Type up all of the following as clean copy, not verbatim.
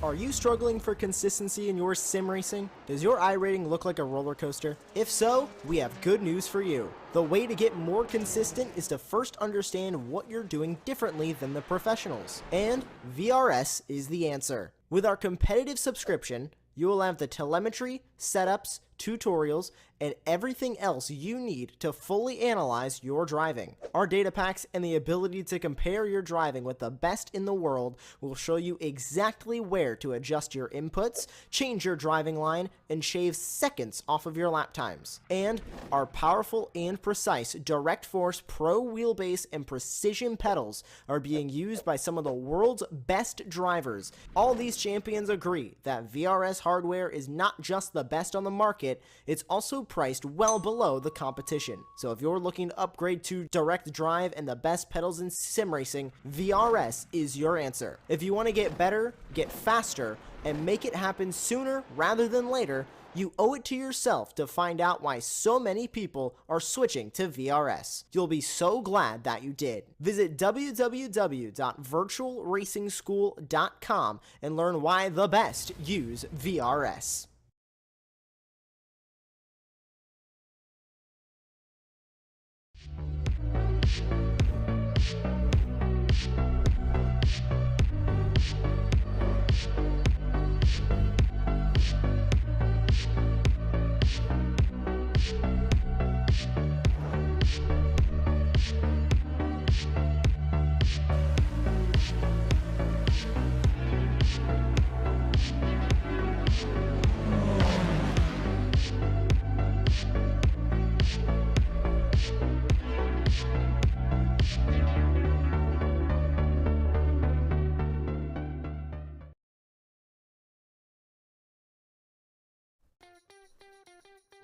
Are you struggling for consistency in your sim racing? Does your iRating look like a roller coaster? If so, we have good news for you. The way to get more consistent is to first understand what you're doing differently than the professionals. And VRS is the answer. With our competitive subscription, you will have the telemetry, setups, tutorials, and everything else you need to fully analyze your driving. Our data packs and the ability to compare your driving with the best in the world will show you exactly where to adjust your inputs, change your driving line, and shave seconds off of your lap times. And our powerful and precise Direct Force Pro wheelbase and precision pedals are being used by some of the world's best drivers. All these champions agree that VRS hardware is not just the best on the market, it's also priced well below the competition. So if you're looking to upgrade to direct drive and the best pedals in sim racing, VRS is your answer. If you want to get better, get faster, and make it happen sooner rather than later, you owe it to yourself to find out why so many people are switching to VRS. You'll be so glad that you did. Visit www.virtualracingschool.com and learn why the best use VRS.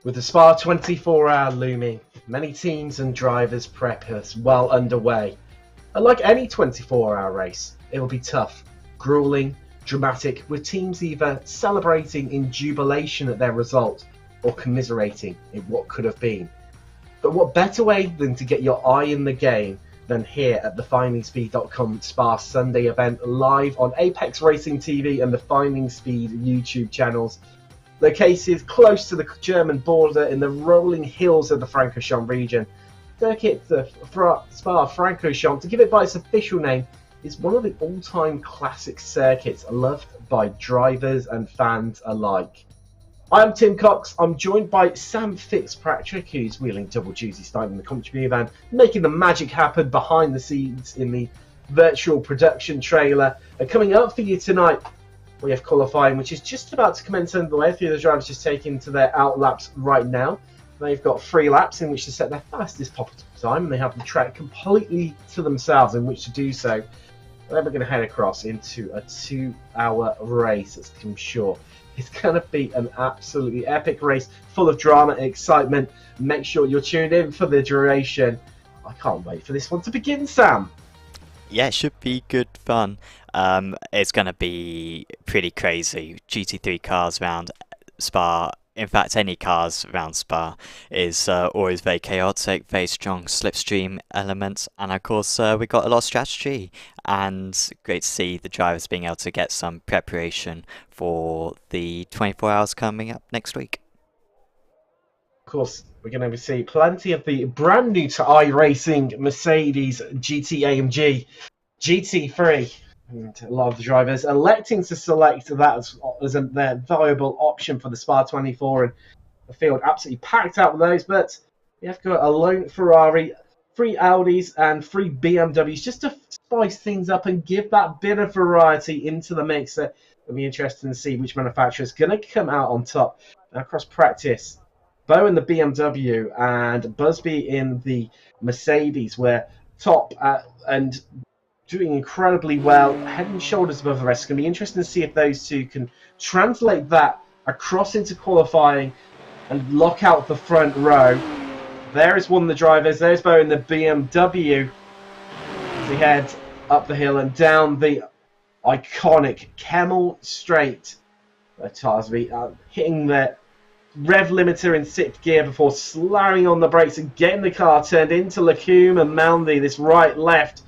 With the Spa 24-hour looming, many teams and drivers prep is well underway. And like any 24-hour race, it will be tough, grueling, dramatic, with teams either celebrating in jubilation at their result or commiserating in what could have been. But what better way than to get your eye in the game than here at the FindingSpeed.com Spa Sunday event live on Apex Racing TV and the FindingSpeed YouTube channels, located close to the German border in the rolling hills of the Francorchamps region. Circuit the Spa-Francorchamps, to give it by its official name, is one of the all-time classic circuits loved by drivers and fans alike. I'm Tim Cox. I'm joined by Sam Fitzpatrick, who's wheeling double duty, starting the commentary van, making the magic happen behind the scenes in the virtual production trailer. And coming up for you tonight, we have qualifying, which is just about to commence underway. A few of the drivers just taking to their out laps right now. They've got 3 laps in which to set their fastest possible time, and they have the track completely to themselves in which to do so. Then we're going to head across into a 2-hour race, as I'm sure it's going to be an absolutely epic race, full of drama and excitement. Make sure you're tuned in for the duration. I can't wait for this one to begin, Sam. Yeah, it should be good fun. It's going to be pretty crazy. GT3 cars around Spa, in fact any cars around Spa, is always very chaotic, very strong slipstream elements, and of course we got a lot of strategy, and great to see the drivers being able to get some preparation for the 24 hours coming up next week. Of course, we're going to see plenty of the brand new to iRacing Mercedes GT-AMG GT3. And a lot of the drivers electing to select that as their viable option for the Spa 24, and the field absolutely packed out with those. But we have got a lone Ferrari, 3 Audis, and 3 BMWs just to spice things up and give that bit of variety into the mix. It'll be interesting to see which manufacturer is going to come out on top. Now, across practice, Bo in the BMW and Busby in the Mercedes were top and doing incredibly well, head and shoulders above the rest. It's going to be interesting to see if those two can translate that across into qualifying and lock out the front row. There is one of the drivers. There's Bo in the BMW as he heads up the hill and down the iconic Kemmel Straight. Tarsby hitting the rev limiter in 6th gear before slamming on the brakes and getting the car turned into Lacombe and Moundy. This right-left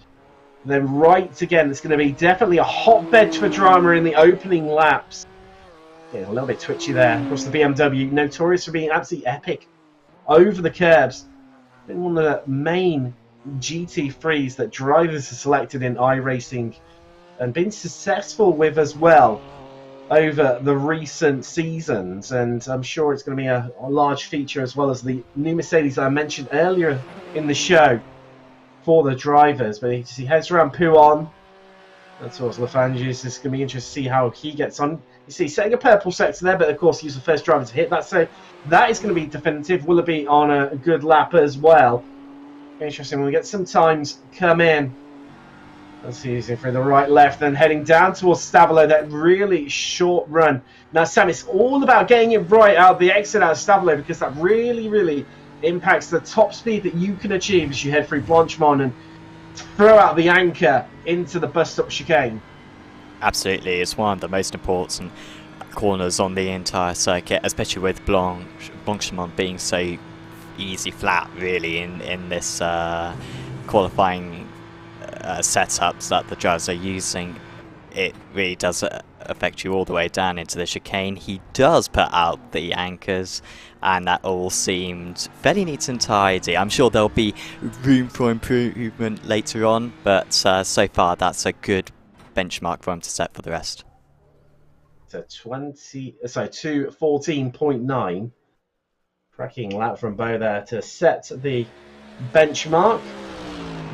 Then right again, it's going to be definitely a hotbed for drama in the opening laps. Yeah, a little bit twitchy there. Of course, the BMW, notorious for being absolutely epic over the curbs. Been one of the main GT3s that drivers are selected in iRacing and been successful with as well over the recent seasons. And I'm sure it's going to be a large feature as well as the new Mercedes that I mentioned earlier in the show for the drivers. But he heads around Pouon. That's towards Lafanges. It's going to be interesting to see how he gets on. You see, setting a purple sector there, but of course he's the first driver to hit that. So that is going to be definitive. Will it be on a good lap as well? Interesting. When we get some times come in. Let's see, using through the right, left, then heading down towards Stavolo. That really short run. Now, Sam, it's all about getting it right out of the exit out of Stavolo because that really, really impacts the top speed that you can achieve as you head through Blanchemont and throw out the anchor into the bus stop chicane. Absolutely, it's one of the most important corners on the entire circuit, especially with Blanchemont being so easy flat, really, in this qualifying setups that the drivers are using. It really does affect you all the way down into the chicane. He does put out the anchors, and that all seemed fairly neat and tidy. I'm sure there'll be room for improvement later on, but so far that's a good benchmark for him to set for the rest. So 2:14.9. Cracking lap from Bo there to set the benchmark.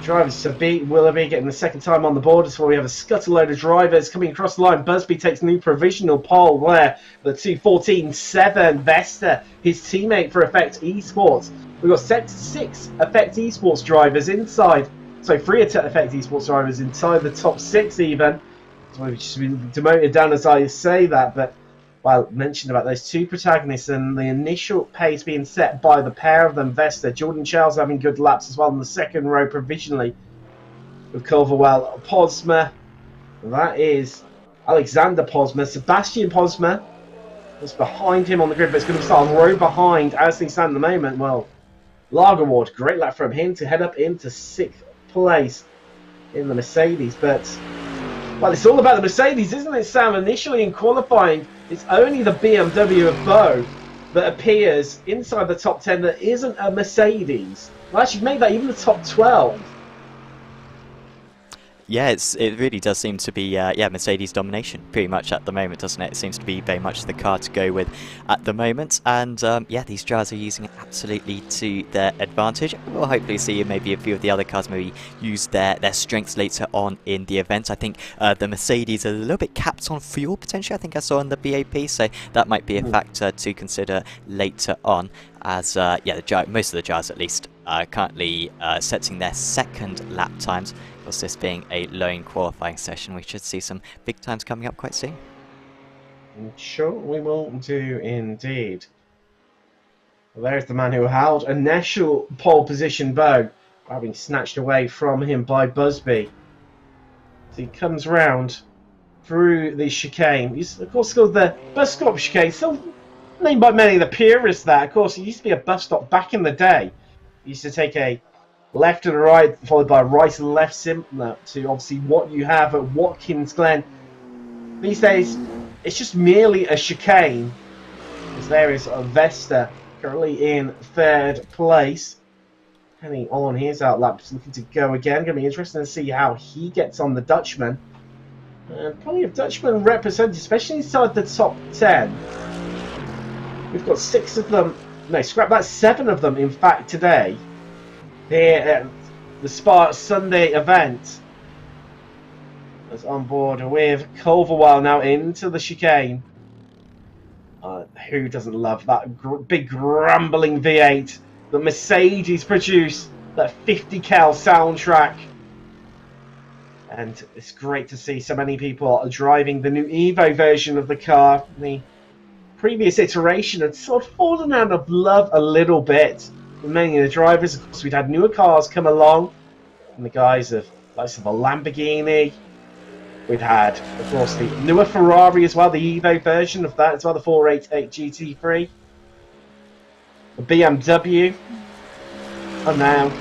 Drivers to beat Willoughby getting the second time on the board as well. We have a scuttle load of drivers coming across the line. Busby takes new provisional pole there. The 2:14.7. Vesta, his teammate for Effect Esports. We've got 6 Effect Esports drivers inside. So 3 Effect Esports drivers inside the top 6 even. So we've just been demoted down as I say that, but well, mentioned about those 2 protagonists and the initial pace being set by the pair of them, Vesta. Jordan Charles having good laps as well in the second row provisionally with Culverwell. Posma, that is Alexander Posma. Sebastian Posma was behind him on the grid, but it's going to start a row behind as things stand at the moment. Well, Lagerward, great lap from him to head up into 6th place in the Mercedes, but well, it's all about the Mercedes, isn't it, Sam? Initially in qualifying, it's only the BMW of Bo that appears inside the top 10 that isn't a Mercedes. Well, actually, made that even the top 12. Yeah, it really does seem to be Mercedes domination pretty much at the moment, doesn't it? It seems to be very much the car to go with at the moment, and these drivers are using it absolutely to their advantage. We'll hopefully see maybe a few of the other cars maybe use their strengths later on in the event. I think the Mercedes are a little bit capped on fuel potentially. I think I saw in the BAP, so that might be a factor to consider later on. As most of the drivers at least are currently setting their second lap times. Of course, this being a lone qualifying session, we should see some big times coming up quite soon. Sure, we will do indeed. Well, there's the man who held initial pole position, Bo, having snatched away from him by Busby. So he comes round through the chicane. He's, of course, called the bus stop chicane. Still named by many of the purists that. Of course, it used to be a bus stop back in the day. You used to take a left and a right, followed by a right and left, similar to obviously what you have at Watkins Glen. These days, it's just merely a chicane. As there is a Vesta currently in 3rd place. Heading on, here's Outlap looking to go again. Going to be interesting to see how he gets on the Dutchman. And plenty of Dutchmen represented, especially inside the top 10. We've got 6 of them, no, scrap that, 7 of them, in fact, today. Here at the Spa Sunday event. That's on board with Culverwell now into the chicane. Who doesn't love that big grumbling V8 that Mercedes produced, that 50 cal soundtrack? And it's great to see so many people are driving the new Evo version of the car. The previous iteration had sort of fallen out of love a little bit with many of the drivers. Of course, we'd had newer cars come along in the guise of likes of a Lamborghini. We'd had, of course, the newer Ferrari as well, the Evo version of that as well, the 488 GT3. The BMW. And now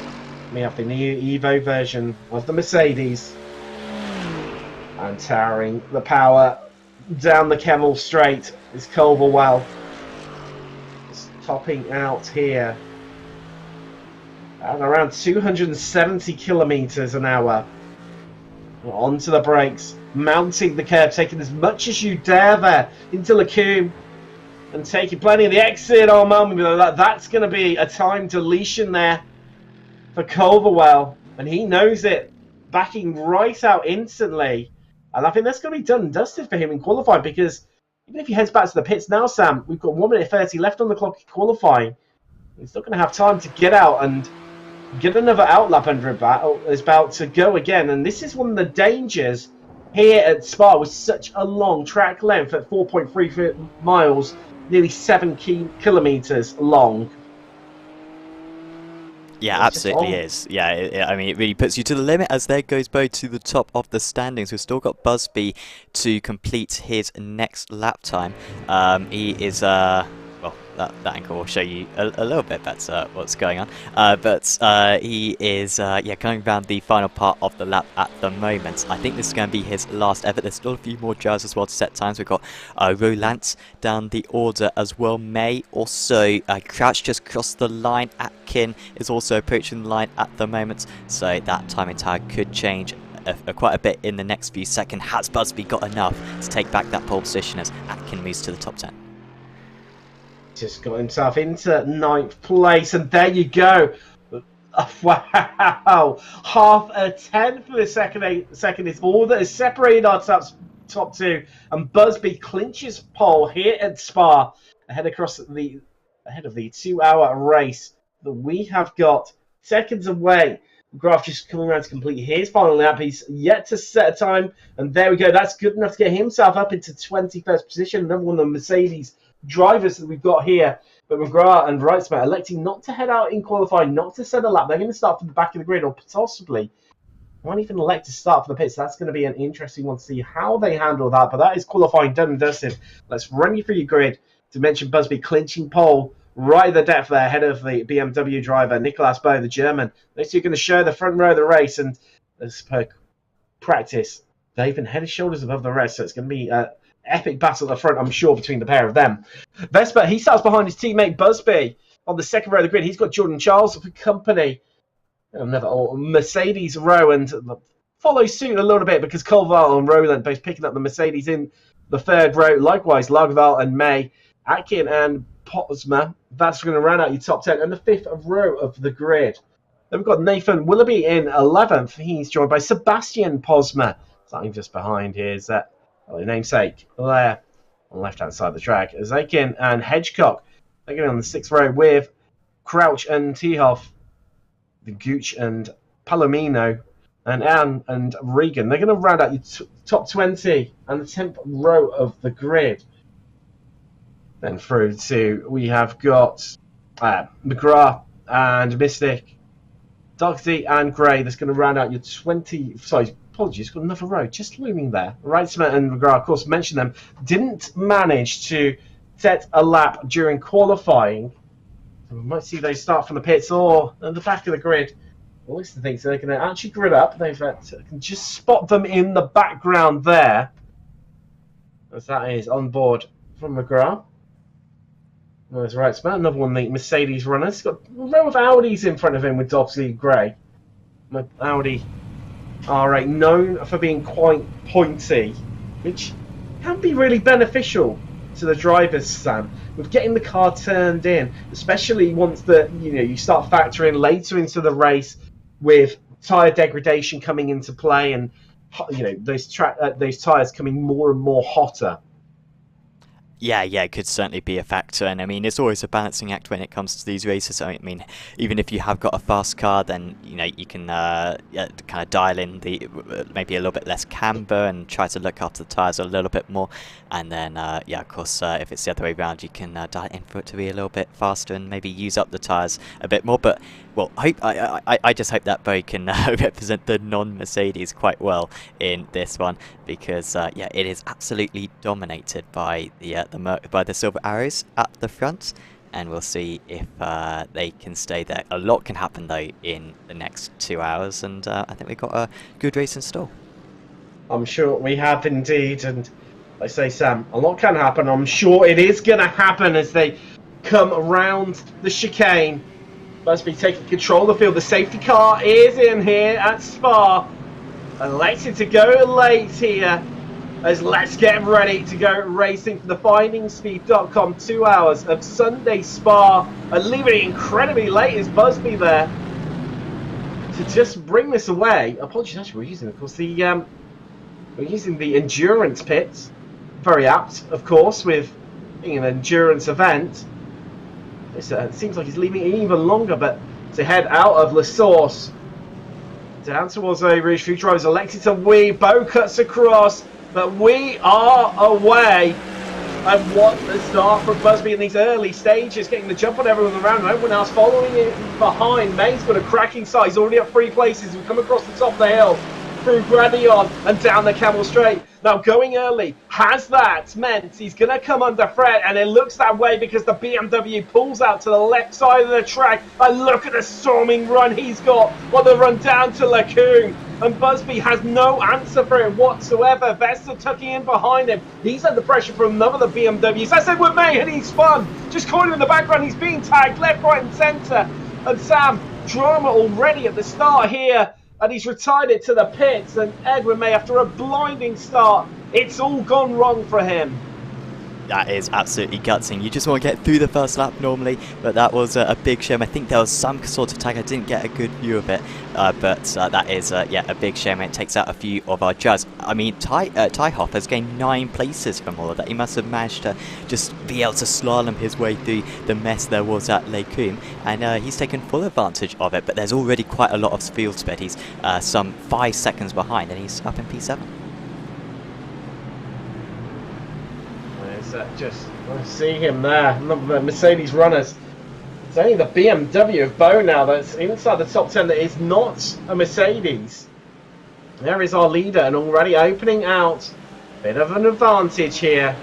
we have the new Evo version of the Mercedes. And towering the power down the Kemmel Straight is Culverwell. Just topping out here at around 270 kilometers an hour. Onto the brakes, mounting the curve, taking as much as you dare there into Lacombe, and taking plenty of the exit. Oh, moment, that's going to be a time deletion there for Culverwell, and he knows it, backing right out instantly. And I think that's going to be done and dusted for him in qualifying, because even if he heads back to the pits now, Sam, we've got 1 minute 30 left on the clock in qualifying. He's not going to have time to get out and get another outlap under his belt to go again. And this is one of the dangers here at Spa, with such a long track length at 4.3 miles, nearly 7 kilometers long. Yeah, absolutely is. Yeah, I mean, it really puts you to the limit, as there goes Bo to the top of the standings. We've still got Busby to complete his next lap time. He is, well, that angle will show you a little bit better what's going on. But he is, yeah, going around the final part of the lap at the moment. I think this is going to be his last ever. There's still a few more drivers as well to set times. We've got Roland down the order as well. May also, Crouch just crossed the line. Atkin is also approaching the line at the moment. So that timing tag could change quite a bit in the next few seconds. Has Busby got enough to take back that pole position as Atkin moves to the top 10? Just got himself into 9th place, and there you go. Wow, half a tenth for the second is all that has separated our top two, and Busby clinches pole here at Spa ahead of the 2-hour race that we have got seconds away. McGrath just coming around to complete his final lap. He's yet to set a time, and there we go. That's good enough to get himself up into 21st position. Another one of the Mercedes drivers that we've got here, but McGrath and Wrightsman electing not to head out in qualifying, not to set a lap. They're going to start from the back of the grid, or possibly might even elect to start for the pits. That's going to be an interesting one to see how they handle that. But that is qualifying done and dusted. Let's run you through your grid to mention Busby clinching pole right at the depth there, ahead of the BMW driver Nicolas Bo, the German. Those two are going to show the front row of the race, and as per practice, they've been head and shoulders above the rest, so it's going to be epic battle at the front, I'm sure, between the pair of them. Vespa, he starts behind his teammate Busby on the second row of the grid. He's got Jordan Charles for company. Another Mercedes row, and follows suit a little bit because Colval and Roland both picking up the Mercedes in the third row. Likewise, Lagerval and May, Atkin and Pottsma. That's going to round out your top 10 and the fifth row of the grid. Then we've got Nathan Willoughby in 11th. He's joined by Sebastian Posma, starting just behind his namesake there on the left-hand side of the track. Zakin and Hedgecock, they're going on the 6th row with Crouch and Tehoff, the Gooch and Palomino, and Anne and Regan. They're going to round out your top 20 and the 10th row of the grid. Then through to, we have got McGrath and Mystic, Doxy and Gray. That's going to round out your 20... Sorry, apologies, got another row just looming there. Wrightsman and McGrath, of course, mentioned them, didn't manage to set a lap during qualifying. So we might see those start from the pits or at the back of the grid. All these things, so they're going to actually grid up. They can just spot them in the background there, as that is on board from McGrath. There's Wrightsman, another one of the Mercedes runners. Got a row of Audis in front of him with Doxy Gray. Audi R8, known for being quite pointy, which can be really beneficial to the drivers, Sam, with getting the car turned in, especially once you start factoring later into the race with tyre degradation coming into play, and those tyres coming more and more hotter. Yeah, it could certainly be a factor, and I mean, it's always a balancing act when it comes to these races. I mean, even if you have got a fast car, then you can kind of dial in the maybe a little bit less camber and try to look after the tyres a little bit more, and then of course, if it's the other way around, you can dial in for it to be a little bit faster and maybe use up the tyres a bit more. But well, I just hope that Bo can represent the non-Mercedes quite well in this one, because yeah, it is absolutely dominated by the Silver Arrows at the front, and we'll see if they can stay there. A lot can happen though in the next 2 hours, and I think we've got a good race in store. I'm sure we have indeed, and like I say, Sam, a lot can happen. I'm sure it is going to happen as they come around the chicane. Must be taking control of the field. The safety car is in here at Spa. Elected to go late here as let's get ready to go racing for the FindingSpeed.com 2 hours of Sunday Spa. And leaving it incredibly late is Busby there to just bring this away. Apologies, actually, we're using, of course, we're using the endurance pits. Very apt, of course, with being an endurance event. It seems like he's leaving it even longer, but to head out of La Source down towards the Rouge, few drivers elected to weave. Bo cuts across, but we are away. And what a start from Busby in these early stages, getting the jump on everyone around and everyone else following it behind. May's got a cracking start. He's already up 3 places. We come across the top of the hill, through Gradion and down the Camel Straight. Now going early, has that meant he's going to come under threat? And it looks that way because the BMW pulls out to the left side of the track. And look at the storming run he's got on the run down to Lacoon. And Busby has no answer for it whatsoever. Vesta tucking in behind him. He's under pressure from another of the BMWs. That's Edward May, and he's spun. Just caught him in the background. He's being tagged left, right and centre. And Sam, drama already at the start here. And he's retired it to the pits. And Edward May, after a blinding start, it's all gone wrong for him. That is absolutely gutsing. You just want to get through the first lap normally, but that was a big shame. I think there was some sort of tag. I didn't get a good view of it, but that is yeah, a big shame. It takes out a few of our drivers. I mean, Ty Hoff has gained 9 places from all of that. He must have managed to just be able to slalom his way through the mess there was at Les Combes, and he's taken full advantage of it. But there's already quite a lot of field speed. He's some 5 seconds behind, and he's up in P7. Just I see him there. The Mercedes runners. It's only the BMW of Bo now that's inside the top 10 that is not a Mercedes. There is our leader and already opening out. Bit of an advantage here.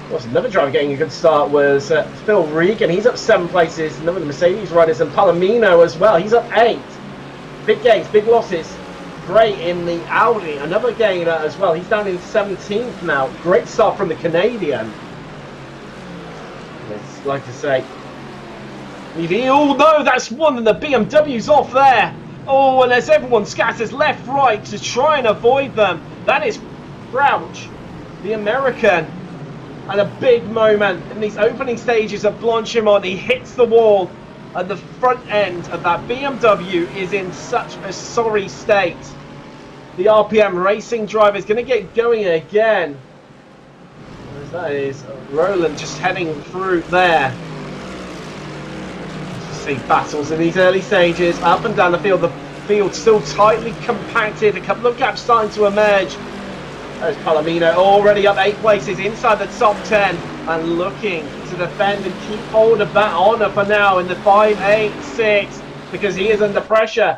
Of course, another driver getting a good start was Phil Regan. He's up 7 places. Another of the Mercedes riders, and Palomino as well. He's up 8. Big gains, big losses. Great in the Audi, another gainer as well. He's down in 17th now. Great start from the Canadian. It's like I say, oh no, that's one, and the BMW's off there. Oh, and as everyone scatters left, right to try and avoid them. That is Crouch, the American, and a big moment in these opening stages of Blanchimont. He hits the wall, and the front end of that BMW is in such a sorry state. The RPM Racing driver is going to get going again. That is Roland just heading through there. See battles in these early stages, up and down the field. The field still tightly compacted. A couple of gaps starting to emerge. There's Palomino already up 8 places inside the top 10 and looking to defend and keep hold of that honour for now in the 5.86 because he is under pressure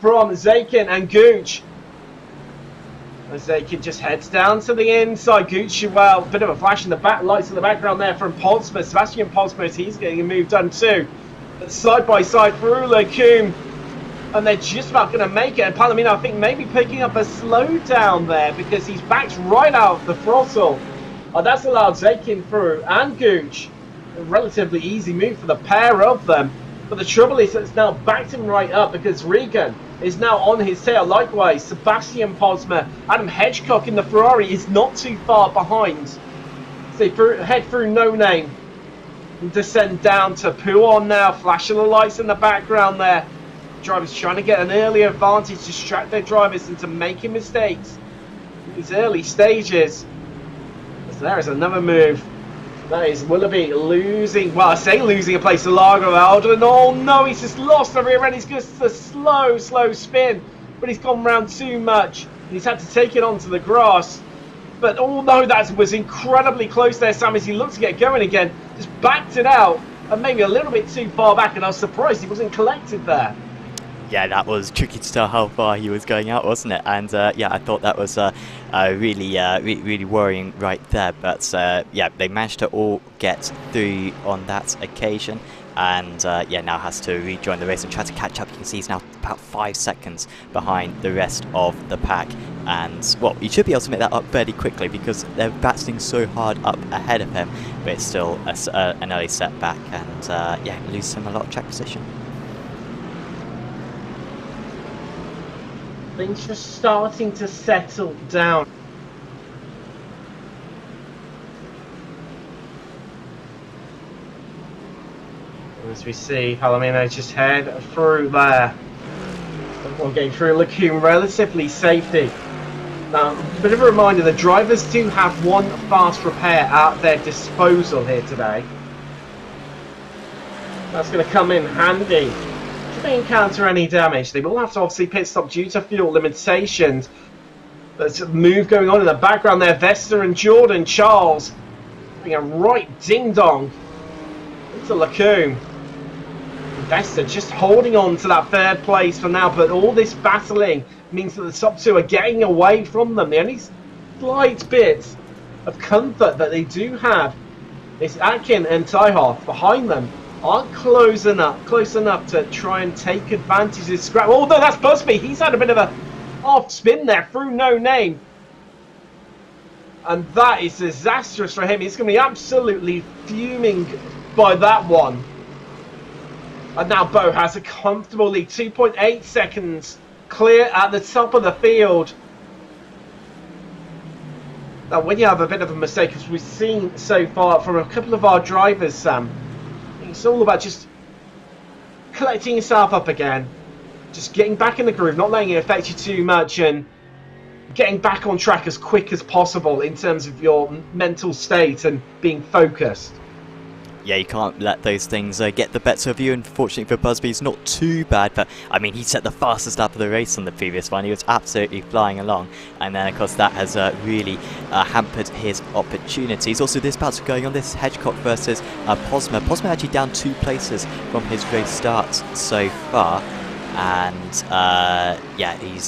from Zakin and Gooch. As Zakin just heads down to the inside. Gooch, well, a bit of a flash in the back, lights in the background there from Polsma. Sebastian Polsma, he's getting a move done too. But side by side through Lacoum. And they're just about going to make it. And Palomino, I think, maybe picking up a slowdown there because he's backed right out of the throttle. Oh, that's allowed Zakin through and Gooch. A relatively easy move for the pair of them. But the trouble is that it's now backed him right up because Regan is now on his tail. Likewise, Sebastian Posma, Adam Hedgecock in the Ferrari is not too far behind. So head through No Name and descend down to Pouon now. Flashing the lights in the background there. Drivers trying to get an early advantage, distract their drivers into making mistakes in these early stages. So there is another move. That is Willoughby losing, well, I say losing a place to Largo Alden. Oh no, he's just lost the rear end. He's just a slow spin. But he's gone round too much. He's had to take it onto the grass. But oh no, that was incredibly close there, Sam, as he looked to get going again. Just backed it out and maybe a little bit too far back, and I was surprised he wasn't collected there. Yeah, that was tricky to tell how far he was going out, wasn't it? And yeah, I thought that was really worrying right there. But yeah, they managed to all get through on that occasion. and yeah, now has to rejoin the race and try to catch up. You can see he's now about 5 seconds behind the rest of the pack, and well, he should be able to make that up fairly quickly because they're battling so hard up ahead of him, but it's still an early setback, and yeah, lose him a lot of track position. Things just starting to settle down. As we see Palomino just head through there. We're getting through Lacombe relatively safely. Now, a bit of a reminder, the drivers do have one fast repair at their disposal here today. That's going to come in handy. If they encounter any damage, they will have to obviously pit stop due to fuel limitations. There's a move going on in the background there. Vesta and Jordan Charles having a right ding-dong into Lacombe. Vesta just holding on to that third place for now, but all this battling means that the top two are getting away from them. The only slight bit of comfort that they do have is Atkin and Tyhoff behind them aren't close enough to try and take advantage of this scrap. Although that's Busby, he's had a bit of a off spin there through No Name, and that is disastrous for him. He's going to be absolutely fuming by that one. And now Bo has a comfortable lead, 2.8 seconds clear at the top of the field. Now, when you have a bit of a mistake, as we've seen so far from a couple of our drivers, Sam, it's all about just collecting yourself up again, just getting back in the groove, not letting it affect you too much, and getting back on track as quick as possible in terms of your mental state and being focused. Yeah, you can't let those things get the better of you. Unfortunately for Busby, it's not too bad, but I mean, he set the fastest lap of the race on the previous one. He was absolutely flying along, and then of course that has really hampered his opportunities. Also, this battle going on, this Hedgecock versus Posma. Posma actually down 2 places from his race start so far, and yeah, he's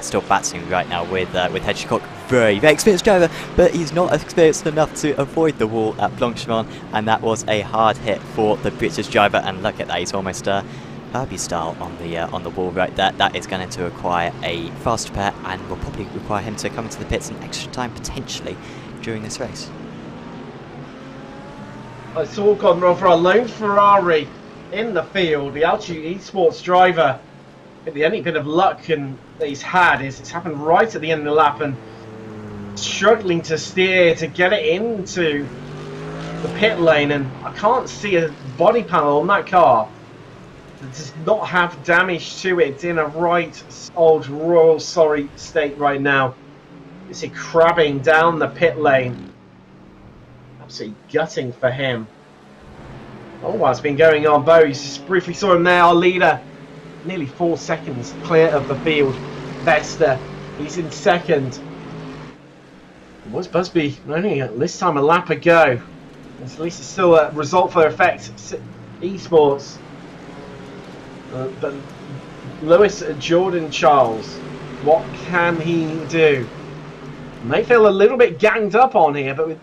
still battling right now with Hedgecock. Very experienced driver, but he's not experienced enough to avoid the wall at Blanchemont, and that was a hard hit for the British driver. And look at that, he's almost Herbie style on the wall right there. That is going to require a fast repair, and will probably require him to come into the pits in extra time potentially during this race. It's all gone wrong for our lone Ferrari in the field. The Altitude Esports driver, the only bit of luck that he's had is it's happened right at the end of the lap, and struggling to steer to get it into the pit lane, and I can't see a body panel on that car that does not have damage to it. It's in a right old royal sorry state right now. You see crabbing down the pit lane. Absolutely gutting for him. Oh, what's been going on, Bo? You just briefly saw him there, our leader. Nearly 4 seconds clear of the field. Vesta, he's in second. Was Busby only this time a lap ago? At least it's still a result for effect. Esports. But Lewis Jordan Charles, what can he do? May feel a little bit ganged up on here, but with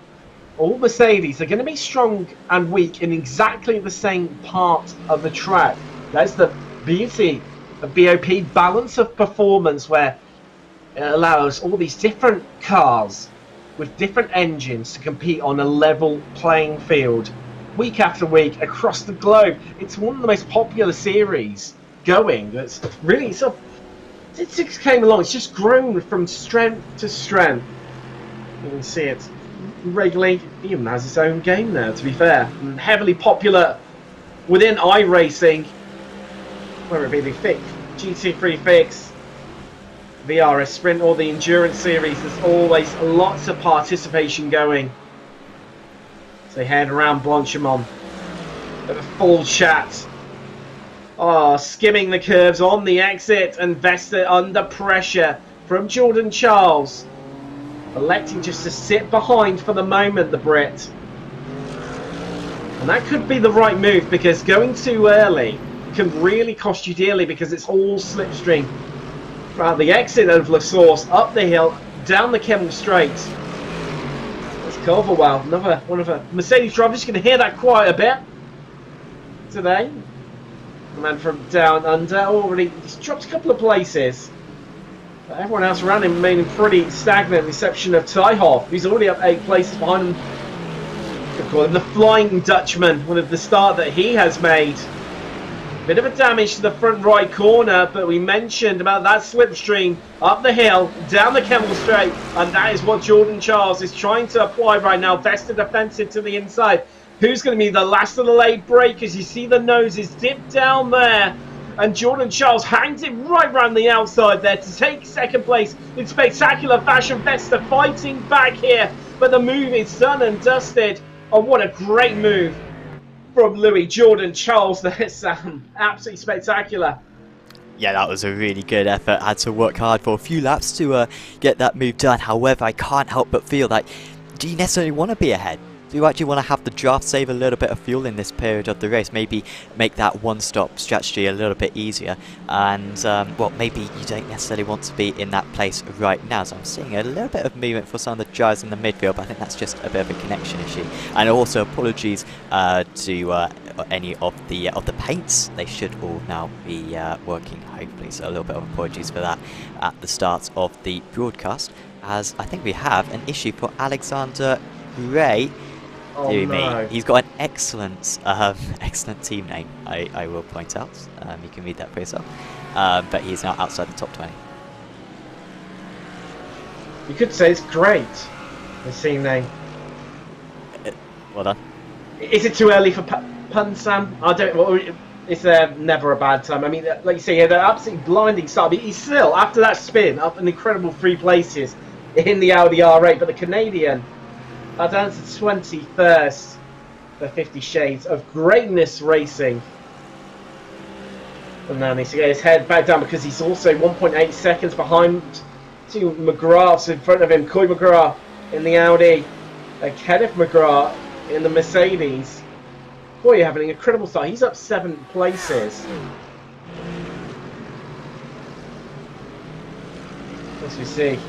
all Mercedes, they're going to be strong and weak in exactly the same part of the track. That's the beauty of BOP, balance of performance, where it allows all these different cars with different engines to compete on a level playing field week after week across the globe. It's one of the most popular series going. That's really sort of, since it came along, it's just grown from strength to strength. You can see it regularly, even has its own game now, to be fair, and heavily popular within iRacing, whether it be the GT3 Fix, VRS Sprint, or the Endurance Series. There's always lots of participation going. So they head around Blanchemont. Have a full chat. Oh, skimming the curves on the exit, and Vesta under pressure from Jordan Charles. Electing just to sit behind for the moment, the Brit. And that could be the right move, because going too early can really cost you dearly, because it's all slipstream. Right, the exit of La Source, up the hill, down the Kemmel Straight. That's Culverwell, another one of a Mercedes drivers. Just going to hear that quite a bit. today. The man from down under already he's dropped a couple of places. But everyone else around him remaining pretty stagnant, with the exception of Tyhoff, who's already up 8 places behind him. Could call him the Flying Dutchman, one of the start that he has made. Bit of a damage to the front right corner, but we mentioned about that slipstream up the hill, down the Kemmel Straight, and that is what Jordan Charles is trying to apply right now. Vesta defensive to the inside. Who's going to be the last of the late breakers? You see the noses dip down there, and Jordan Charles hangs it right round the outside there to take second place in spectacular fashion. Vesta fighting back here, but the move is done and dusted. Oh, what a great move from Louis Jordan Charles there, Sam. Absolutely spectacular. Yeah, that was a really good effort. Had to work hard for a few laps to get that move done. However, I can't help but feel like, do you necessarily want to be ahead? Do you actually want to have the draft save a little bit of fuel in this period of the race? Maybe make that one-stop strategy a little bit easier. And, well, maybe you don't necessarily want to be in that place right now. So I'm seeing a little bit of movement for some of the drivers in the midfield, but I think that's just a bit of a connection issue. And also, apologies to any of the paints. They should all now be working, hopefully. So a little bit of apologies for that at the start of the broadcast, as I think we have an issue for Alexander Gray. Oh, no. He's got an excellent excellent team name, I will point out. You can read that for yourself. But he's now outside the top 20. You could say it's great, the team name. Well done. Is it too early for puns, Sam? I don't. Well, it's never a bad time. I mean, like you say, he had an absolutely blinding start. But he's still, after that spin, up an incredible 3 places in the Audi R8. But the Canadian are down to 21st for 50 Shades of Greatness Racing. And now needs to get his head back down because he's also 1.8 seconds behind two McGraths in front of him. Coy McGrath in the Audi, Kenneth McGrath in the Mercedes. Coy having an incredible start. He's up 7 places. As we see,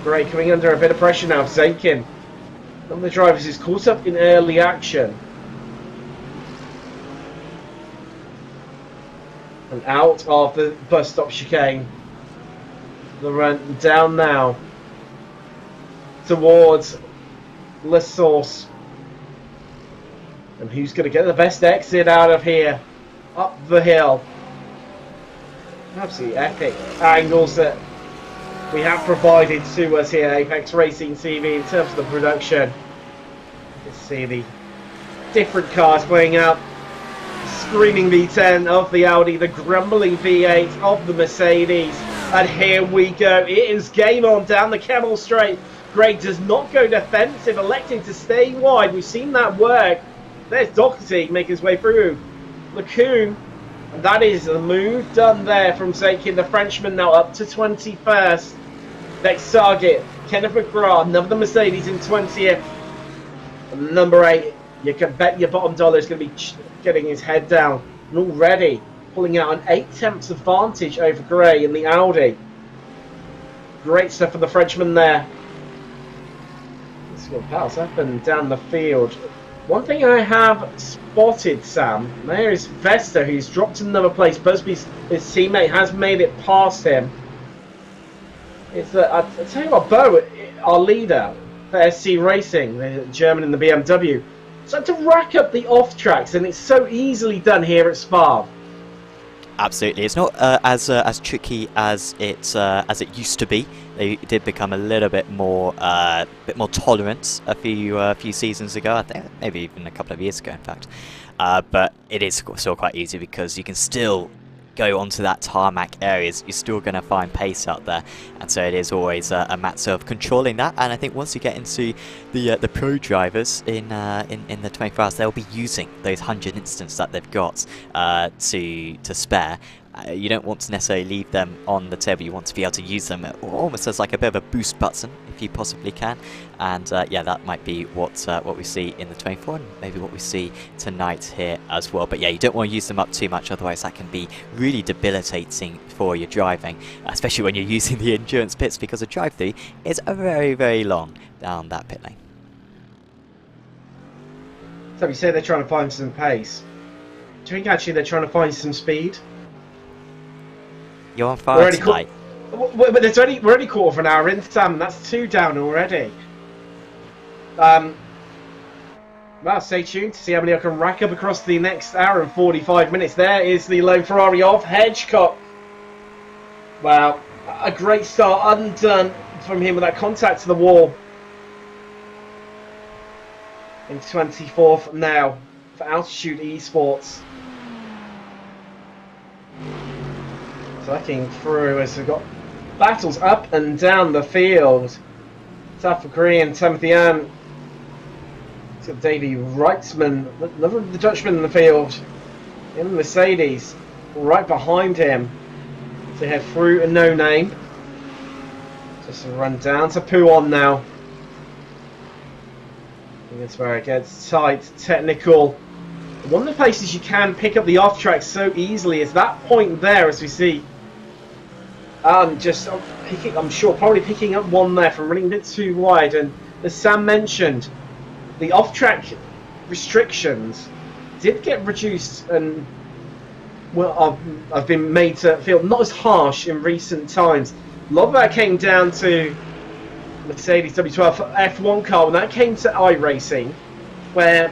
Gray coming under a bit of pressure now. Zakin, one of the drivers, is caught up in early action. And out of the bus stop chicane. The run down now towards La Source. And who's going to get the best exit out of here? Up the hill. Absolutely epic angles that we have provided to us here, Apex Racing TV, in terms of the production. You see the different cars playing out. Screaming V10 of the Audi, the grumbling V8 of the Mercedes. And here we go. It is game on down the Kemmel Straight. Gray does not go defensive, electing to stay wide. We've seen that work. There's Doherty making his way through. Lacoon. And that is the move done there from Zakin, the Frenchman, now up to 21st. Next target, Kenneth McGrath, another the Mercedes in 20th. And number 8, you can bet your bottom dollar is going to be getting his head down. And already pulling out an 8/10 advantage over Gray in the Audi. Great stuff for the Frenchman there. Let's go pals up and down the field. One thing I have spotted, Sam, there is Vesta, who's dropped another place. Busby's his teammate has made it past him. It's that I tell you what, Bo, our leader for SC Racing, the German in the BMW, started to rack up the off tracks, and it's so easily done here at Spa. Absolutely, it's not as tricky as it used to be. They did become a little bit more tolerant a few seasons ago. I think maybe even a couple of years ago, in fact. But it is still quite easy because you can still go onto that tarmac areas. You're still going to find pace out there, and so it is always a matter of controlling that. And I think once you get into the pro drivers in the 24 hours, they'll be using those 100 instants that they've got to spare. You don't want to necessarily leave them on the table. You want to be able to use them almost as like a bit of a boost button, if you possibly can. And yeah, that might be what we see in the 24, and maybe what we see tonight here as well. But yeah, you don't want to use them up too much, otherwise that can be really debilitating for your driving, especially when you're using the endurance pits, because the drive-through is very, very long down that pit lane. So you say they're trying to find some pace. Do you think actually they're trying to find some speed? You're on fire tonight. But we're only quarter of an hour in, Sam. That's 2 down already. Well, stay tuned to see how many I can rack up across the next hour and 45 minutes. There is the lone Ferrari of Hedgecock. Wow, a great start undone from him with that contact to the wall. In 24th now for Altitude Esports. Sucking through as we've got battles up and down the field. South Korean, Timothy Ann. He's got Davey Reitzman, another of the Dutchman in the field. In the Mercedes, right behind him. So they head through a no name. Just a run down to Puon now. That's where it gets tight, technical. One of the places you can pick up the off track so easily is that point there, as we see. I'm sure, probably picking up one there from running a bit too wide. And as Sam mentioned, the off-track restrictions did get reduced and I've been made to feel not as harsh in recent times. A lot of that came down to Mercedes W12 F1 car when that came to iRacing, where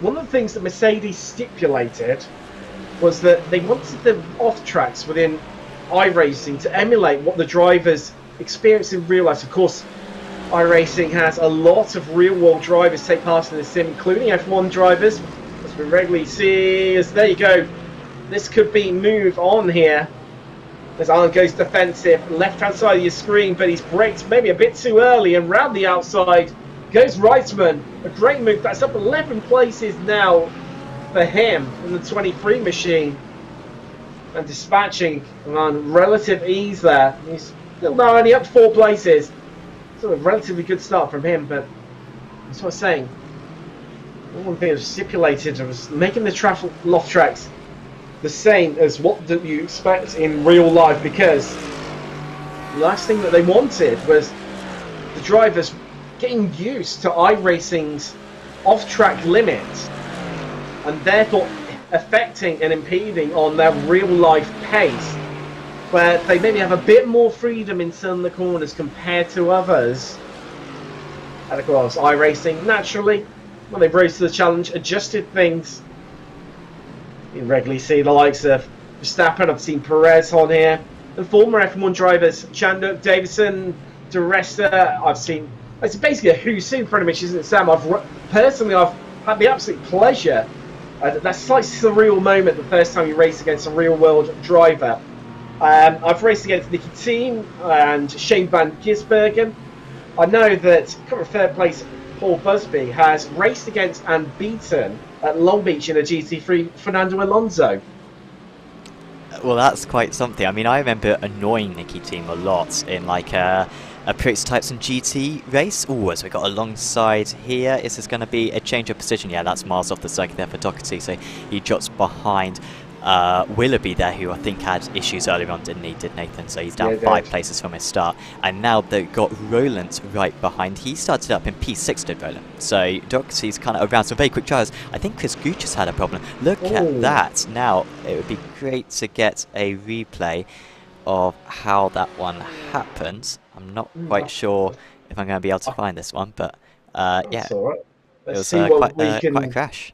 one of the things that Mercedes stipulated was that they wanted the off-tracks within iRacing to emulate what the drivers experience in real life. Of course, iRacing has a lot of real-world drivers take part in the sim, including F1 drivers, as we regularly see. As there you go, this could be move on here. As Alan goes defensive, left-hand side of your screen, but he's braked maybe a bit too early, and round the outside goes Reitzman. A great move. That's up 11 places now for him in the 23 machine. And dispatching on relative ease there. He's still now only up 4 places. So a relatively good start from him, but that's what I'm saying. One thing that was stipulated was making the loft tracks the same as what do you expect in real life, because the last thing that they wanted was the drivers getting used to iRacing's off-track limits and therefore affecting and impeding on their real-life pace, where they maybe have a bit more freedom in some of the corners compared to others. And of course, iRacing, naturally, when they rose to the challenge, adjusted things. You regularly see the likes of Verstappen, I've seen Perez on here, and former F1 drivers, Chandler, Davison, DeResta. I've seen, it's basically a who's who pretty much, isn't it, Sam? I've had the absolute pleasure. That slight surreal moment the first time you race against a real-world driver. I've raced against Nicky Team and Shane Van Gisbergen. I know that current third place Paul Busby has raced against and beaten at Long Beach in a GT3 Fernando Alonso. Well, that's quite something. I mean, I remember annoying Nicky Team a lot in like a prototypes and GT race. Oh, as we got alongside here, is this going to be a change of position? Yeah, that's miles off the circuit there for Doherty, so he drops behind Willoughby there, who I think had issues earlier on, didn't he? Did Nathan? So he's down 5 places from his start, and now they've got Roland right behind. He started up in P6, did Roland. So Doherty's kind of around some very quick drivers. I think Chris Gooch has had a problem. Look at that. Now, it would be great to get a replay of how that one happened. I'm not quite sure if I'm going to be able to find this one, but yeah, right. it was quite a crash.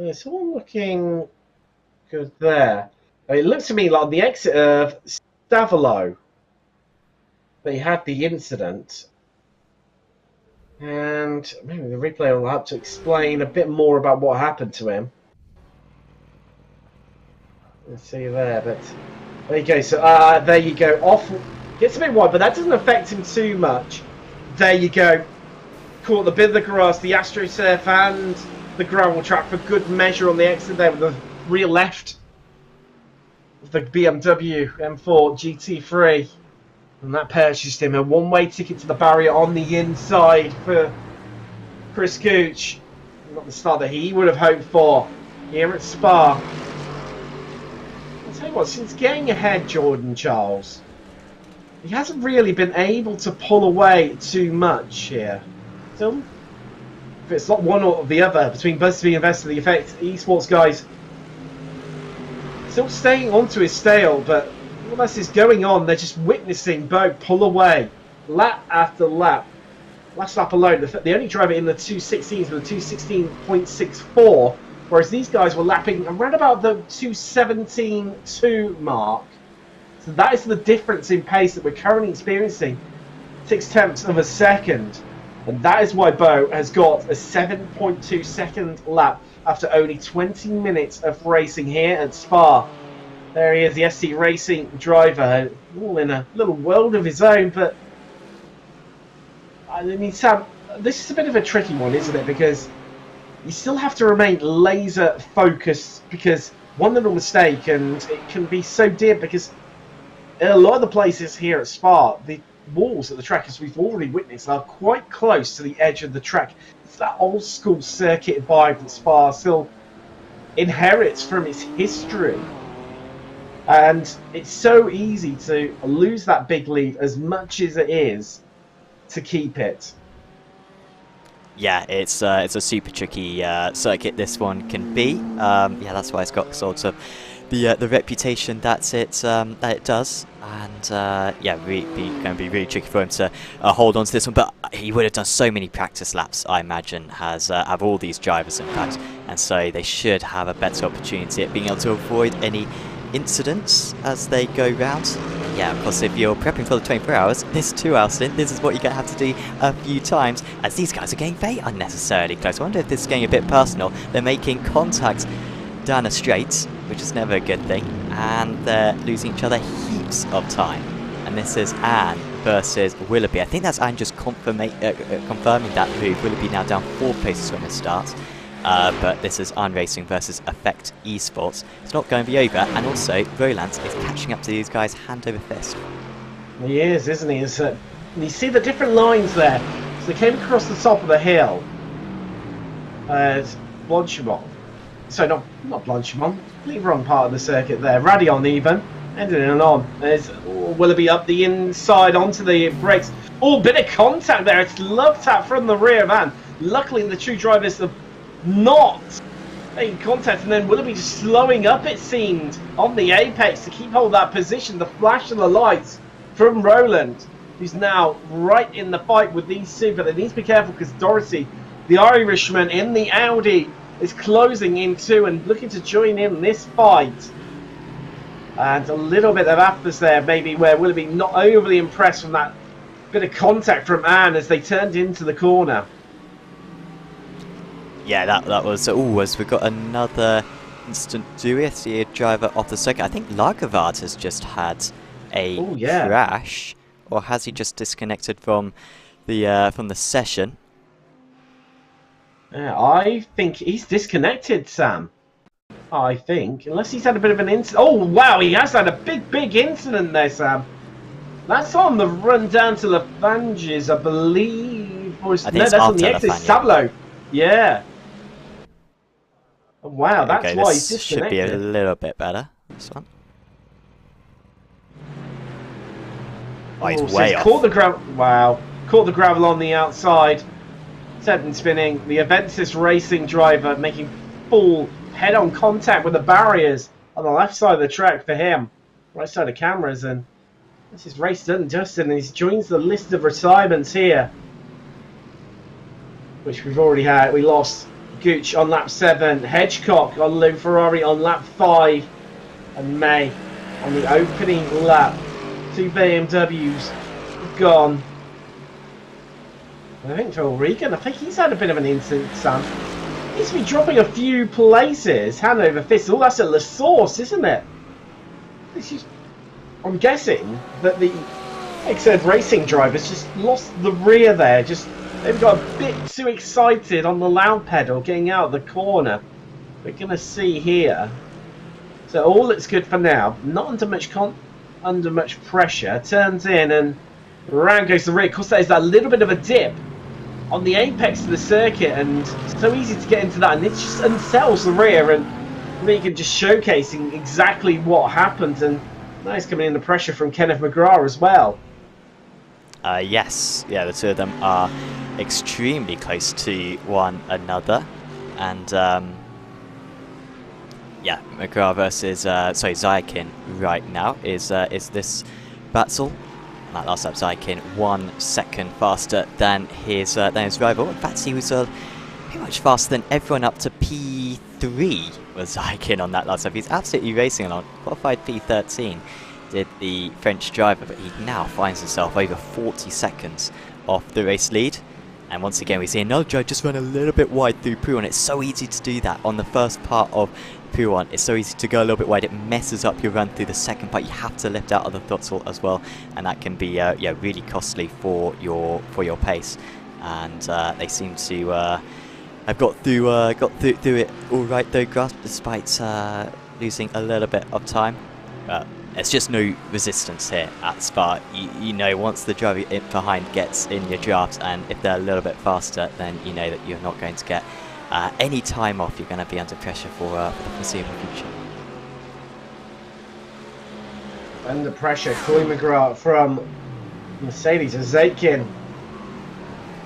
Yeah, someone looking good there. It looks to me like the exit of Stavolo. They had the incident. And maybe the replay will have to explain a bit more about what happened to him. Let's see there, but there you go. So there you go. Off gets a bit wide, but that doesn't affect him too much. There you go. Caught the bit of the grass, the AstroTurf and the gravel track for good measure on the exit there with the rear left of the BMW M4 GT3. And that purchased him a one-way ticket to the barrier on the inside for Chris Gooch. Not the start that he would have hoped for here at Spa. I'll tell you what, since getting ahead, Jordan Charles, he hasn't really been able to pull away too much here. Still, if it's not one or the other between BuzzFeed and Vest of the Effect esports guys. Still staying onto his stale, but all this is going on. They're just witnessing Bo pull away lap after lap. Last lap alone, the only driver in the 216s with a 216.64, whereas these guys were lapping around about the 217.2 mark. So that is the difference in pace that we're currently experiencing. 0.6 of a second. And that is why Bo has got a 7.2 second lap after only 20 minutes of racing here at Spa. There he is, the SC Racing driver, all in a little world of his own. But I mean, Sam, this is a bit of a tricky one, isn't it? Because you still have to remain laser focused, because one little mistake and it can be so dear. Because in a lot of the places here at Spa, the walls at the track, as we've already witnessed, are quite close to the edge of the track. It's that old school circuit vibe that Spa still inherits from its history. And it's so easy to lose that big lead as much as it is to keep it. Yeah, it's a super tricky circuit, this one can be. Yeah, that's why it's got sort of the reputation that it does, and yeah, going to be really tricky for him to hold on to this one. But he would have done so many practice laps, I imagine, have all these drivers in fact, and so they should have a better opportunity at being able to avoid any incidents as they go round. Yeah, of course, if you're prepping for the 24 hours, this 2-hour stint, this is what you're going to have to do a few times, as these guys are getting very unnecessarily close. I wonder if this is getting a bit personal. They're making contact down a straight, which is never a good thing, and they're losing each other heaps of time. And this is Anne versus Willoughby. I think that's Anne just confirming that move. Willoughby now down 4 places when it starts. But this is iRacing versus Effect Esports. It's not going to be over, and also Roland is catching up to these guys hand over fist. He is, isn't he? You see the different lines there. So they came across the top of the hill. Blanchimont. So not Blanchimont. Completely wrong part of the circuit there. Radion even. Ending it on. There's Willoughby up the inside onto the brakes. Oh, bit of contact there. It's love tap from the rear man. Luckily the two drivers have not making contact, and then Willoughby just slowing up, it seemed, on the apex to keep hold of that position. The flash of the lights from Roland, who's now right in the fight with these two, but they need to be careful because Doherty, the Irishman in the Audi, is closing in too and looking to join in this fight. And a little bit of aphthous there, maybe, where Willoughby not overly impressed from that bit of contact from Anne as they turned into the corner. Yeah, that was... Oh, as we got another instant duet here, driver off the circuit. I think Lagervard has just had a crash, or has he just disconnected from the session? Yeah, I think he's disconnected, Sam. I think, unless he's had a bit of an incident. Oh wow, he has had a big incident there, Sam. That's on the run down to Lafanges, I believe. Or no, that's on the exit Sablo. Yeah. Wow, that's okay, why he's this disconnected. Should be a little bit better, this one. Oh, he's way off. Caught the gravel. Wow, caught the gravel on the outside. Seven spinning. The Aventis Racing driver making full head-on contact with the barriers on the left side of the track for him. Right side of cameras, and this is race done, Justin, and he joins the list of retirements here, which we've already had. We lost Gooch on lap 7, Hedgecock on Lou Ferrari on lap 5, and May on the opening lap. 2 BMWs gone. And I think Phil Regan, I think he's had a bit of an incident, Sam. He's been dropping a few places. Hand over fist. Oh, that's at La Source, isn't it? This is, I'm guessing that the XZ Racing drivers just lost the rear there. They've got a bit too excited on the loud pedal getting out of the corner. We're going to see here. So all looks good for now. Not under much pressure. Turns in and round goes the rear. Of course, there's that little bit of a dip on the apex of the circuit, and it's so easy to get into that, and it just unsettles the rear, and Megan just showcasing exactly what happened. And now he's coming in the pressure from Kenneth McGrath as well. Yes, yeah, the two of them are extremely close to one another, and yeah, McGrath versus Zayakin right now is this battle. That last lap, Zayakin 1 second faster than his rival. In fact, he was pretty much faster than everyone up to P3 was Zayakin on that last lap. He's absolutely racing along. Qualified P13 did the French driver, but he now finds himself over 40 seconds off the race lead. And once again, we see another driver just run a little bit wide through P1. It's so easy to do that on the first part of P1. It's so easy to go a little bit wide. It messes up your run through the second part. You have to lift out of the throttle as well, and that can be yeah, really costly for your pace. And they seem to have got through it all right though, Grass, despite losing a little bit of time. But there's just no resistance here at Spa. You know, once the driver in behind gets in your draft, and if they're a little bit faster, then you know that you're not going to get any time off. You're going to be under pressure for the foreseeable future. Under pressure, Coy McGrath from Mercedes and Zayakin.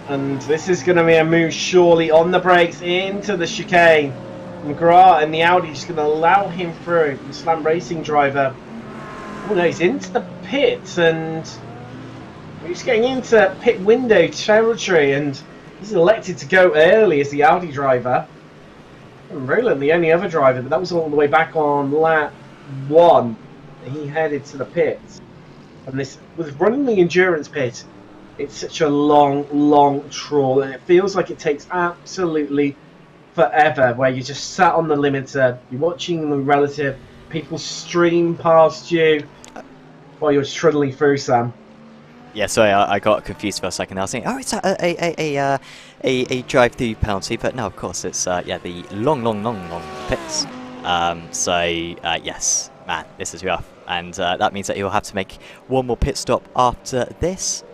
And this is going to be a move surely on the brakes into the chicane. McGrath and the Audi just going to allow him through. The Slam Racing driver. Oh no, he's into the pits, and he's getting into pit window territory, and he's elected to go early as the Audi driver. And Roland, the only other driver, but that was all the way back on lap 1. He headed to the pits. And this, with running the endurance pit, it's such a long trawl, and it feels like it takes absolutely forever, where you just sat on the limiter, you're watching the relative people stream past you while you're trundling through, Sam. Yeah, sorry, I got confused for a second. I was thinking, oh, it's a drive-through penalty, but no, of course, it's yeah, the long pits. Yes, man, this is rough, and that means that he'll have to make one more pit stop after this.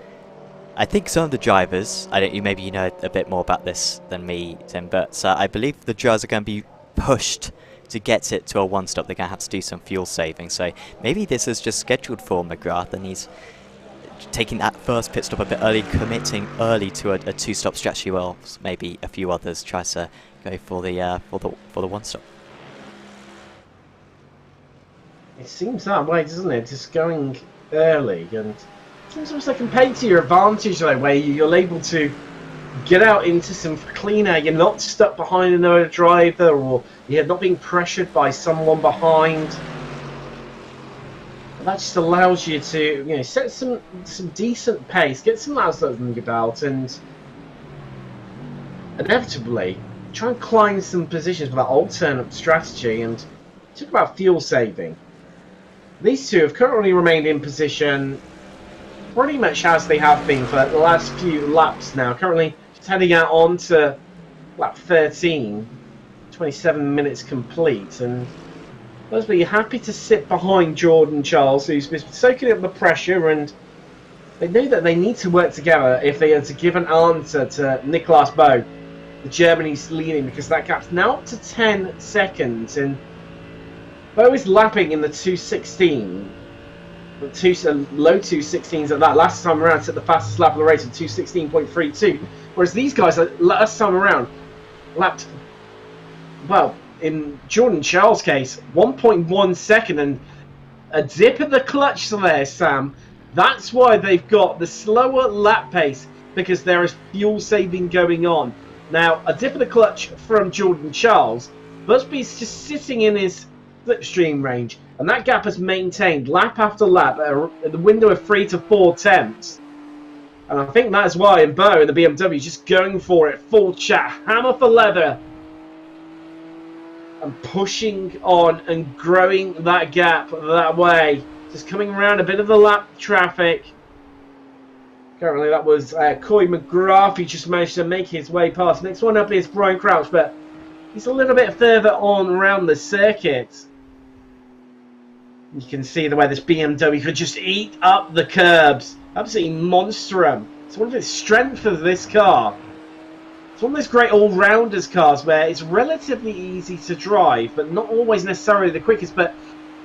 I think some of the drivers, maybe you know a bit more about this than me, Tim, but I believe the drivers are going to be pushed to get it to a one-stop. They're going to have to do some fuel saving, so maybe this is just scheduled for McGrath, and he's taking that first pit stop a bit early, committing early to a two-stop strategy, while maybe a few others try to go for the one-stop. It seems that way, doesn't it? Just going early, and it seems almost like it can play to your advantage, though, where you're able to get out into some cleaner. You're not stuck behind another driver, or you're not being pressured by someone behind. And that just allows you to, you know, set some decent pace, get some laps under your belt, and inevitably try and climb some positions with that alternate strategy. And talk about fuel saving. These two have currently remained in position pretty much as they have been for the last few laps now. Currently just heading out on to lap 13, 27 minutes complete, and must be happy to sit behind Jordan Charles, who's been soaking up the pressure, and they know that they need to work together if they are to give an answer to Nicolas Bö, the Germany's leading, because that gap's now up to 10 seconds, and Bö is lapping in the 2:16. Low 2:16s at that. Last time around set the fastest lap of the race at 2:16.32, whereas these guys last time around lapped, well, in Jordan Charles' case, 1.1 second, and a dip of the clutch there, Sam. That's why they've got the slower lap pace, because there is fuel saving going on. Now, a dip of the clutch from Jordan Charles must be just sitting in his slipstream range, and that gap has maintained lap after lap at the window of 3 to 4 tenths. And I think that's why Bö and the BMW just going for it, full chat, hammer for leather, and pushing on and growing that gap that way. Just coming around a bit of the lap traffic. Currently that was Coy McGrath. He just managed to make his way past. Next one up is Brian Crouch, but he's a little bit further on around the circuit. You can see the way this BMW could just eat up the curbs. Absolutely monstrum. It's one of the strengths of this car. It's one of those great all-rounders cars where it's relatively easy to drive, but not always necessarily the quickest. But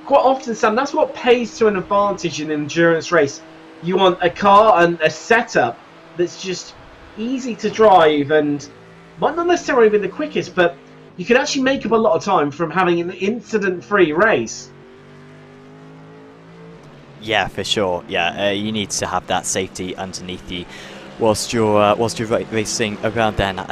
quite often, Sam, that's what pays to an advantage in an endurance race. You want a car and a setup that's just easy to drive and might not necessarily be the quickest, but you can actually make up a lot of time from having an incident-free race. Yeah, for sure. Yeah, you need to have that safety underneath you whilst you're racing around. Then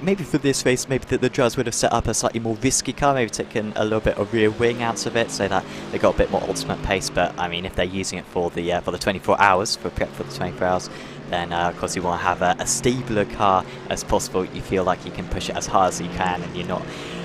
maybe for this race, maybe the drivers would have set up a slightly more risky car, maybe taken a little bit of rear wing out of it, so that they got a bit more ultimate pace. But I mean, if they're using it for the 24 hours, for prep for the 24 hours, then of course you want to have a stabler car as possible. You feel like you can push it as hard as you can, and you're not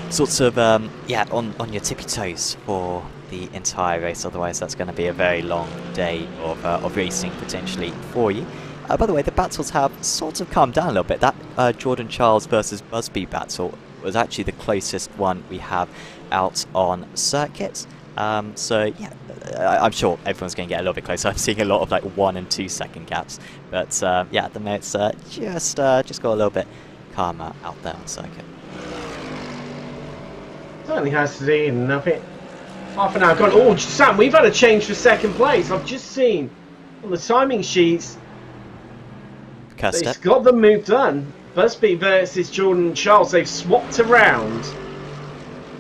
sorts of on your tippy toes for the entire race. Otherwise, that's going to be a very long day of racing potentially for you. By the way, the battles have sort of calmed down a little bit. That Jordan Charles versus Busby battle was actually the closest one we have out on circuit. So yeah, I'm sure everyone's going to get a little bit closer. I'm seeing a lot of like 1 and 2 second gaps, but yeah, at the moment it's just got a little bit calmer out there on circuit. Certainly has to be nothing. Half an hour gone. Oh, Sam, we've had a change for second place. I've just seen on the timing sheets. It's got the move done. Busby versus Jordan Charles. They've swapped around.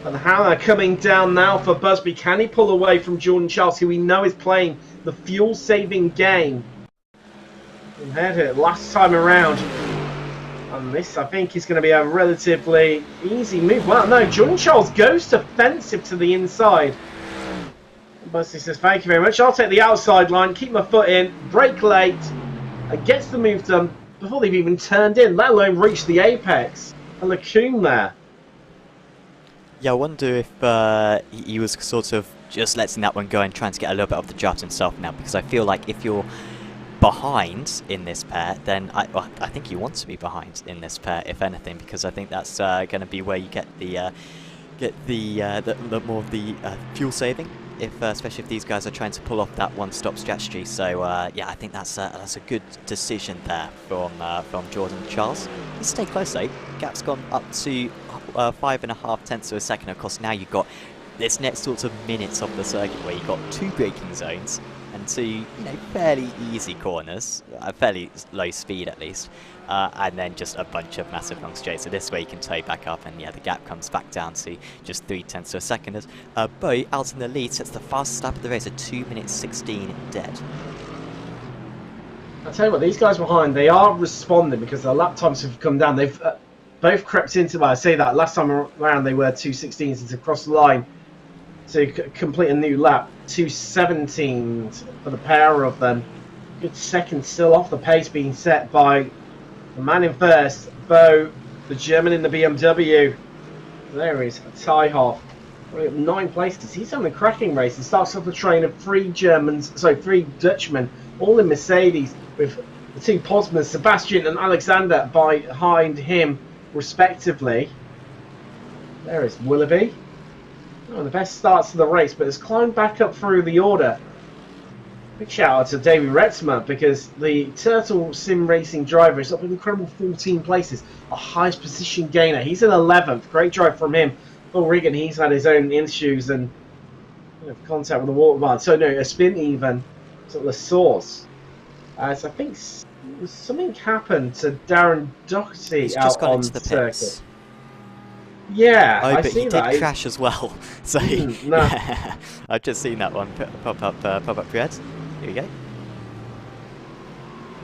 And how they're coming down now for Busby. Can he pull away from Jordan Charles, who we know is playing the fuel-saving game? Compared to it last time around. And this, I think, is going to be a relatively easy move. Well, no, Jordan Charles goes defensive to the inside. Busby says, thank you very much. I'll take the outside line, keep my foot in, brake late, and gets the move done before they've even turned in, let alone reached the apex. And Lacombe there. Yeah, I wonder if he was sort of just letting that one go and trying to get a little bit of the draft himself now, because I feel like if you're behind in this pair, then I think you want to be behind in this pair, if anything, because I think that's going to be where you get the more of the fuel saving, especially if these guys are trying to pull off that one-stop strategy. So yeah, I think that's a good decision there from Jordan Charles. He's stayed close though. Gap's gone up to 5.5 tenths of a second. Of course, now you've got this next sorts of minutes of the circuit where you've got 2 braking zones and 2 fairly easy corners, fairly low speed at least, and then just a bunch of massive long straights. So this way you can toe back up, and yeah, the gap comes back down to just 3 tenths of a second as Bo out in the lead sets the fastest lap of the race at 2 minutes 16 dead. I'll tell you what, these guys behind, they are responding because their lap times have come down. They've both crept into, well, I say that, last time around they were 2:16s to cross the line to complete a new lap. 2:17s for the pair of them. Good second still off the pace being set by the man in first, Bo, the German in the BMW. There is Tyhoff. We're up 9 places. He's having a cracking race. He starts off a train of 3 Dutchmen, all in Mercedes, with the 2 Posmers, Sebastian and Alexander, behind him, respectively. There is Willoughby. One of the best starts to the race, but has climbed back up through the order. Big shout out to David Retzmer, because the Turtle Sim Racing driver is up an incredible 14 places, a highest position gainer. He's in 11th. Great drive from him. Phil Regan, he's had his own issues and contact with the water bar. So no, a spin even. So the source. So I think something happened to Darren Doherty He's out just gone on into the circuit. pits. Yeah, Oh, I but see he that. did crash as well. So no. yeah, I've just seen that one pop up red. Here we go.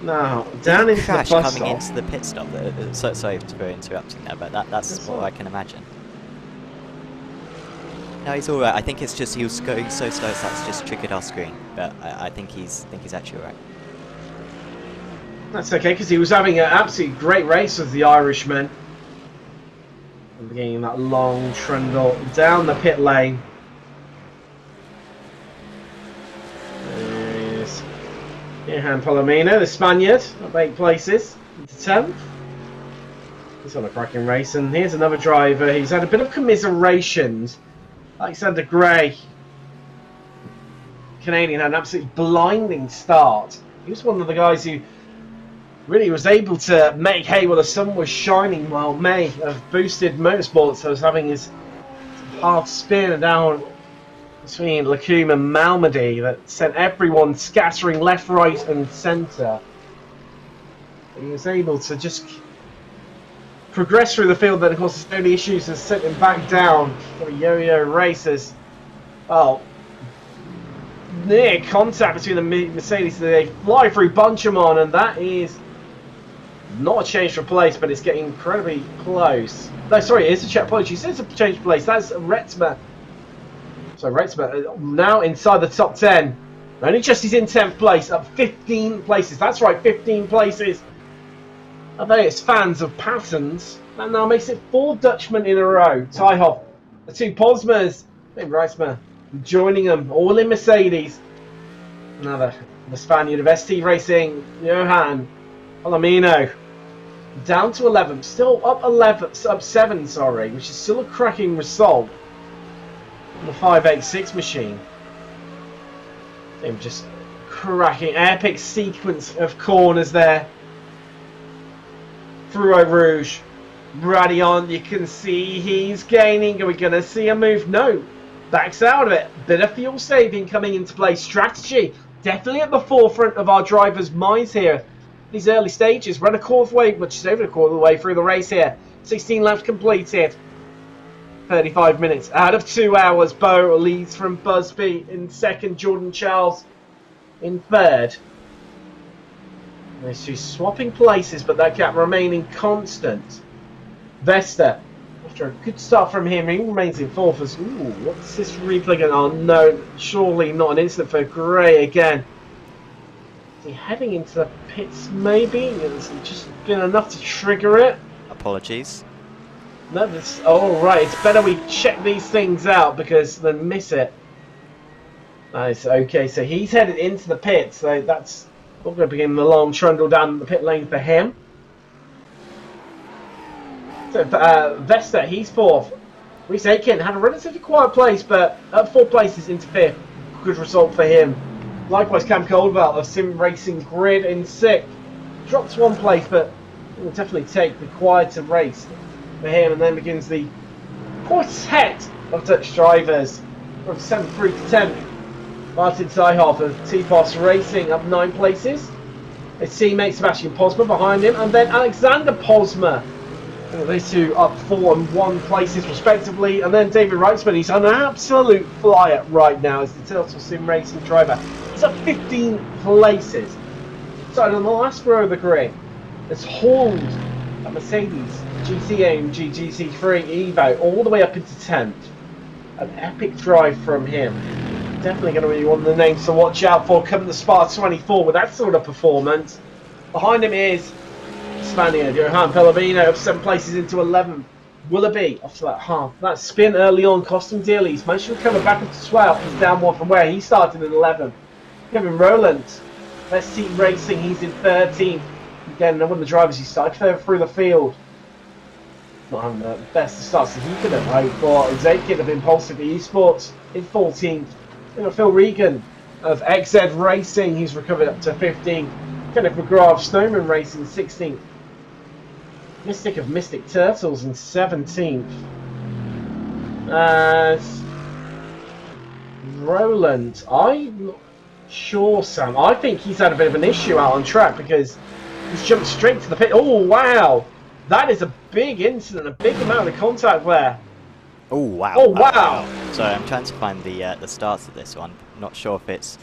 No, down into the Crash bus coming stop. into the pit stop. Sorry for interrupting there, but that's what I can imagine. No, he's all right. I think it's just he was going so slow that's just triggered our screen. But I think he's actually all right. That's okay, because he was having an absolutely great race with the Irishman. And beginning that long trundle down the pit lane. There is Johan Palomino, the Spaniard, up 8 places into 10th. He's on a cracking race, and here's another driver. He's had a bit of commiserations. Alexander Gray, Canadian, had an absolutely blinding start. He was one of the guys who really was able to make hay while the sun was shining, while May of Boosted Motorsports was having his half spin down between Lacombe and Malmedy that sent everyone scattering left, right and centre. He was able to just progress through the field. Then, of course, his only issues is sitting back down for the yo-yo racers. Oh, near contact between the Mercedes. They fly through Bunchemon, and that is not a change for place, but it's getting incredibly close. No, sorry, it is a check. Apologies, it's a change of place. That's Retzma. So Retzma now inside the top 10. Only just he's in 10th place, up 15 places. That's right, 15 places. I bet it's fans of patterns. That now makes it 4 Dutchmen in a row. Tyhoff, the 2 Posmers, and Retzma joining them, all in Mercedes. Another the Spaniard of ST Racing, Johan Palomino, down to 11, still up 7, sorry, which is still a cracking result on the 586 machine. They were just cracking, epic sequence of corners there. Through Rouge, Radion, you can see he's gaining. Are we going to see a move? No, backs out of it. Bit of fuel saving coming into play. Strategy definitely at the forefront of our drivers' minds here. These early stages, run a quarter of the way, which is over a quarter of the way through the race here. 16 laps completed. 35 minutes out of 2 hours. Bo leads from Busby in second. Jordan Charles in third. These two swapping places, but that gap remaining constant. Vesta, after a good start from him, he remains in fourth as... Ooh, what's this replay going on? Oh, no, surely not an incident for Gray again. Is he heading into the pits, maybe? It's just been enough to trigger it. Apologies. No, that's... Oh, right, it's better we check these things out because then miss it. Nice, okay, so he's headed into the pits, so that's... We're going to begin the long trundle down the pit lane for him. So, Vesta, he's fourth. Reese Aiken had a relatively quiet place, but at 4 places into fifth. Good result for him. Likewise, Cam Coldwell of Sim Racing Grid in sixth. Drops 1 place, but will definitely take the quieter race for him. And then begins the quartet of Dutch drivers from 7th through to 10th. Martin Zijhoff of T-Pos Racing up 9 places. His teammate Sebastian Posma behind him, and then Alexander Posma. These two up 4 and 1 places respectively, and then David Reitzman. He's on an absolute flyer right now as the Turtle Sim Racing driver. He's up 15 places. So on the last row of the grid, it's hauled a Mercedes GT-AMG GT3 Evo all the way up into 10th. An epic drive from him. Definitely going to be one of the names to watch out for coming to Spa 24 with that sort of performance. Behind him is Spaniard Johan Pellegrino up 7 places into 11. Willoughby off to that half. That spin early on cost him dearly. He's managed to recover back up to 12. He's down 1 from where he started in 11. Kevin Rowland, ST Racing, he's in 13th. Again, one of the drivers who started further through the field. Not having the best of starts that he could have hoped for. Zakin of Impulsive Esports in 14th. Phil Regan of XZ Racing, he's recovered up to 15th. Kenneth McGrath, Snowman Racing, 16th. Mystic of Mystic Turtles in 17th. Roland, I'm not sure, Sam. I think he's had a bit of an issue out on track because he's jumped straight to the pit. Oh, wow. That is a big incident, a big amount of contact there. Oh wow! Oh wow! So I'm trying to find the starts of this one. Not sure if it's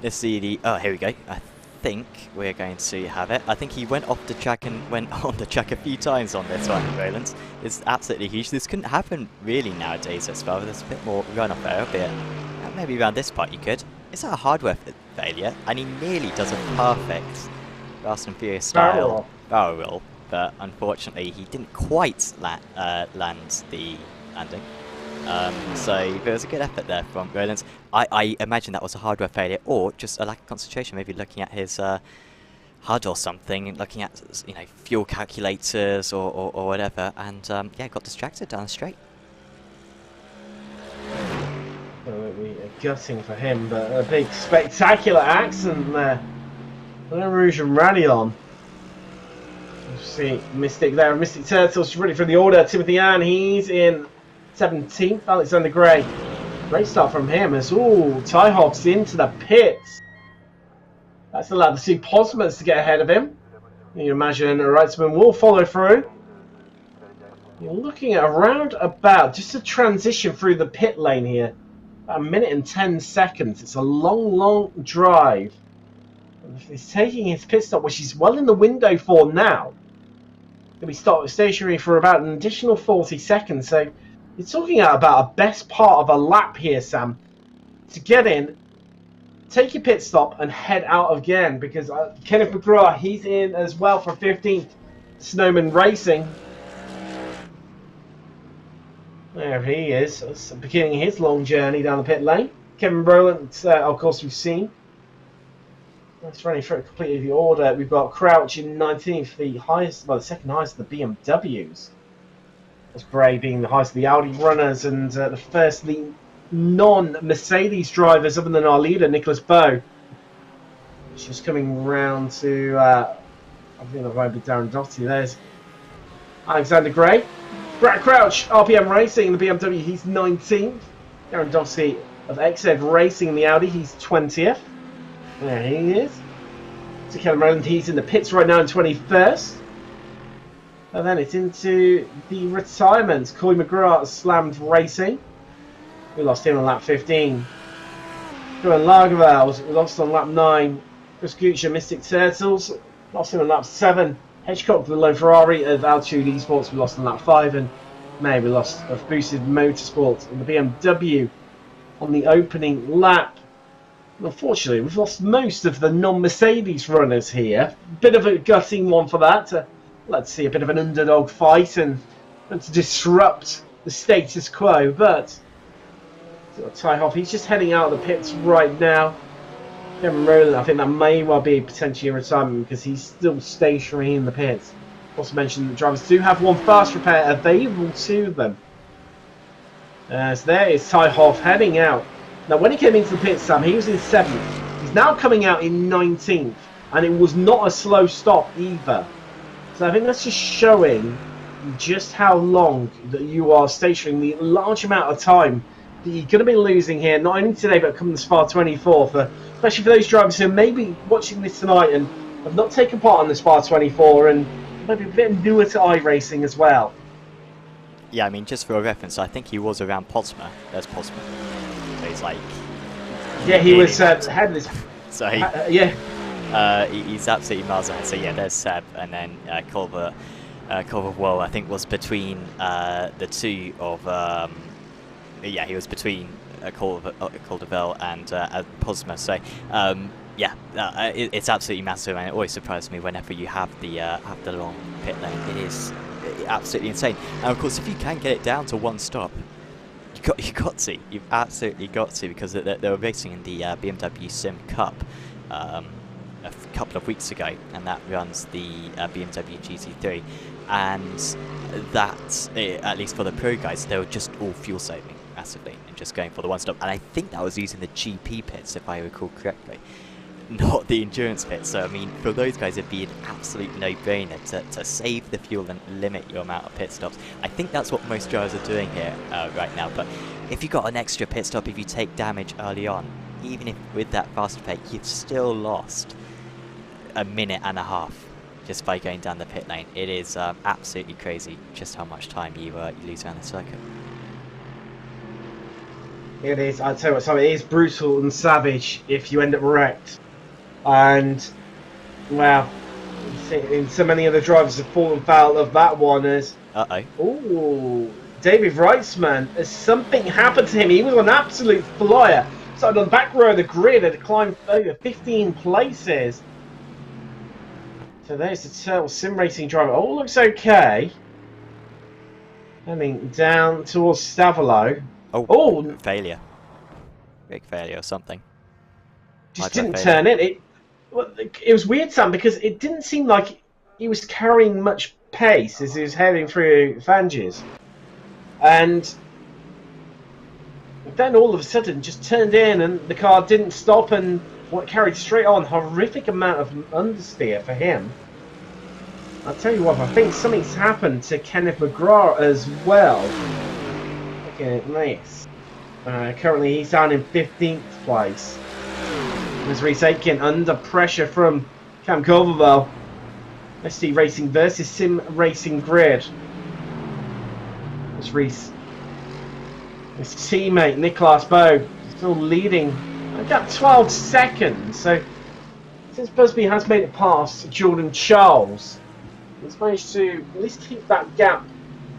the oh, here we go. I think we're going to have it. I think he went off the track and went on the track a few times on this one. Roland, it's absolutely huge. This couldn't happen really nowadays as well. There's a bit more runoff there, albeit maybe around this part you could. Is that a hardware failure? And he nearly does a perfect Fast and Furious style barrel roll, but unfortunately he didn't quite land the landing. So there was a good effort there from Roland. I imagine that was a hardware failure or just a lack of concentration, maybe looking at his HUD or something, looking at fuel calculators or whatever, and yeah, got distracted down the straight. Absolutely gutting for him, but a big spectacular accident there. Rouge and Radion. See Mystic there, Mystic Turtles ready for the order. Timothy Ann, he's in 17th. Alexander Gray, great start from him as Ty Hobbs into the pits. That's allowed the two Posmers to get ahead of him. You imagine a Wrightsman will follow through. You're looking at around about just a transition through the pit lane here. About a minute and 10 seconds. It's a long drive. And he's taking his pit stop, which he's well in the window for now. He'll be stationary for about an additional 40 seconds. So you're talking about a best part of a lap here, Sam, to get in, take your pit stop, and head out again. Because Kenneth McGrath, he's in as well for 15th. Snowman Racing. There he is, beginning his long journey down the pit lane. Kevin Rowland, of course, we've seen. That's running through completely the order. We've got Crouch in 19th, the highest, well, the second highest of the BMWs. That's Bray being the highest of the Audi runners, and the first of the non-Mercedes drivers, other than our leader, Nicholas Bowe. Just coming round to, I think that might be Darren Doherty. There's Alexander Gray. Brad Crouch, RPM Racing in the BMW, he's 19th. Darren Doherty of XZ Racing in the Audi, he's 20th. There he is. So Kevin Rowland, he's in the pits right now in 21st. And then it's into the retirements. Coy McGrath slammed Racing. We lost him on lap 15. Johan Lagerveld, we lost on lap 9. Chris Gucci, Mystic Turtles, lost him on lap 7. Hedgecock, the lone Ferrari of Altitude Esports, we lost on lap 5. And May, we lost of Boosted Motorsport in the BMW on the opening lap. Unfortunately, we've lost most of the non-Mercedes runners here. Bit of a gutting one for that. Let's see a bit of an underdog fight and to disrupt the status quo. But Ty Hoff, he's just heading out of the pits right now. Kevin Rowland, I think that may well be potentially a retirement because he's still stationary in the pits. Also mentioned that drivers do have one fast repair available to them. So there is Ty Hoff heading out. Now, when he came into the pit, Sam, he was in 7th. He's now coming out in 19th. And it was not a slow stop either. So I think that's just showing just how long that you are stationary, the large amount of time that you're going to be losing here, not only today, but come the Spa 24, especially for those drivers who may be watching this tonight and have not taken part in the Spa 24 and maybe a bit newer to iRacing as well. Yeah, I mean, just for a reference, I think he was around Posma. There's Posma. He's like, yeah, he was headless. So he's absolutely miles ahead. So yeah, there's Seb, and then Culver. Well, I think was between the two of yeah, he was between Calderville and Posma. So yeah, it's absolutely massive, and it always surprises me whenever you have the long pit lane. It is absolutely insane. And of course, if you can get it down to one stop, you've absolutely got to, because they were racing in the BMW Sim Cup a couple of weeks ago, and that runs the BMW GT3, and that, at least for the pro guys, they were just all fuel saving massively and just going for the one stop, and I think that was using the GP pits, if I recall correctly, not the endurance pits. So I mean, for those guys, it'd be an absolute no-brainer to save the fuel and limit your amount of pit stops. I think that's what most drivers are doing here right now. But if you got an extra pit stop, if you take damage early on, even if with that faster pit, you've still lost a minute and a half just by going down the pit lane. It is absolutely crazy just how much time you lose around the circuit. It is. I tell you what, Simon, it is brutal and savage if you end up wrecked. And, well, so many other drivers have fallen foul of that one as... Ooh, David Wrightsman, as something happened to him. He was an absolute flyer. Started on the back row of the grid and climbed over 15 places. So there's the Turtle Sim Racing driver. All looks okay. Heading down towards Stavolo. Oh, failure. Big failure or something. Just didn't turn it. It was weird, Sam, because it didn't seem like he was carrying much pace as he was heading through Fanges. And then all of a sudden just turned in and the car didn't stop and carried straight on. Horrific amount of understeer for him. I'll tell you what, I think something's happened to Kenneth McGrath as well. Looking at this. Currently he's down in 15th place. As Reese Aitken under pressure from Cam Culverwell. SD Racing versus Sim Racing Grid. It's Reese. His teammate Nicolas Bow still leading. I got 12 seconds. So since Busby has made it past Jordan Charles, he's managed to at least keep that gap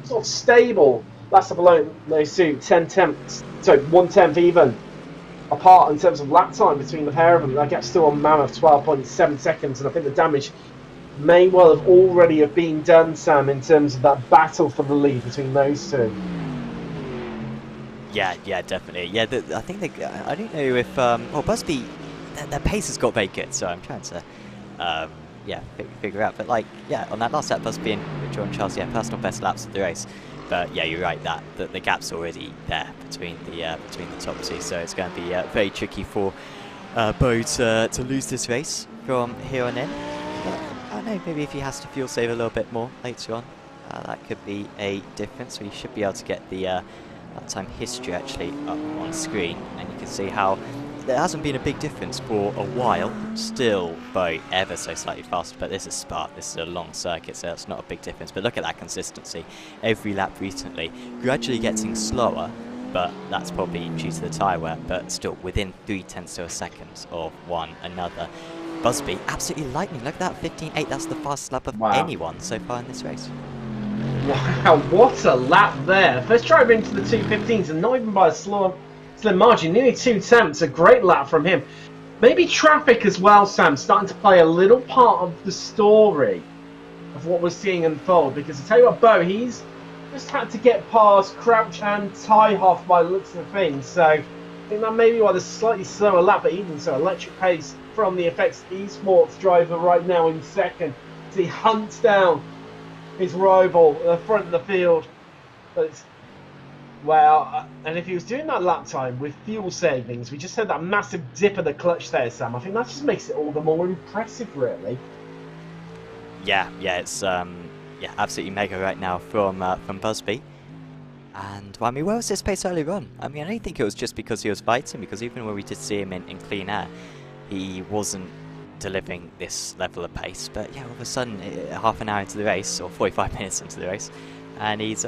sort of stable. Last up alone, those two 1/10 even apart in terms of lap time between the pair of them. That gap's still on mammoth 12.7 seconds, and I think the damage may well have already have been done, Sam, in terms of that battle for the lead between those two. Yeah, definitely. Yeah, I think I don't know if well, Busby, their pace has got very good, so I'm trying to yeah, figure out. But like, yeah, on that last lap, Busby and Jordan Charles, yeah, personal best laps of the race. But yeah, you're right that the gap's already there between the top two, so it's going to be very tricky for Bo to lose this race from here on in. But I don't know, maybe if he has to fuel save a little bit more later on, that could be a difference. We should be able to get the lap time history actually up on screen, and you can see how there hasn't been a big difference for a while. Still Bo ever so slightly faster, but this is Spa, this is a long circuit, so that's not a big difference. But look at that consistency. Every lap recently gradually getting slower, but that's probably due to the tyre wear, but still within 0.3 of a second of one another. Busby absolutely lightning. Look at that, 15.8. That's the fastest lap of anyone so far in this race. Wow, what a lap there. First driver into the 2:15s, and not even by a slim margin, nearly 2/10. A great lap from him. Maybe traffic as well, Sam, starting to play a little part of the story of what we're seeing unfold. Because I tell you what, Bo, he's just had to get past Crouch and Tiehoff by the looks of things. So I think that may be why there's a slightly slower lap, but even so, electric pace from the FX Esports driver right now in second. As he hunts down his rival at the front of the field. But well, and if he was doing that lap time with fuel savings, we just had that massive dip of the clutch there, Sam. I think that just makes it all the more impressive, really. Yeah, it's yeah, absolutely mega right now from Busby. And well, I mean, where was his pace earlier on? I mean, I don't think it was just because he was fighting, because even when we did see him in clean air, he wasn't delivering this level of pace. But yeah, all of a sudden, half an hour into the race, or 45 minutes into the race, and he's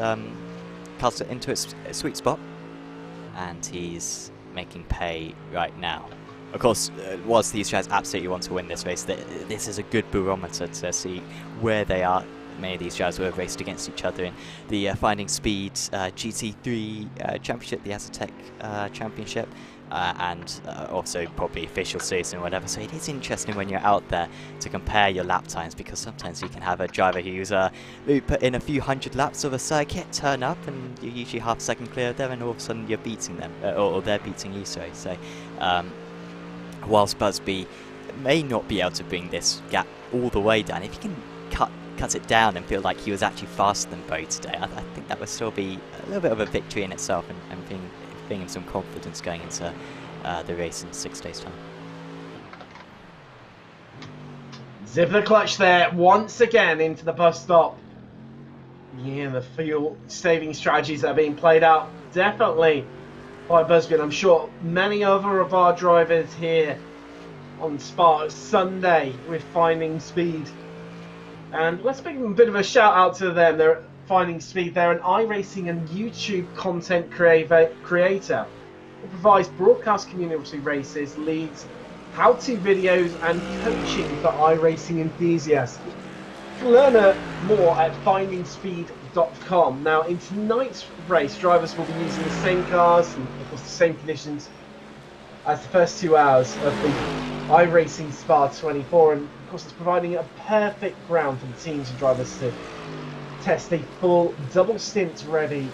cast it into its sweet spot, and he's making pay right now. Of course, whilst these guys absolutely want to win this race, this is a good barometer to see where they are. Many of these guys were raced against each other in the FindingSpeed GT3 Championship, the Aztec Championship, and also probably official season or whatever. So it is interesting when you're out there to compare your lap times, because sometimes you can have a driver who's who put in a few hundred laps of a circuit, turn up, and you're usually half a second clear of them, and all of a sudden you're beating them, or they're beating you. So whilst Busby may not be able to bring this gap all the way down, if he can cut it down and feel like he was actually faster than Bo today, I think that would still be a little bit of a victory in itself, and bring him some confidence going into the race in 6 days' time. Zip the clutch there once again into the bus stop. Yeah, the fuel saving strategies that are being played out definitely by Busby, and I'm sure many other of our drivers here on Spa Sunday with FindingSpeed. And let's give them a bit of a shout out to them. They're FindingSpeed. They're an iRacing and YouTube content creator who provides broadcast community races, leads, how-to videos, and coaching for iRacing enthusiasts. You can learn more at FindingSpeed.com. Now, in tonight's race, drivers will be using the same cars and, of course, the same conditions as the first 2 hours of the iRacing Spa 24, and of course it's providing a perfect ground for the teams and drivers to test a full double stint ready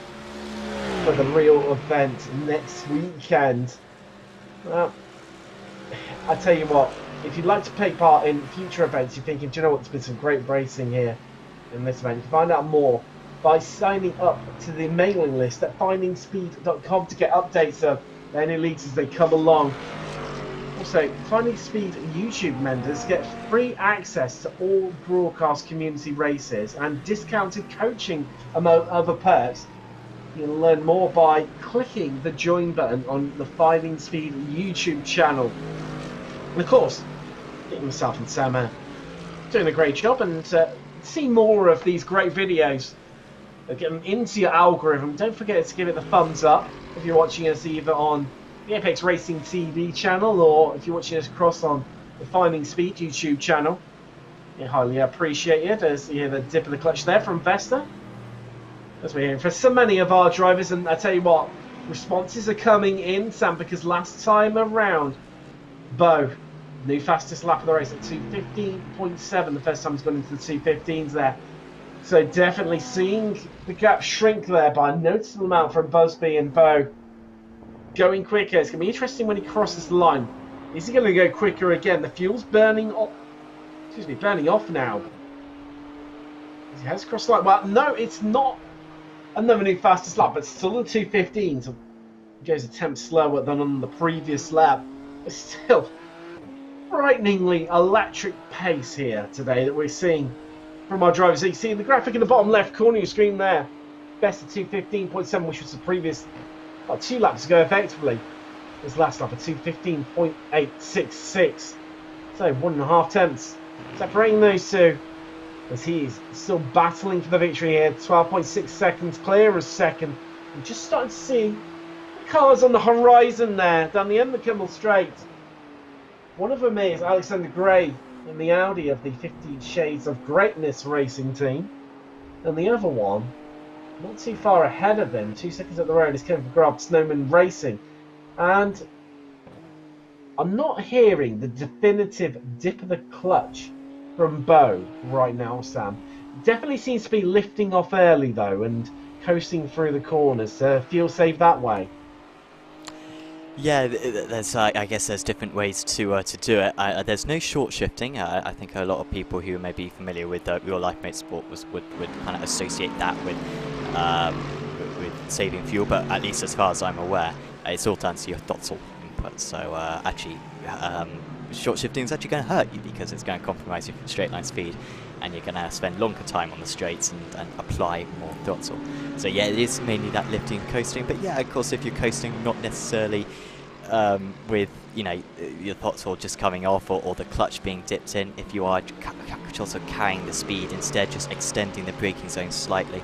for the real event next weekend. Well, I tell you what, if you'd like to take part in future events, you're thinking, do you know what, there's been some great racing here in this event, you can find out more by signing up to the mailing list at FindingSpeed.com to get updates of any leagues as they come along. Also, FindingSpeed YouTube members get free access to all broadcast community races and discounted coaching, among other perks. You can learn more by clicking the join button on the FindingSpeed YouTube channel. And of course, get yourself and Sam doing a great job, and see more of these great videos. Get them into your algorithm. Don't forget to give it the thumbs up if you're watching us either on the Apex Racing TV channel or if you're watching us across on the FindingSpeed YouTube channel. I highly appreciate it. As you hear the dip of the clutch there from Vesta. As we're hearing for so many of our drivers, and I tell you what, responses are coming in, Sam, because last time around, Bo, new fastest lap of the race at 2:15.7. The first time he's gone into the 2:15s there. So definitely seeing the gap shrink there by a noticeable amount from Busby and Bo. Going quicker. It's going to be interesting when he crosses the line. Is he going to go quicker again? The fuel's burning off. Excuse me, burning off now. He has crossed the line. Well, no, it's not another new fastest lap, but still the 2:15. So he goes a tenth slower than on the previous lap. But still, frighteningly electric pace here today that we're seeing from our drivers. So you see the graphic in the bottom left corner of your screen there. Best at 2:15.7, which was the previous 2 laps ago, effectively. This last lap at 2:15.866. So 1.5 tenths separating those two. As he's still battling for the victory here. 12.6 seconds clear of second. We're just starting to see the cars on the horizon there down the end of the Kimmel Straight. One of them is Alexander Gray in the Audi of the 50 Shades of Greatness racing team. And the other one, not too far ahead of them, 2 seconds up the road, is Kevin Grubb, Snowman Racing. And I'm not hearing the definitive dip of the clutch from Bo right now, Sam. Definitely seems to be lifting off early, though, and coasting through the corners. Fuel save that way. Yeah, there's I guess there's different ways to do it. There's no short shifting. I think a lot of people who may be familiar with real life motorsport would kind of associate that with saving fuel. But at least as far as I'm aware, it's all down to your throttle input. So actually, short shifting is actually going to hurt you because it's going to compromise your straight line speed, and you're going to spend longer time on the straights and apply more throttle. So yeah, it is mainly that lifting and coasting. But yeah, of course, if you're coasting, not necessarily with your throttle just coming off or the clutch being dipped in, if you are also carrying the speed instead, just extending the braking zone slightly,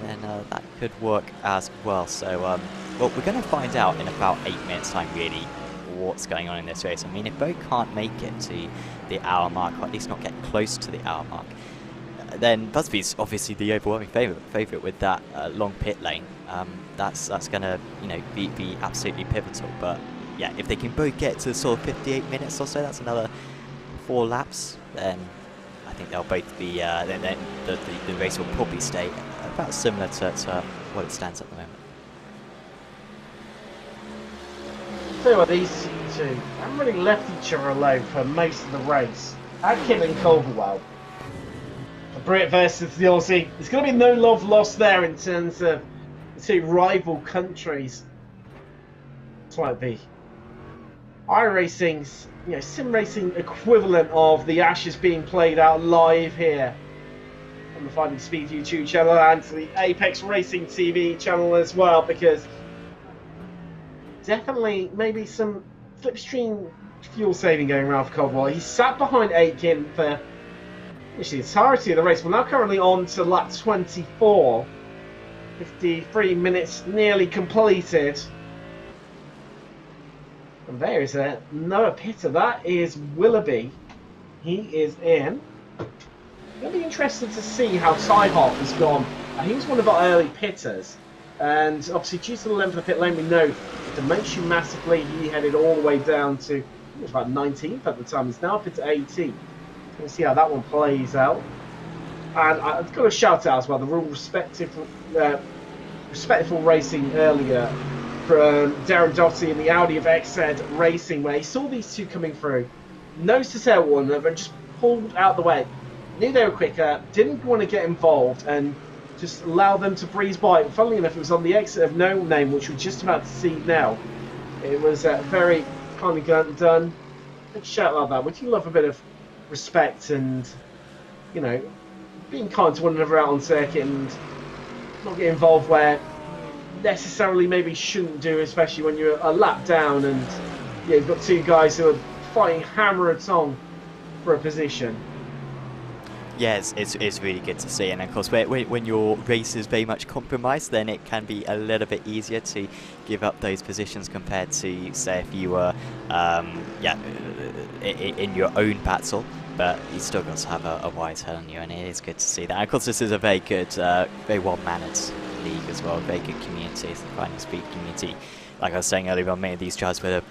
then that could work as well. So well, we're going to find out in about 8 minutes time really what's going on in this race. I mean, if Bo can't make it to the hour mark, or at least not get close to the hour mark, then Busby's obviously the overwhelming favourite with that long pit lane. That's going to be absolutely pivotal. But yeah, if they can both get to sort of 58 minutes or so, that's another 4 laps, then I think they'll both be then the race will probably stay about similar to what it stands at the moment. Tell you what, these two haven't really left each other alone for most of the race. Atkin and Calderwell. The Brit versus the Aussie. There's going to be no love lost there in terms of the 2 rival countries. It's like the iRacing's sim racing equivalent of the Ashes being played out live here on the FindingSpeed YouTube channel and the Apex Racing TV channel as well, because definitely maybe some slipstream fuel saving going around for Caldwell. He sat behind Aitken for the entirety of the race. We're now currently on to lap 24. 53 minutes nearly completed. And there is a Noah Pitter. That is Willoughby. He is in. It'll be interesting to see how Tyhoff has gone. He was one of our early pitters. And obviously, due to the length of the pit lane, we know it diminished massively. He headed all the way down to, it was about 19th at the time. He's now up to 18th. We'll see how that one plays out. And I've got to shout out as well the real respectful racing earlier from Darren Doherty in the Audi of XZ Racing, where he saw these two coming through, nose to tail one another, and just pulled out the way. Knew they were quicker, didn't want to get involved, and just allow them to breeze by. Funnily enough, it was on the exit of No Name, which we're just about to see now. It was very kindly done. Big shout out that. Would you love a bit of respect and, being kind to one another out on circuit and not get involved where necessarily maybe shouldn't do, especially when you're a lap down and you've got 2 guys who are fighting hammer and tong for a position. Yeah, it's really good to see, and of course, when your race is very much compromised, then it can be a little bit easier to give up those positions compared to, say, if you were, in your own battle. But you still got to have a wise head on you, and it is good to see that. And of course, this is a very good, very well-mannered league as well, very good community. It's the FindingSpeed community. Like I was saying earlier on, many of these drivers would have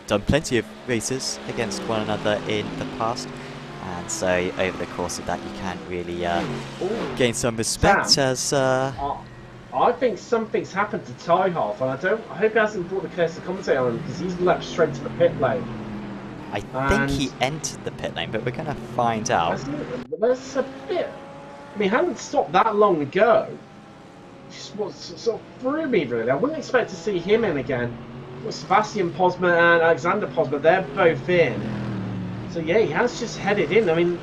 done plenty of races against one another in the past. And so over the course of that, you can really gain some respect. Sam, As I think something's happened to Ty Half, and I hope he hasn't brought the curse to commentate on him, because he's leapt straight to the pit lane. I think he entered the pit lane, but we're going to find out. There's a bit. I mean, he hadn't stopped that long ago. Just what sort of threw me, really. I wouldn't expect to see him in again. Well, Sebastian Posma and Alexander Posma, they're both in. So yeah, he has just headed in. I mean,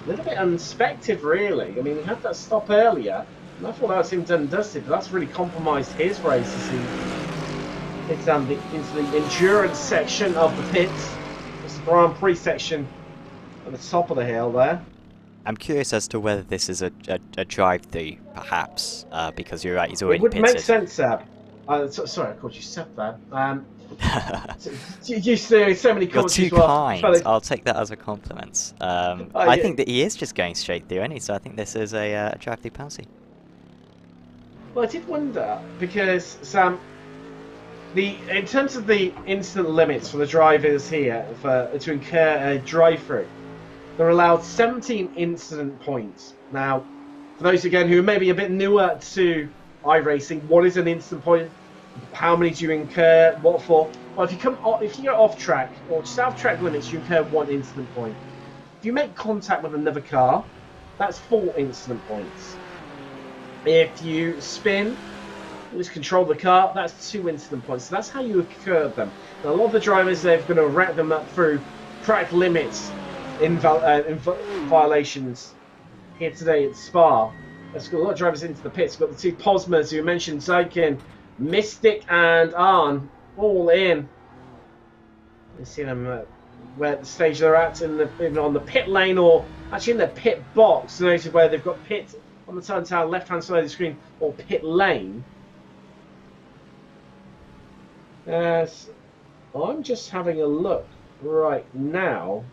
a little bit unexpected, really. I mean, he had that stop earlier, and I thought that was him done and dusted, but that's really compromised his race as he gets down into the endurance section of the pits. It's the Grand Prix section at the top of the hill there. I'm curious as to whether this is a drive-through, perhaps, because you're right, he's already It would pitted. make sense, Seb. Sorry, I called you Seb there. You say so many You're comments too as well. kind. I'll take that as a compliment. I think that he is just going straight through, isn't he? So I think this is a drive-through penalty. Well, I did wonder, because, Sam, in terms of the instant limits for the drivers here to incur a drive-through, they're allowed 17 incident points. Now, for those, again, who are maybe a bit newer to iRacing, what is an instant point? How many do you incur? What for? Well, if you go off track or just out of track limits, you incur 1 incident point. If you make contact with another car, that's 4 incident points. If you spin, lose control of the car, that's 2 incident points. So that's how you incur them. And a lot of the drivers, they're going to rack them up through track limits in violations here today at Spa. There's got a lot of drivers into the pits. We've got the 2 Posmas who mentioned, Zykin, Mystic and Arn, all in. You see them where the stage they're at in on the pit lane, or actually in the pit box. Notice where they've got pit on the turn left-hand side of the screen, or pit lane. I'm just having a look right now.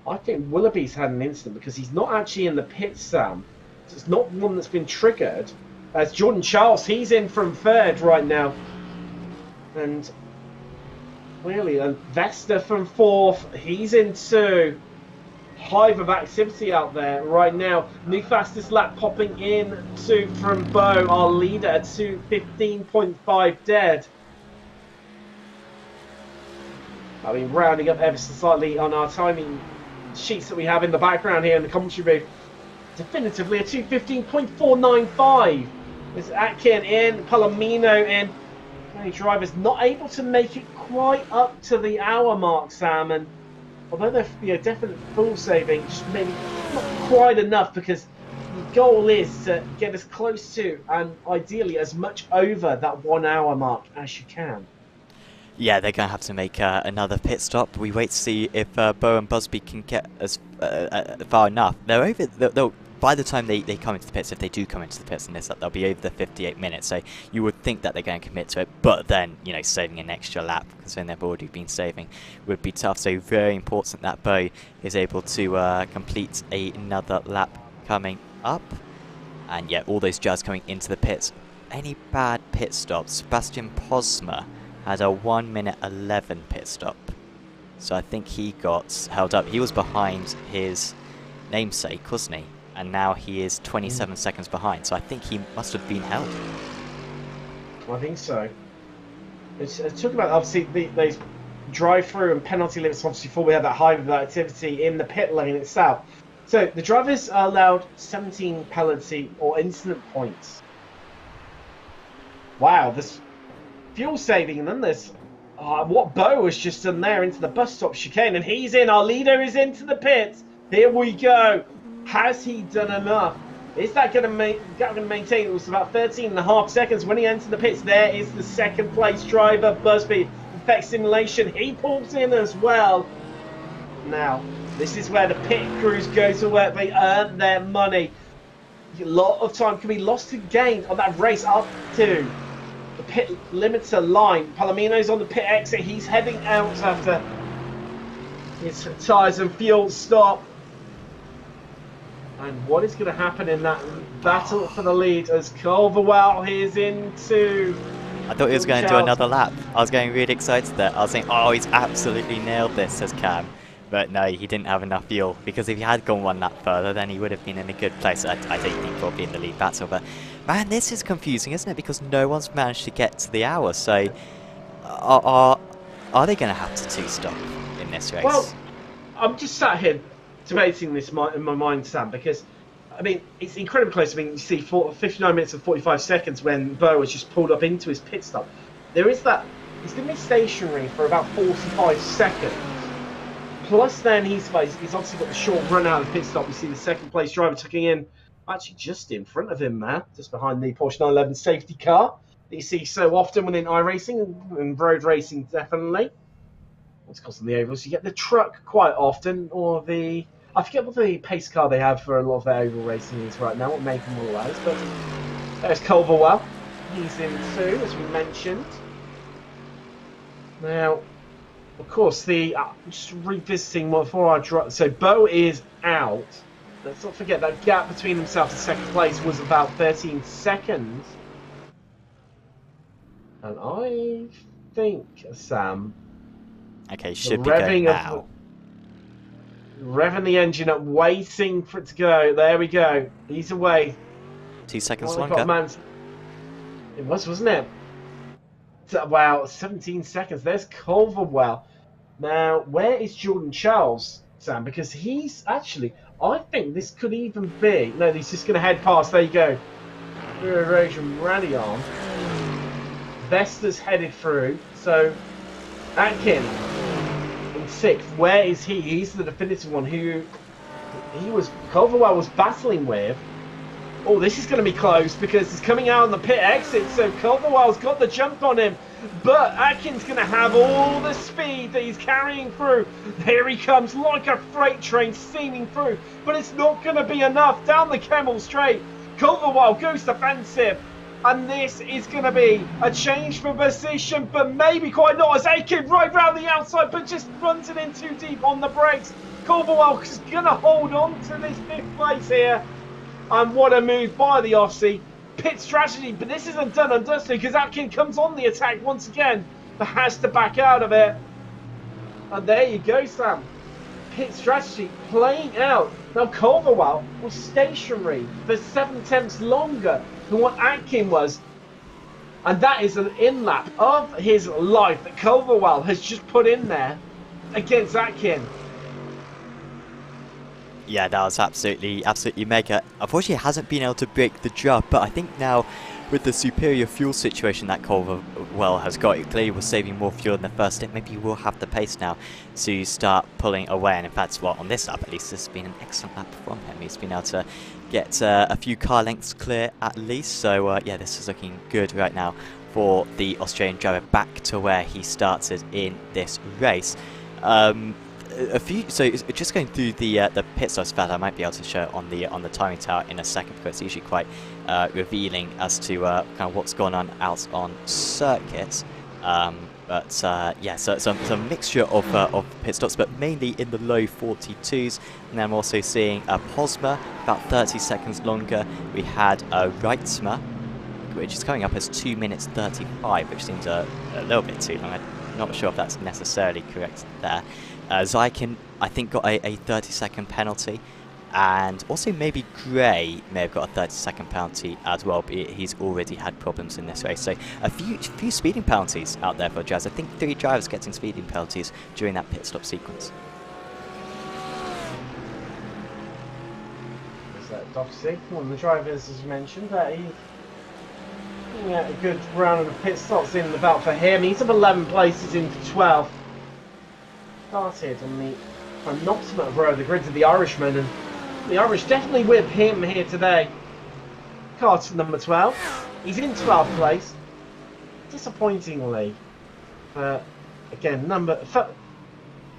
I think Willoughby's had an incident because he's not actually in the pit, Sam. So it's not one that's been triggered. As Jordan Charles, he's in from 3rd right now. And clearly, and Vesta from 4th, he's in 2. Hive of activity out there right now. New fastest lap popping in 2 from Bo, our leader at 2:15.5 dead. I mean, rounding up ever so slightly on our timing sheets that we have in the background here in the commentary booth. Definitively a 2:15.495. There's Atkin in, Palomino in. Many drivers not able to make it quite up to the hour mark, Sam. And although they're definite full saving, just maybe not quite enough, because the goal is to get as close to and ideally as much over that 1 hour mark as you can. Yeah, they're going to have to make another pit stop. We wait to see if Bo and Busby can get as far enough. They're over. By the time they come into the pits, if they do come into the pits in this, they'll be over the 58 minutes. So you would think that they're going to commit to it, but then, you know, saving an extra lap, because then they've already been saving, would be tough. So very important that Bo is able to complete another lap coming up. And yeah, all those jars coming into the pits. Any bad pit stops? Sebastian Posma had a 1:11 pit stop. So I think he got held up. He was behind his namesake, wasn't he? And now he is 27 seconds behind. So I think he must have been held. I think so. Let's talk about, obviously, those drive-through and penalty limits, obviously, before we had that hive of activity in the pit lane itself. So the drivers are allowed 17 penalty or incident points. Wow, this fuel saving, and then there's what Bo has just done there into the bus stop chicane, and he's in. Our leader is into the pits. Here we go. Has he done enough? Is that going to maintain? It was about 13.5 seconds when he entered the pits. There is the 2nd place driver, Busby. Effect simulation. He pulls in as well. Now, This is where the pit crews go to work. They earn their money. A lot of time can be lost to gain on that race up to the pit limiter line. Palomino's on the pit exit. He's heading out after his tyres and fuel stop. And what is going to happen in that battle for the lead as Culverwell is into... I thought he was going to do another lap. I was getting really excited there. I was saying, oh, he's absolutely nailed this, says Cam. But no, he didn't have enough fuel, because if he had gone one lap further, then he would have been in a good place. I don't think probably in the lead battle, but man, this is confusing, isn't it? Because no one's managed to get to the hour, so are they going to have to two-stop in this race? Well, I'm just sat here debating this in my mind, Sam, because, I mean, it's incredibly close. I mean, you see 59 minutes and 45 seconds when Bo has just pulled up into his pit stop. There is that, he's going to be stationary for about 45 seconds. Plus, then he's obviously got the short run out of the pit stop. You see the second place driver tucking in, actually just in front of him there, just behind the Porsche 911 safety car that you see so often within iRacing and road racing, definitely. What's costing the ovals? You get the truck quite often, or the... I forget what the pace car they have for a lot of their oval racing is right now, what make and all that is, but there's Culverwell. He's in too, as we mentioned. Now, of course, just revisiting before I drop. So Bo is out. Let's not forget that gap between himself and second place was about 13 seconds. And I think, Sam... Okay, should be going now. Revving the engine up, waiting for it to go. There we go. He's away. 2 seconds longer. It was, wasn't it? Wow, 17 seconds. There's Culverwell. Now, where is Jordan Charles, Sam? Because he's actually... I think this could even be... No, he's just going to head past. There you go. Erosion Rally on. Vesta's headed through. So, Atkin in sixth. Where is he? He's the definitive one who Culverwell was battling with. Oh, this is going to be close because he's coming out on the pit exit, so Culverwell's got the jump on him. But Atkin's going to have all the speed that he's carrying through. Here he comes like a freight train steaming through. But it's not going to be enough. Down the Kemmel straight. Culverwell goes defensive. And this is going to be a change for position, but maybe quite not, as Atkin right round the outside, but just runs it in too deep on the brakes. Culverwell is going to hold on to this fifth place here. And what a move by the Aussie. Pit strategy, but this isn't done and dusted because Atkin comes on the attack once again, but has to back out of it. And there you go, Sam. Pit strategy playing out. Now Culverwell was stationary for 7 attempts longer than what Atkin was. And that is an in-lap of his life that Culverwell has just put in there against Atkin. Yeah, that was absolutely mega. Unfortunately, he hasn't been able to break the jump, but I think now with the superior fuel situation that Culverwell has got, it clearly was saving more fuel in the first stint. Maybe he will have the pace now to start pulling away. And in fact, well, on this lap at least, this has been an excellent lap from him. He's been able to get a few car lengths clear at least. So yeah, this is looking good right now for the Australian driver back to where he started in this race. So just going through the pit stops, that I might be able to show on the timing tower in a second, because it's usually quite revealing as to kind of what's going on out on circuit. Yeah, so some mixture of pit stops, but mainly in the low 42s. And then I'm also seeing Posma about 30 seconds longer. We had Reitzma, which is coming up as 2 minutes 35, which seems a little bit too long. I'm not sure if that's necessarily correct there. Zykin, I think, got a 30-second penalty, and also maybe Gray may have got a 30-second penalty as well, but he's already had problems in this race. So a few speeding penalties out there for Jazz. I think 3 drivers getting speeding penalties during that pit stop sequence. Is that Doxy? One of the drivers, as you mentioned, that he had a good round of pit stops in the belt for him. He's up 11 places into 12. Started on the penultimate row of the grid to the Irishman, and the Irish definitely with him here today. Cards for number 12. He's in 12th place. Disappointingly. Again,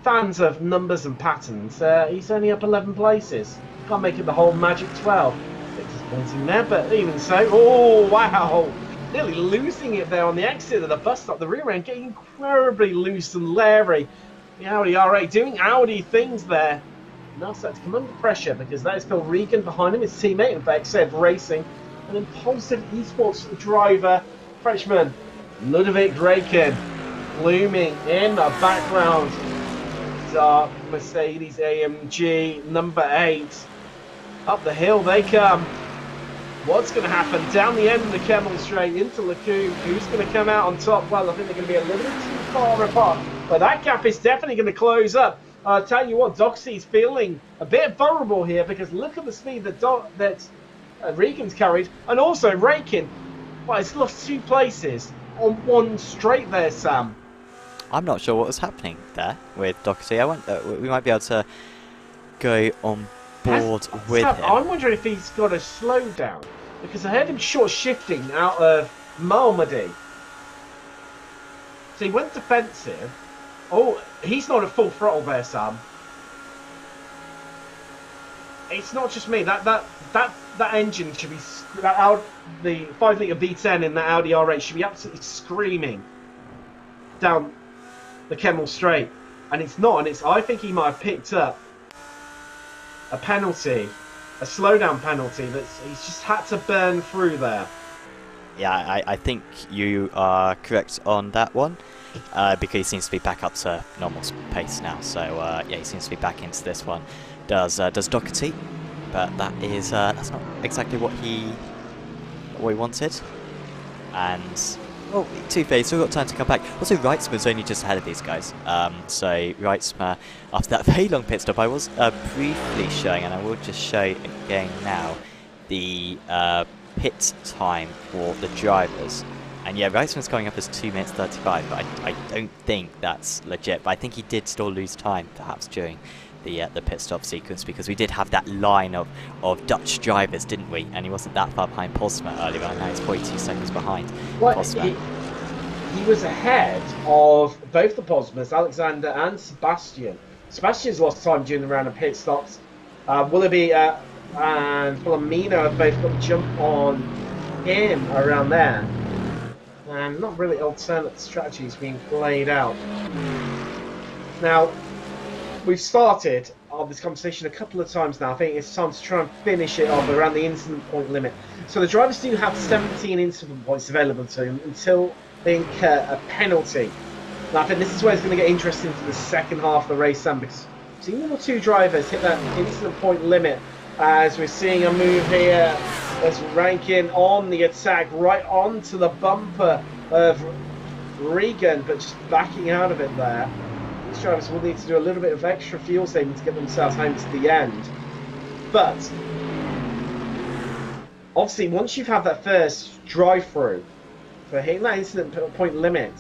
fans of numbers and patterns, he's only up 11 places. Can't make it the whole magic 12. Bit disappointing there, but even so, oh wow! Nearly losing it there on the exit of the bus stop. The rear end getting incredibly loose and leery. The Audi R8 doing Audi things there. Now set to come under pressure because that is Phil Regan behind him, his teammate in FindingSpeed, an impulsive esports driver, freshman Ludovic Draken, looming in the background. Dark Mercedes AMG number 8. Up the hill they come. What's going to happen down the end of the Kemmel Straight into Lacoon? Who's going to come out on top? Well, I think they're going to be a little bit too far apart, but that gap is definitely going to close up. I'll tell you what, Doxy's feeling a bit vulnerable here because look at the speed that Regan's carried, and also Rakin. Well, he's lost 2 places on one straight there, Sam. I'm not sure what was happening there with Doherty. We might be able to go on board with Sam, him. I'm wondering if he's got a slowdown because I heard him short shifting out of Malmedy. So he went defensive. Oh, he's not at full throttle there, Sam. It's not just me. That engine should be the 5-litre V10 in the Audi R8 should be absolutely screaming down the Kemmel Straight, and it's not. And I think he might have picked up a penalty, a slowdown penalty that he's just had to burn through there. Yeah, I think you are correct on that one. Because he seems to be back up to normal pace now. So yeah, he seems to be back into this one. Does Doherty, but that's not exactly what he wanted. And well, to be fair, he's still got time to come back. Also, Reitzmer's only just ahead of these guys. So Reitzmer, after that very long pit stop, I was briefly showing, and I will just show again now the pit time for the drivers. And yeah, Reitzman's going up as 2 minutes 35, but I don't think that's legit. But I think he did still lose time, perhaps, during the pit stop sequence, because we did have that line of Dutch drivers, didn't we? And he wasn't that far behind Posma earlier on, now he's 42 seconds behind Posma. He was ahead of both the Posmas, Alexander and Sebastian. Sebastian's lost time during the round of pit stops. Willoughby and Filomeno have both got the jump on him around there. And not really alternate strategies being played out. Now, we've started on this conversation a couple of times now. I think it's time to try and finish it off around the incident point limit. So the drivers do have 17 incident points available to them until they incur a penalty. Now, I think this is where it's going to get interesting for the second half of the race, Sam, because we've seen 1 or 2 drivers hit that incident point limit as we're seeing a move here. As Rankin on the attack, right onto the bumper of Regan, but just backing out of it there. These drivers will need to do a little bit of extra fuel saving to get themselves home to the end. But obviously, once you've had that first drive-through for hitting that incident point limit,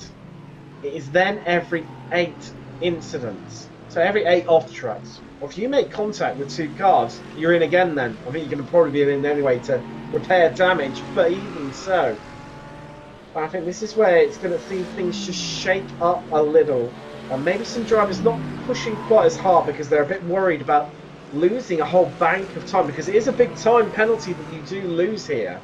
it is then every 8 incidents. So every 8 off-tracks. Or if you make contact with 2 cars, you're in again then. I think you're going to probably be in anyway to repair damage, but even so. I think this is where it's going to see things just shake up a little. And maybe some drivers not pushing quite as hard because they're a bit worried about losing a whole bank of time. Because it is a big time penalty that you do lose here.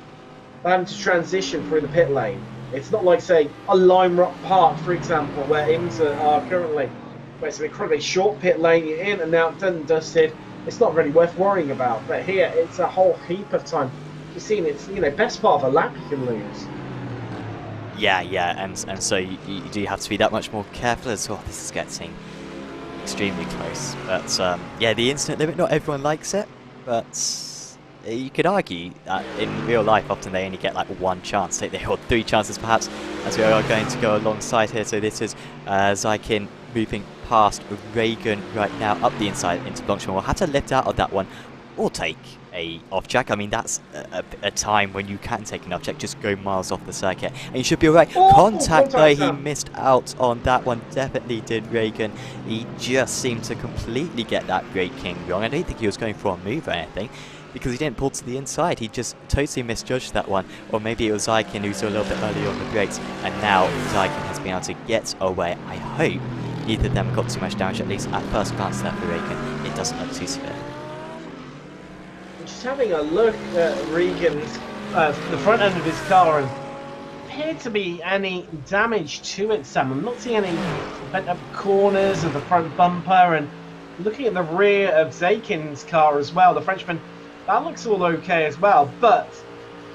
Having to transition through the pit lane. It's not like, say, a Lime Rock Park, for example, where IMSA are currently. Where it's an incredibly short pit lane, you're in and out, done and dusted. It's not really worth worrying about. But here, it's a whole heap of time. You've seen it's, best part of a lap you can lose. Yeah, and so you do have to be that much more careful as well. This is getting extremely close. But yeah, the instant limit, not everyone likes it. But you could argue that in real life, often they only get like 1 chance. Or 3 chances perhaps, as we are going to go alongside here. So this is Zykin moving past Reagan right now up the inside into Blanchard. We'll have to lift out of that one or take a off track. I mean, that's a time when you can take an off track, just go miles off the circuit and you should be alright. Contact though, he missed out on that one, definitely did Reagan. He just seemed to completely get that braking wrong. I don't think he was going for a move or anything, because he didn't pull to the inside. He just totally misjudged that one. Or maybe it was Zykin who's a little bit earlier on the brakes, and now Zykin has been able to get away. I hope neither of them got too much damage, at least at first glance there for Regan. It doesn't look too severe. Just having a look at Regan's, the front end of his car, and appeared to be any damage to it, Sam. I'm not seeing any bent up corners of the front bumper, and looking at the rear of Zakin's car as well, the Frenchman, that looks all okay as well. But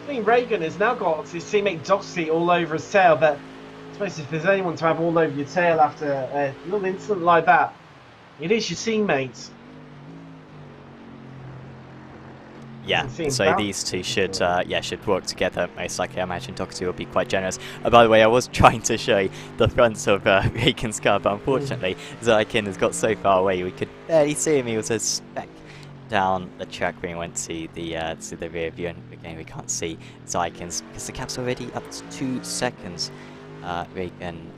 I think Regan has now got his teammate Doxy all over his tail, but I suppose if there's anyone to have all over your tail after a little incident like that, it is your teammates. Yeah, so these two should work together. Most likely, I imagine Doxy will be quite generous. By the way, I was trying to show you the front of Regan's car, but unfortunately, Zykin has got so far away we could barely see him. He was a speck down the track when he went to the rear view, and again we can't see Zykin's because the cap's already up to 2 seconds. Regan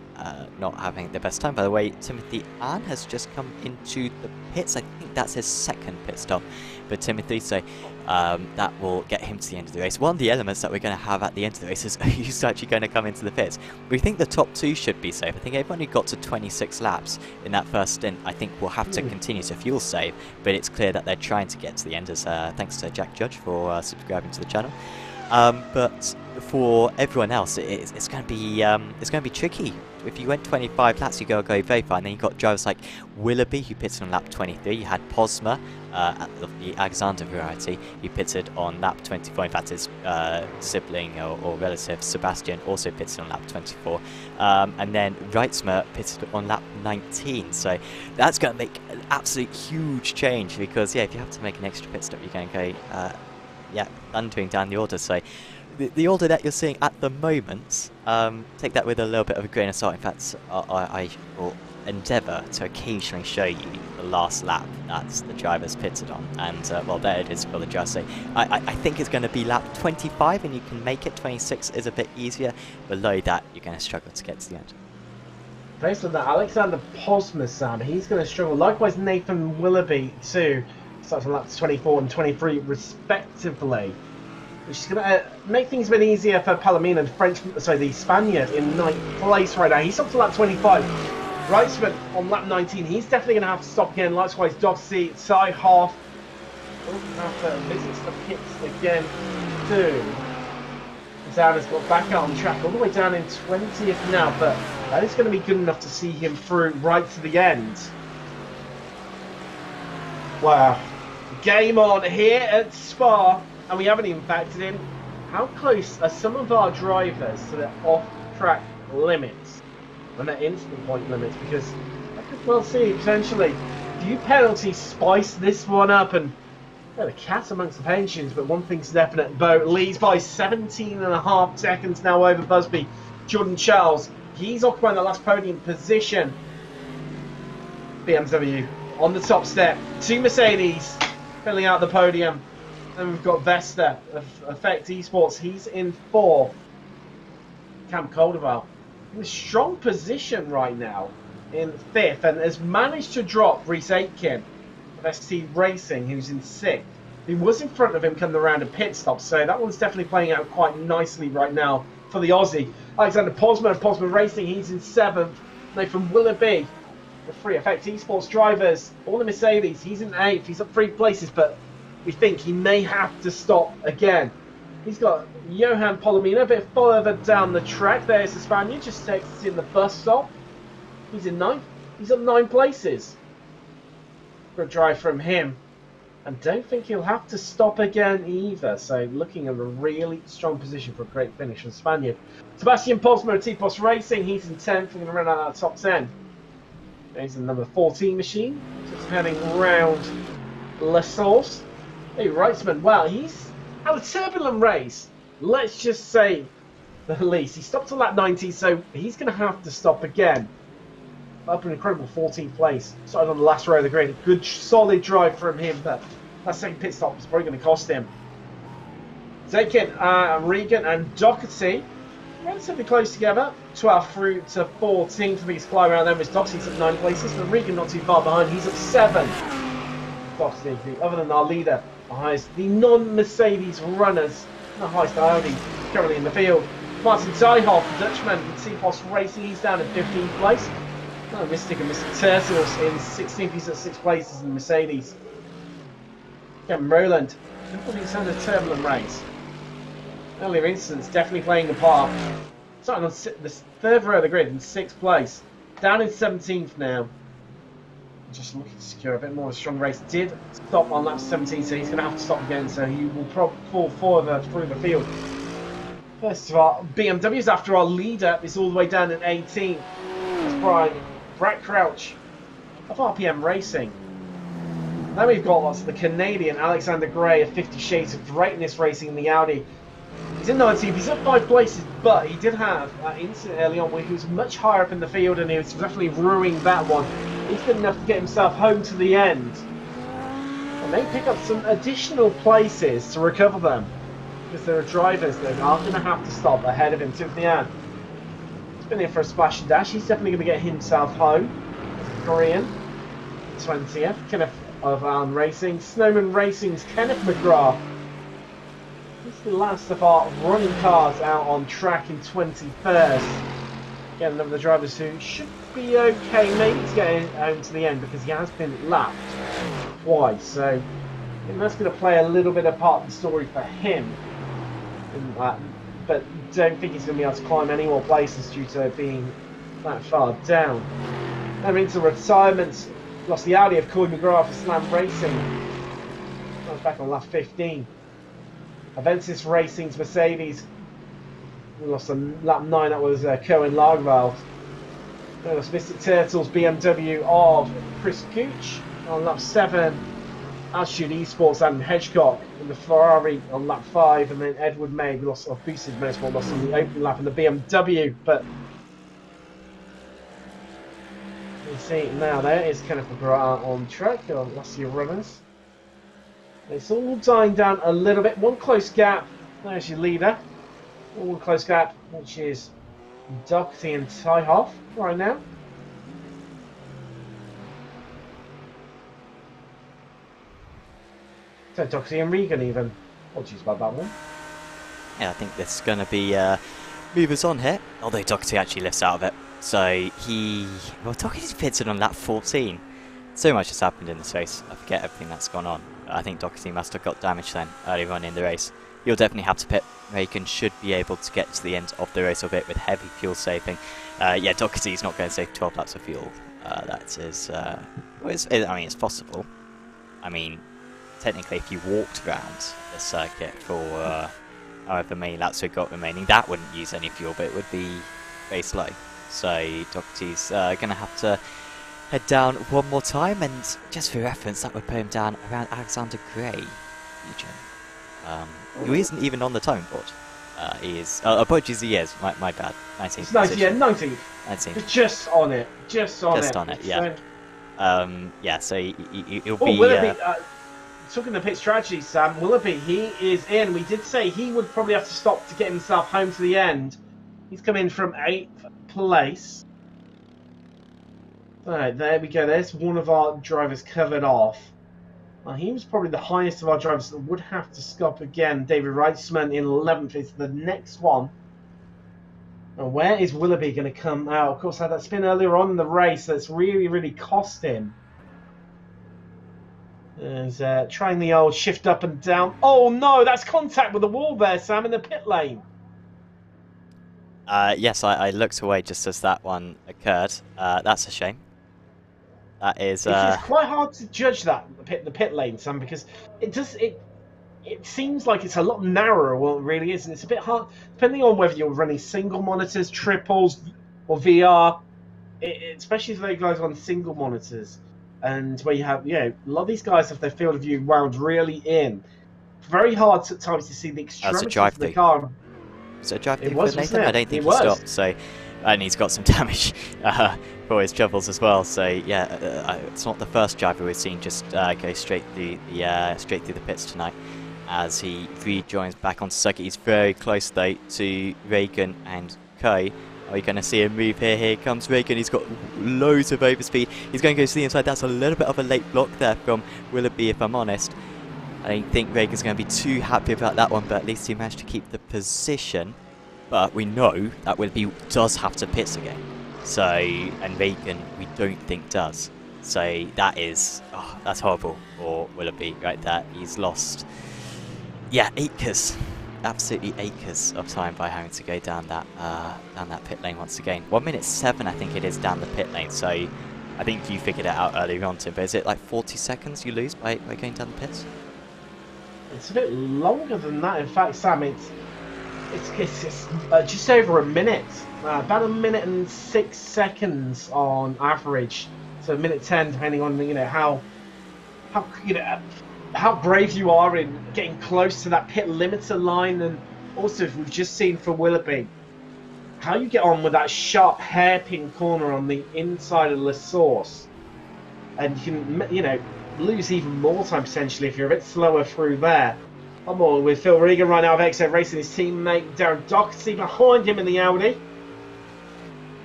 not having the best time. By the way, Timothy Ann has just come into the pits. I think that's his second pit stop. But Timothy, so that will get him to the end of the race. One of the elements that we're going to have at the end of the race is who's actually going to come into the pits. We think the top 2 should be safe. I think everyone who got to 26 laps in that first stint, I think will have to continue to fuel save. But it's clear that they're trying to get to the end. As thanks to Jack Judge for subscribing to the channel. But for everyone else, it's going to be tricky. If you went 25 laps, you go very far, and then you got drivers like Willoughby, who pitted on lap 23. You had Posma of the Alexander variety, who pitted on lap 24. In fact, his sibling or relative Sebastian also pitted on lap 24, and then Reitzmer pitted on lap 19. So that's going to make an absolute huge change because if you have to make an extra pit stop, you're going to go thundering down the order. So the order that you're seeing at the moment, take that with a little bit of a grain of salt. In fact, I will endeavour to occasionally show you the last lap that the driver's pitted on. And, well, there it is for the driver. So I think it's going to be lap 25, and you can make it. 26 is a bit easier. Below that, you're going to struggle to get to the end. Based on that, Alexander Posma, Sam, he's going to struggle. Likewise, Nathan Willoughby, too. Starts on laps 24 and 23, respectively. Which is going to make things a bit easier for Palomino, the Spaniard, in 9th place right now. He's stopped to lap 25. Reitzman on lap 19. He's definitely going to have to stop again. Likewise, Doxy, Cy Half. Will have to visit the pits again, too. Zan has got back out on track, all the way down in 20th now, but that is going to be good enough to see him through right to the end. Wow. Game on here at Spa. And we haven't even factored in how close are some of our drivers to the off-track limits and their instant point limits, because I could well see potentially a few penalties spice this one up, and the cat amongst the pensions. But one thing's definite, Bo leads by 17.5 seconds now over Busby. Jordan Charles, he's occupying the last podium position. BMW on the top step, 2 Mercedes filling out the podium. Then we've got Vesta of Effect Esports. He's in 4th. Cam Caldervale in a strong position right now in 5th, and has managed to drop Reese Aitken of ST Racing, who's in 6th. He was in front of him coming around a pit stop, so that one's definitely playing out quite nicely right now for the Aussie. Alexander Posma of Posma Racing, he's in 7th. Nathan Willoughby, the 3 Effect Esports drivers, all the Mercedes, he's in 8th. He's up 3 places, but we think he may have to stop again. He's got Johan Palomino a bit further down the track. There's the Spaniard, just takes us in the bus stop. He's in 9th. He's up 9 places. Good drive from him. And don't think he'll have to stop again either. So looking at a really strong position for a great finish from Spaniard. Sebastian Posma of T-Pos Racing, he's in 10th. We're going to run out of the top 10. He's the number 14 machine. Just heading round La Source. Hey, Reitzman, wow, he's had a turbulent race. Let's just say the least. He stopped on lap 90, so he's going to have to stop again. Up an incredible 14th place. Started on the last row of the grid. Good, solid drive from him, but that second pit stop is probably going to cost him. Zakin, Regan, and Doherty relatively close together. 12th through to 14th. The biggest climb around them is Doherty's at 9 places, but Regan not too far behind. He's at 7. Doherty, other than our leader, the highest, the non-Mercedes runners, the highest Audi currently in the field. Martin Zijhoff, the Dutchman, with T-Pos Racing, he's down in 15th place. Oh, Mystic and Mr. Turtles in 16th. He's at 6th places in the Mercedes. Again, Roland. He's had a turbulent race. Earlier incidents definitely playing a part. Starting on the 3rd row of the grid in 6th place. Down in 17th now. Just looking to secure a bit more of a strong race. Did stop on lap 17, so he's going to have to stop again. So he will probably fall further through the field. First of all, BMWs after our leader is all the way down in 18th. That's Brad Crouch of RPM Racing. Then we've got lots of the Canadian Alexander Gray of 50 Shades of Greatness Racing in the Audi. He's in 19th, he's up 5 places, but he did have an incident early on where he was much higher up in the field and he was definitely ruining that one. He's good enough to get himself home to the end. And they pick up some additional places to recover them. Because there are drivers that are going to have to stop ahead of him to the end. He's been here for a splash and dash. He's definitely going to get himself home. Korean, 20th. Kenneth of Allen Racing. Snowman Racing's Kenneth McGrath. This is the last of our running cars out on track in 21st. Again, another of the drivers who should be okay maybe to get home to the end because he has been lapped twice. So I think that's going to play a little bit of part of the story for him. But don't think he's going to be able to climb any more places due to being that far down. Then into retirement. Lost the Audi of Corey McGrath for Slam Racing. That was back on lap 15. Aventis Racing's Mercedes. We lost on lap 9, that was Cohen Lagerveld. Then lost Mystic Turtles BMW of Chris Gooch on lap 7. Altitude Esports and Hedgecock in the Ferrari on lap 5, and then Edward May, we lost off Boosted Motorsport, lost on the opening lap in the BMW, but you see now there is Kenneth McGrath on track, or last year runners. It's all dying down a little bit. One close gap, there's your leader. One close gap, which is Doherty and Tyhoff right now. So Doherty and Regan even. Apologies about that one. Yeah, I think this is going to be movers on here. Although Doherty actually lifts out of it. So Doherty's pitted on lap 14. So much has happened in this race. I forget everything that's gone on. I think Doherty must have got damaged then earlier on in the race. You'll definitely have to pit. Regan should be able to get to the end of the race a bit with heavy fuel saving. Yeah, Doherty's not going to save 12 laps of fuel. That is, I mean, it's possible. I mean, technically, if you walked around the circuit for however many laps we've got remaining, that wouldn't use any fuel, but it would be very slow. So Doherty's going to have to head down one more time, and just for reference, that would put him down around Alexander Gray region. Who isn't even on the time board. He is. Apologies, he is. My bad. 19th. 19th, yeah, 19th. 19th. Just on it. Just on it. Yeah. Yeah. So he'll be. Willoughby, talking to pit strategy, Sam. Willoughby, he is in. We did say he would probably have to stop to get himself home to the end. He's come in from 8th place. Alright, there we go. There's one of our drivers covered off. He was probably the highest of our drivers that would have to stop again. David Reitzman in 11th is the next one. Now, where is Willoughby going to come out? Of course, had that spin earlier on in the race that's really cost him. He's trying the old shift up and down. Oh no, that's contact with the wall there, Sam, in the pit lane. Yes, I looked away just as that one occurred. That's a shame. That is. It's quite hard to judge that the pit lane, Sam, because it seems like it's a lot narrower. Well, it really is, and it's a bit hard depending on whether you're running single monitors, triples, or VR. Especially if they guys on single monitors, and where you have a lot of these guys have their field of view wound really in. Very hard at times to see the extremities of the car. Was it a drive through for Nathan? I don't think he stopped. So, and he's got some damage for his troubles as well. So yeah, it's not the first driver we've seen just go straight through the pits tonight. As he rejoins back onto circuit, he's very close though to Regan and Coe. Are we going to see him move here? Here comes Regan. He's got loads of overspeed. He's going to go to the inside. That's a little bit of a late block there from Willoughby, if I'm honest. I don't think Regan's going to be too happy about that one, but at least he managed to keep the position. But we know that Willoughby does have to pit again. So, and Reagan, we don't think does. So that is, that's horrible for Willoughby right there. He's lost, yeah, acres, absolutely acres of time by having to go down that pit lane once again. 1 minute 7, I think it is, down the pit lane. So I think you figured it out earlier on, Tim. But is it like 40 seconds you lose by going down the pits? It's a bit longer than that. In fact, Sam, it's just over a minute. About a minute and 6 seconds on average. So a minute 10, depending on how brave you are in getting close to that pit limiter line, and also if we've just seen for Willoughby how you get on with that sharp hairpin corner on the inside of the source, and you can lose even more time potentially if you're a bit slower through there. One more with Phil Regan right now of iRacing, his teammate Darren Doherty behind him in the Audi.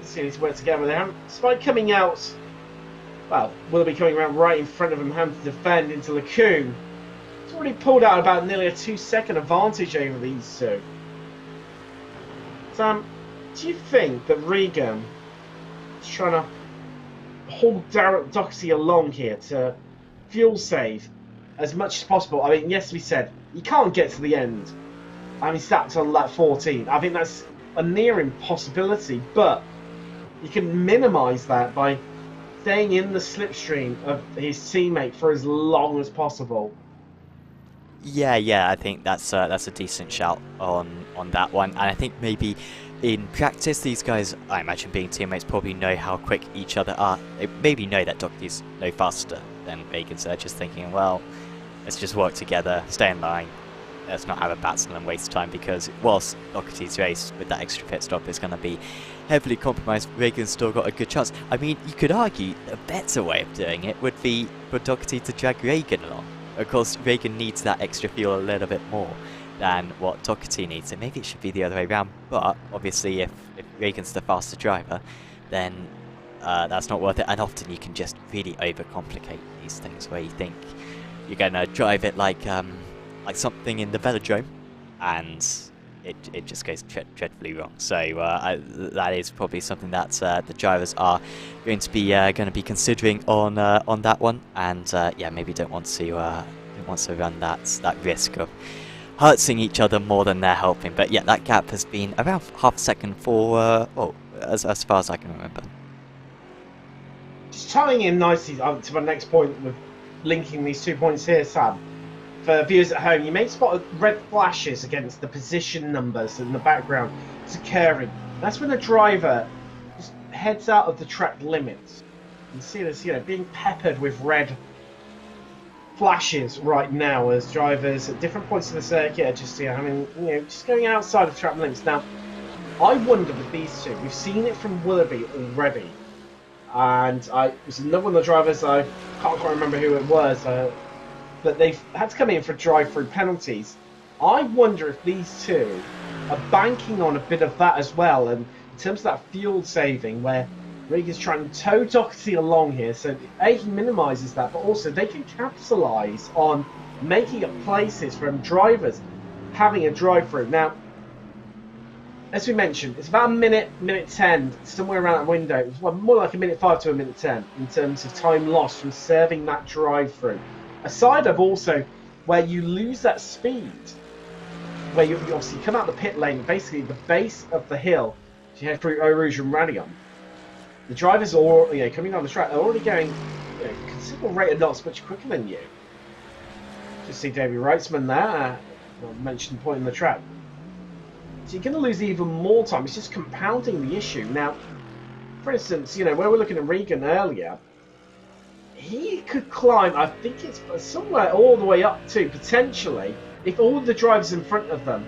See these work together there. Despite coming out, well, Willoughby coming around right in front of him, having to defend into Lacoon. He's already pulled out about nearly a 2-second advantage over these two. Sam, do you think that Regan is trying to hold Darren Doherty along here to fuel save as much as possible? I mean, yes, we said you can't get to the end. I mean, stats on lap 14. I think that's a near impossibility, but you can minimise that by staying in the slipstream of his teammate for as long as possible. Yeah, I think that's a decent shout on that one. And I think maybe in practice, these guys, I imagine being teammates, probably know how quick each other are. They maybe know that Doherty's no faster than Regan, so they're just thinking, well, let's just work together, stay in line. Let's not have a battle and waste time, because whilst Doherty's race with that extra pit stop is going to be heavily compromised, Regan's still got a good chance. I mean, you could argue a better way of doing it would be for Doherty to drag Regan along. Of course, Regan needs that extra fuel a little bit more than what Doherty needs, and maybe it should be the other way around. But obviously, if Regan's the faster driver, then that's not worth it. And often you can just really overcomplicate these things, where you think you're going to drive it like something in the velodrome, and it just goes dreadfully wrong. So that is probably something that the drivers are going to be considering on that one, and yeah, maybe don't want to run that risk of hurting each other more than they're helping. But yeah, that gap has been around half a second for as far as I can remember. Just tying in nicely to my next point with linking these 2 points here, Sam. For viewers at home, you may spot red flashes against the position numbers in the background. It's occurring. That's when a driver just heads out of the track limits. You see this, being peppered with red flashes right now as drivers at different points of the circuit are just, just going outside of track limits. Now, I wonder with these two, we've seen it from Willoughby already, and it was another one of the drivers, I can't quite remember who it was, but they've had to come in for drive-through penalties. I wonder if these two are banking on a bit of that as well, and in terms of that fuel saving, where Regan's trying to tow Doherty along here, so A, he minimises that, but also they can capitalise on making up places from drivers having a drive-through. Now, as we mentioned, it's about a minute 10, somewhere around that window. It was more like a minute 5 to a minute 10 in terms of time lost from serving that drive-through. Aside of also where you lose that speed, where you obviously come out the pit lane, basically the base of the hill, as you head through Eau Rouge and Radion, the drivers are coming down the track, they're already going considerable rate of knots much quicker than you. Just see Davey Wrightsman there, I mentioned the point in the track. So you're going to lose even more time. It's just compounding the issue. Now, for instance, where we're looking at Regan earlier, he could climb, I think it's somewhere all the way up to, potentially, if all of the drivers in front of them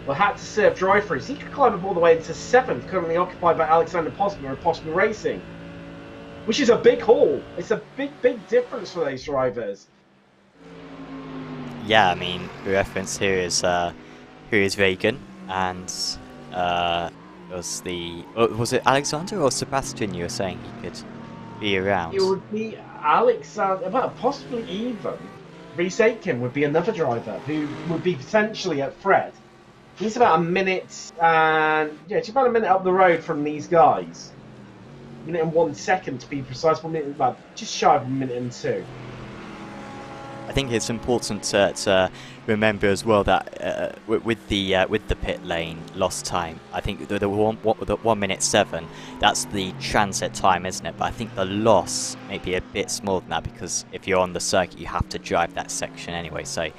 had to serve drive-throughs, he could climb up all the way into 7th, currently occupied by Alexander Posma of Posma Racing, which is a big haul. It's a big difference for these drivers. Yeah, I mean, the reference here is Regan, and was it Alexander or Sebastian you were saying he could be around? It would be Alexander, well, possibly even Rhys Aitken would be another driver who would be potentially at Fred. He's about a minute, and it's about a minute up the road from these guys. minute and 1 second to be precise, 1 minute, well, just shy of 1 minute and 2. I think it's important to remember as well that with the pit lane lost time, I think the 1 minute 7, that's the transit time, isn't it? But I think the loss may be a bit smaller than that, because if you're on the circuit, you have to drive that section anyway. So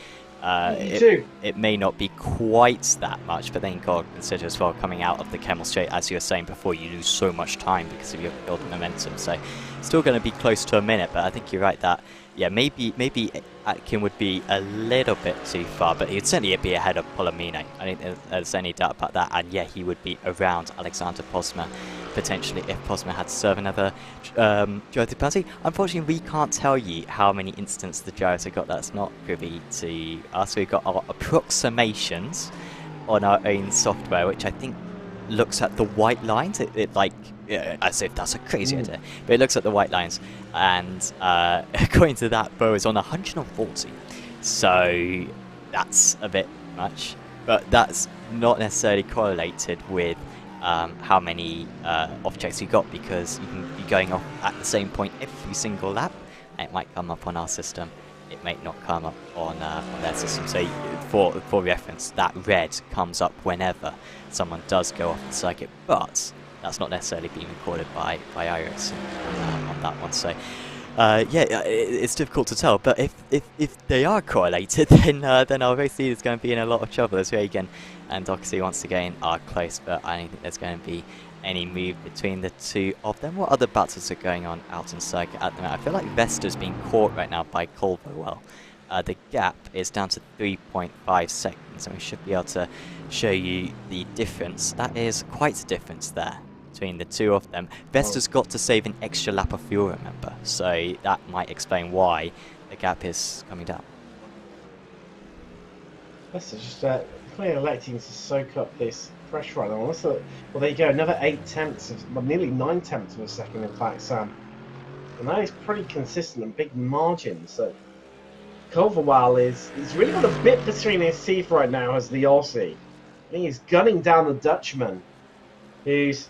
it may not be quite that much, but then you've got to consider as well, coming out of the Kemmel Straight, as you were saying before, you lose so much time because of your build momentum. So still going to be close to a minute, but I think you're right that, yeah, maybe Atkin would be a little bit too far, but he'd certainly be ahead of Polomino. I don't think there's any doubt about that. And yeah, he would be around Alexander Posma, potentially, if Posma had to serve another driver penalty. Unfortunately, we can't tell you how many incidents the drivers have got. That's not privy to us. We've got our approximations on our own software, which I think looks at the white lines. It like, as if that's a crazy idea, but it looks at the white lines, and according to that, Bo is on 140, so that's a bit much, but that's not necessarily correlated with how many objects you got, because you can be going off at the same point every single lap, and it might come up on our system, it may not come up on their system. So for reference, that red comes up whenever someone does go off the circuit, but that's not necessarily being recorded by iRacing on that one. So yeah, it's difficult to tell, but if they are correlated, then our race leader is going to be in a lot of trouble, as Reagan and Doxy once again are close, but I don't think there's going to be any move between the two of them. What other battles are going on out in circuit at the moment? I feel like Vesta's being caught right now by Culverwell. The gap is down to 3.5 seconds, and we should be able to show you the difference. That is quite a difference there between the two of them. Vesta's got to save an extra lap of fuel, remember, so that might explain why the gap is coming down. Vesta's just clearly electing to soak up this pressure right now. Well, there you go, another 8 tenths, well, nearly 9 tenths of a second, in fact, Sam. And that is pretty consistent and big margins. So Culverwell he's really got a bit between his teeth right now as the Aussie. I think he's gunning down the Dutchman, who's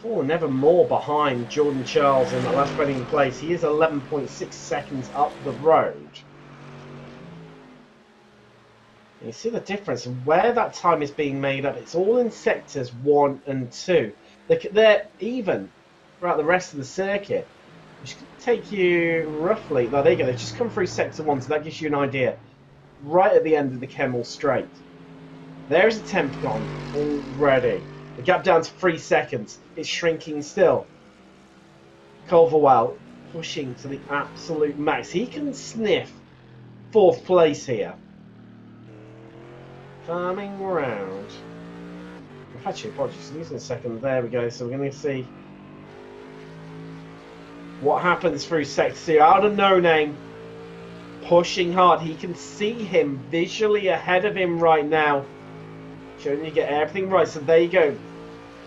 fallen ever more behind Jordan Charles in that last running place. He is 11.6 seconds up the road. And you see the difference and where that time is being made up. It's all in sectors 1 and 2. They're even throughout the rest of the circuit, which could take you roughly. Oh, there you go. They've just come through sector 1, so that gives you an idea. Right at the end of the Kemmel Straight, there's a temp gone already. The gap down to 3 seconds. It's shrinking still. Culverwell pushing to the absolute max. He can sniff 4th place here. Coming round. Actually, apologies, losing a second. There we go. So we're going to see what happens through sector 2. Out of No Name, pushing hard. He can see him visually ahead of him right now. Showing you get everything right. So there you go.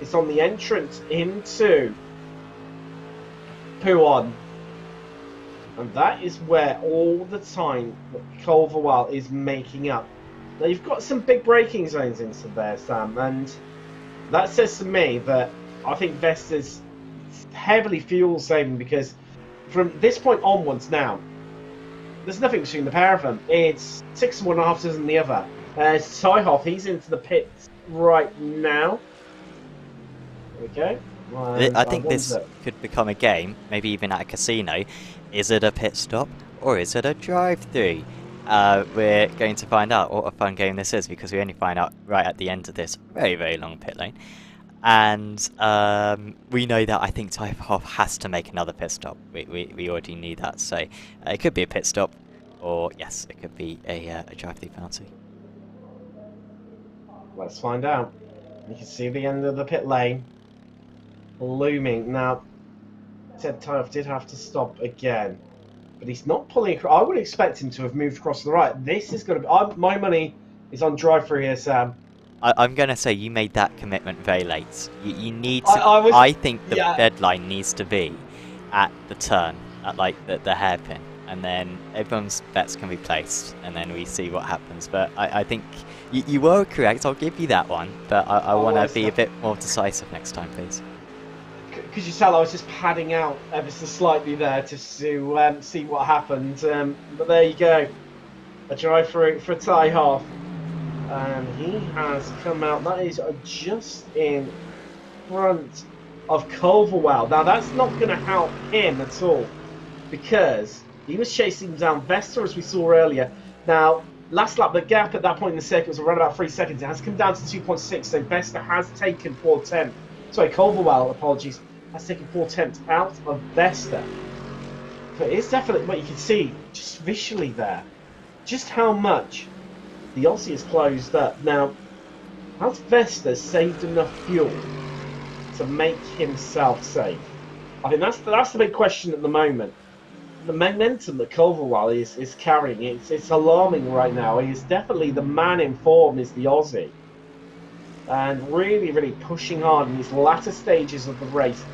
It's on the entrance into Puon. And that is where all the time that Culverwell is making up. Now you've got some big braking zones into there, Sam, and that says to me that I think Vesta's heavily fuel saving, because from this point onwards now, there's nothing between the pair of them. It's 6 and 1.5 dozen the other. Syhoff, he's into the pits right now. There we go. I think this could become a game, maybe even at a casino. Is it a pit stop or is it a drive-through? We're going to find out what a fun game this is, because we only find out right at the end of this very, very long pit lane. And we know that I think Typehoff has to make another pit stop. We already knew that, so it could be a pit stop, or yes, it could be a drive-through penalty. Let's find out. You can see the end of the pit lane looming. Now, Ted Typehoff did have to stop again, but he's not pulling across. I would expect him to have moved across to the right. This is going to be... my money is on drive-through here, Sam. I'm going to say you made that commitment very late. You need to... I think the deadline needs to be at the turn, at like the hairpin, and then everyone's bets can be placed, and then we see what happens. But I think you were correct, I'll give you that one, but I want to be a bit more decisive next time, please. Could you tell I was just padding out ever so slightly there just to see what happened. But there you go. A drive for a tie half. And he has come out. That is just in front of Culverwell. Now, that's not going to help him at all because he was chasing down Vesta, as we saw earlier. Now, last lap, the gap at that point in the circuit was around about 3 seconds. It has come down to 2.6, so Vesta has taken 4/10. Sorry, Culverwell, apologies, has taken 4/10 out of Vesta. But it's definitely what you can see, just visually there, just how much the Aussie has closed up. Now, has Vesta saved enough fuel to make himself safe? I think that's the big question at the moment. The momentum that Culverwell is carrying, it's alarming right now. He is definitely the man in form, is the Aussie. And really, really pushing hard in these latter stages of the race.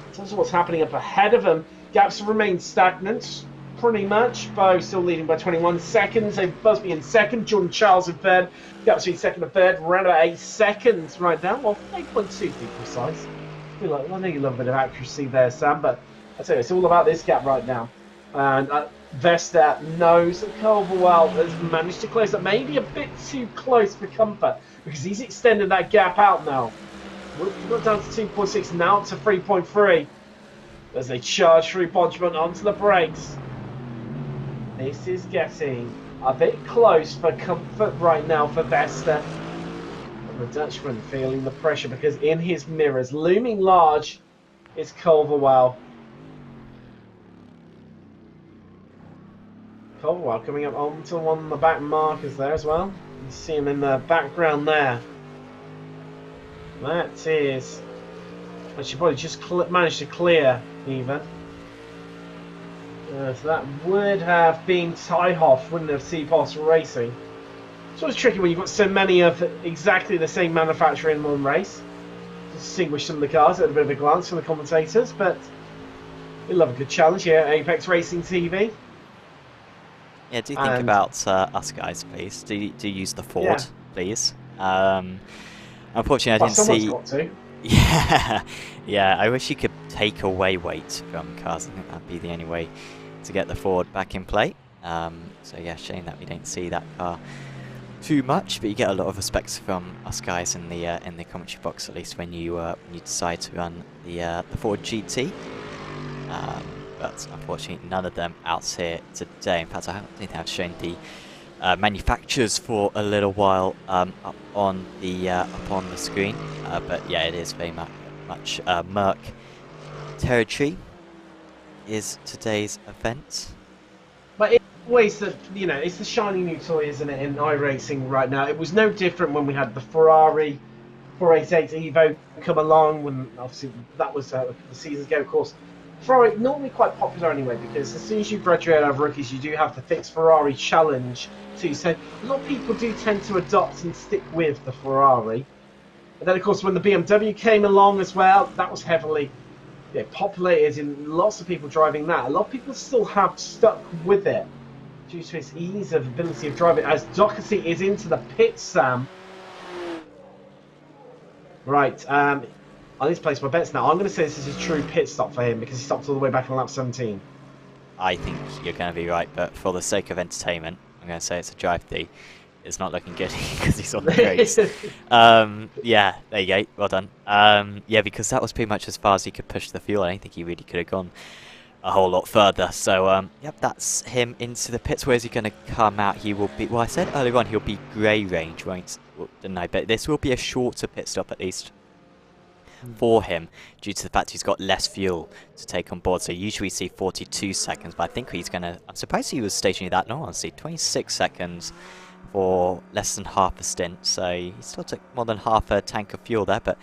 In terms of what's happening up ahead of him, gaps have remained stagnant, pretty much. Bo still leading by 21 seconds. Busby in second, Jordan Charles in third. Gaps between second and third, around about 8 seconds right now. Well, 8.2 to be precise. I know you love a bit of accuracy there, Sam, but I tell you, it's all about this gap right now. And Vesta knows that Culverwell has managed to close that, maybe a bit too close for comfort, because he's extended that gap out now. We've got down to 2.6, now up to 3.3. As they charge through Bodgman onto the brakes. This is getting a bit close for comfort right now for Vesta. And the Dutchman feeling the pressure, because in his mirrors, looming large, is Culverwell. Culverwell coming up onto one of the back markers there as well. You see him in the background there. That is... I should probably just manage to clear even. So that would have been Tyhoff, wouldn't have T-Boss Racing. It's always tricky when you've got so many of exactly the same manufacturer in one race. Distinguish some of the cars at a bit of a glance from the commentators, but we love a good challenge here at Apex Racing TV. Yeah, do think about us guys, please. Do use the Ford, please. Unfortunately, I didn't see. Got to. Yeah. I wish you could take away weight from cars. I think that'd be the only way to get the Ford back in play. So yeah, shame that we don't see that car too much, but you get a lot of respect from us guys in the commentary box, at least when you decide to run the Ford GT. But unfortunately, none of them out here today. In fact, I don't think I've shown the manufacturers for a little while up on the screen. But yeah, it is very much Merc territory is today's event. But it's always it's the shiny new toy, isn't it, in iRacing right now? It was no different when we had the Ferrari 488 Evo come along, when obviously that was a couple of seasons ago, of course. Ferrari normally quite popular anyway, because as soon as you graduate out of rookies, you do have the fixed Ferrari challenge too. So a lot of people do tend to adopt and stick with the Ferrari. And then of course when the BMW came along as well, that was heavily populated in lots of people driving that. A lot of people still have stuck with it due to its ease of ability of driving. As Doherty is into the pit, Sam. Right, I need to place my bets now. I'm going to say this is a true pit stop for him, because he stopped all the way back on lap 17. I think you're going to be right, but for the sake of entertainment, I'm going to say it's a drive-through. It's not looking good because he's on the brakes. Yeah, there you go. Well done. Yeah, because that was pretty much as far as he could push the fuel. I don't think he really could have gone a whole lot further. So, yep, that's him into the pits. Where's he going to come out? He will be... Well, I said earlier on he'll be grey range, didn't I? But this will be a shorter pit stop at least for him, due to the fact he's got less fuel to take on board. So usually we see 42 seconds, but I think he's going to... I'm surprised he was stationary that long, honestly. 26 seconds for less than half a stint, so he still took more than half a tank of fuel there, but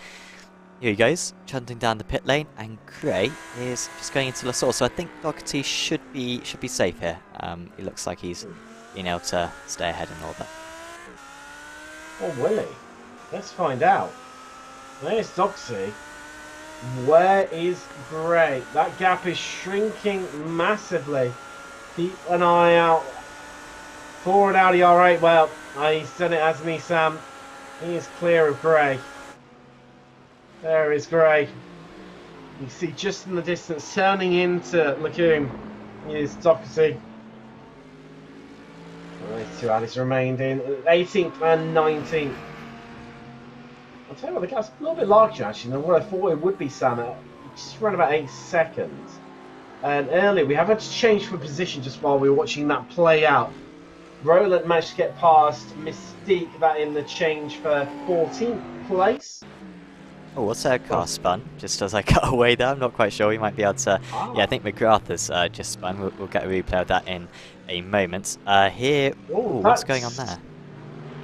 here he goes, trundling down the pit lane, and Gray is just going into La Source, so I think Doherty should be safe here. It looks like he's been able to stay ahead and all that. Oh, will he? Let's find out. There's Doxy. Where is Gray? That gap is shrinking massively. Keep an eye out for an Audi R8. Well, he's done it as me, Sam. He is clear of Gray. There is Gray. You see just in the distance, turning into Lacoon, is Doherty. These two Alice remained in 18th and 19th. I'll tell you what, the gap's a little bit larger actually than what I thought it would be, Sam. Just around about 8 seconds. And earlier we have had to change for position just while we were watching that play out. Roland managed to get past Mystique, that in the change for 14th place. Oh, what's her car spun? Just as I cut away there, I'm not quite sure. We might be able to. Yeah, I think McGrath has just spun. We'll get a replay of that in a moment. Here, what's going on there?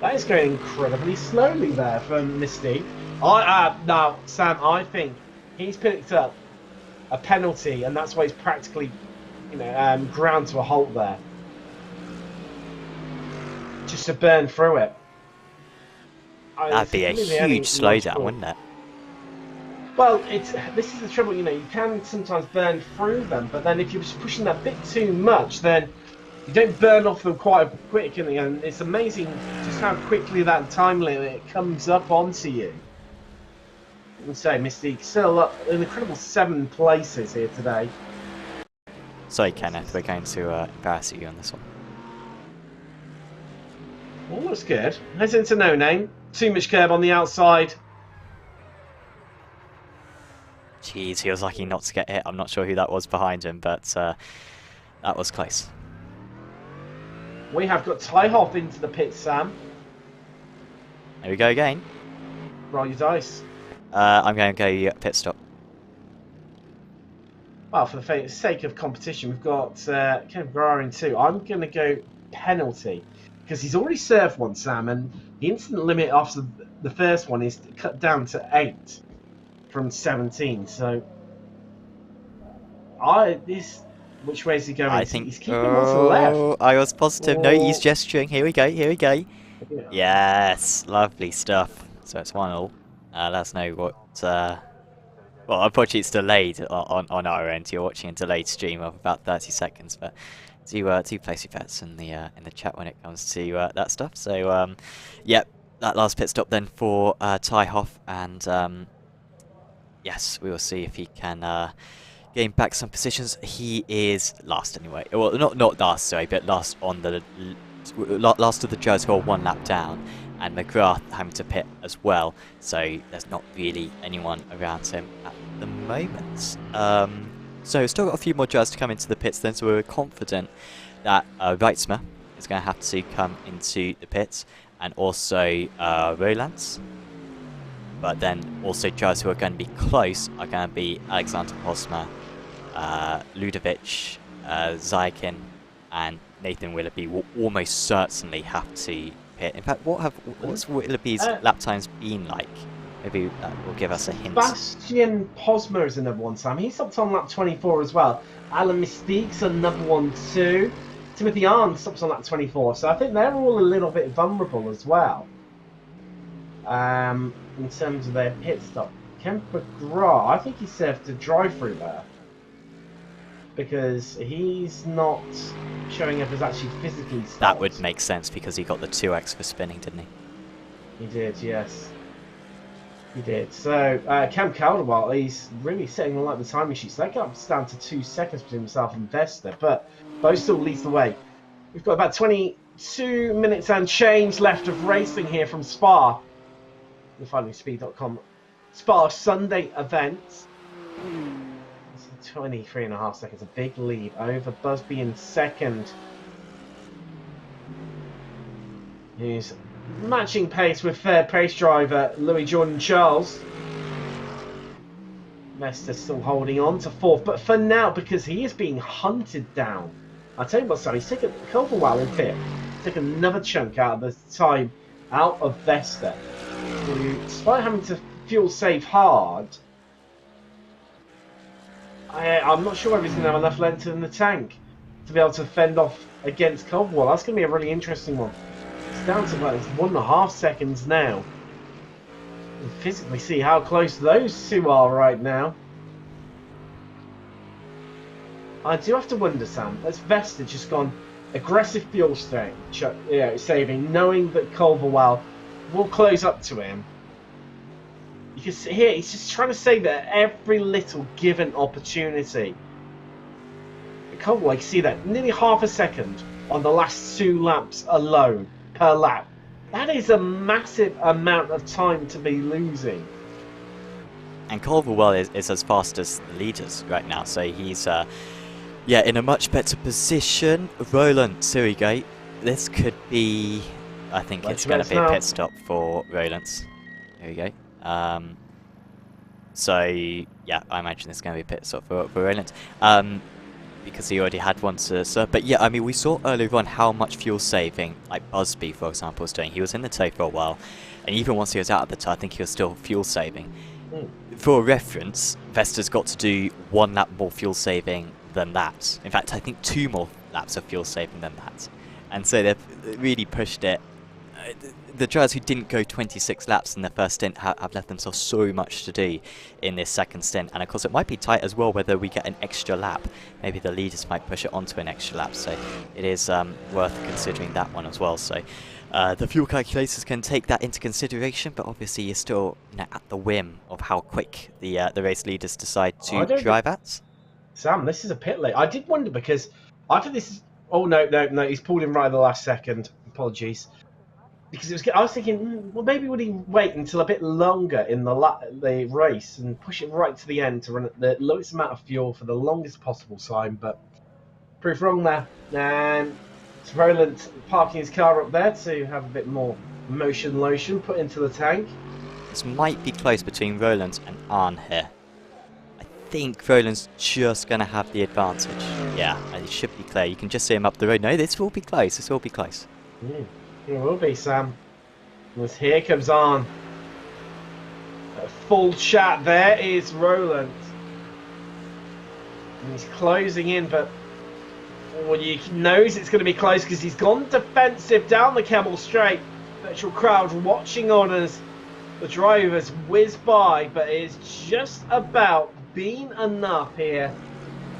That is going incredibly slowly there from Mystique. Now, Sam, I think he's picked up a penalty, and that's why he's practically, ground to a halt there, just to burn through it. That'd be a huge slowdown, wouldn't it? Well, this is the trouble, you can sometimes burn through them, but then if you're just pushing that bit too much, then you don't burn off them quite quick, and it's amazing just how quickly that time limit comes up onto you. And so, Mystique still up an incredible 7 places here today. Sorry, Kenneth, we're going to embarrass you on this one. Oh, that's good. Heads into No Name. Too much curb on the outside. Jeez, he was lucky not to get hit. I'm not sure who that was behind him, but that was close. We have got Ty Hoff into the pit, Sam. There we go again. Roll your dice. I'm going to go pit stop. Well, for the sake of competition, we've got Ken Guerrero in 2. I'm going to go penalty, because he's already served one, Sam, and the incident limit after the first one is cut down to 8 from 17. So, which way is he going? I think he's keeping one to the left. I was positive. No, he's gesturing. Here we go. Here we go. Yeah. Yes, lovely stuff. So it's 1-1. Let us know what. Well, unfortunately, it's delayed on our end. You're watching a delayed stream of about 30 seconds, but do place your bets in the chat when it comes to that stuff. So, yep, that last pit stop then for Ty Hoff, and yes, we will see if he can gain back some positions. He is last anyway. Well, not last, sorry, but last on the last of the judges who are 1 lap down, and McGrath having to pit as well. So there's not really anyone around him at the moment. So still got a few more judges to come into the pits then, so we're confident that Reitzmer is going to have to come into the pits, and also Rolands. But then also judges who are going to be close are going to be Alexander Posma, Ludovic, Zykin, and Nathan Willoughby will almost certainly have to pit. In fact, what's Willoughby's lap times been like? Maybe that will give us a hint. Bastian Posma is another one, Sam. He's up on lap 24 as well. Alan Mystique's another one too. Timothy Arndt stops on lap 24, so I think they're all a little bit vulnerable as well. In terms of their pit stop. Kemper Gra, I think he served a drive-through there, because he's not showing up as actually physically stopped. That would make sense because he got the 2x for spinning, didn't he? He did, yes. He did. So, Cam Calderwell, he's really setting like the timing sheet. So that gap's down to 2 seconds between himself and Vesta, but Bo still leads the way. We've got about 22 minutes and change left of racing here from Spa. The FindingSpeed.com Spa Sunday event. 23.5 seconds, a big lead over Busby in second, who's matching pace with third pace driver Louis Jordan Charles. Vesta's still holding on to fourth, but for now, because he is being hunted down, I'll tell you what, son, he's taken Culverwell in fifth, took another chunk out of the time out of Vesta, who, despite having to fuel save hard, I'm not sure whether he's going to have enough length in the tank to be able to fend off against Culverwell. That's going to be a really interesting one. It's down to about 1.5 seconds now. And physically see how close those two are right now. I do have to wonder, Sam, has Vesta just gone aggressive fuel saving, knowing that Culverwell will close up to him? You can see here, he's just trying to save it at every little given opportunity. You can't like see that nearly half a second on the last 2 laps alone per lap. That is a massive amount of time to be losing. And Culverwell is as fast as the leaders right now, so he's yeah, in a much better position. Roland, here we go. This could be, I think it's going to be a pit stop for Roland. Here we go. So yeah, I imagine it's going to be a pit stop for Roland. Because he already had one to serve. But yeah, I mean, we saw earlier on how much fuel saving, like Busby, for example, was doing. He was in the tow for a while, and even once he was out of the tow, I think he was still fuel saving. For reference, Vesta's got to do 1 lap more fuel saving than that. In fact, I think 2 more laps of fuel saving than that. And so they've really pushed it. The drivers who didn't go 26 laps in their first stint have left themselves so much to do in this second stint. And of course it might be tight as well whether we get an extra lap. Maybe the leaders might push it onto an extra lap, so it is worth considering that one as well. So the fuel calculators can take that into consideration, but obviously you're still, you know, at the whim of how quick the race leaders decide to drive at. Sam, this is a pit lane. I did wonder because I think this is... Oh, no, he's pulled in right at the last second. Apologies. Because I was thinking, well, maybe would he wait until a bit longer in the race and push it right to the end to run the lowest amount of fuel for the longest possible time, but proved wrong there. And it's Roland parking his car up there to have a bit more motion lotion put into the tank. This might be close between Roland and Arne here. I think Roland's just going to have the advantage. Yeah, it should be clear. You can just see him up the road. No, this will be close. This will be close. It will be, Sam. Because here comes on. A full chat. There is Roland. And he's closing in, but he knows it's going to be close because he's gone defensive down the Kemmel Straight. Virtual crowd watching on as the drivers whiz by, but it's just about been enough here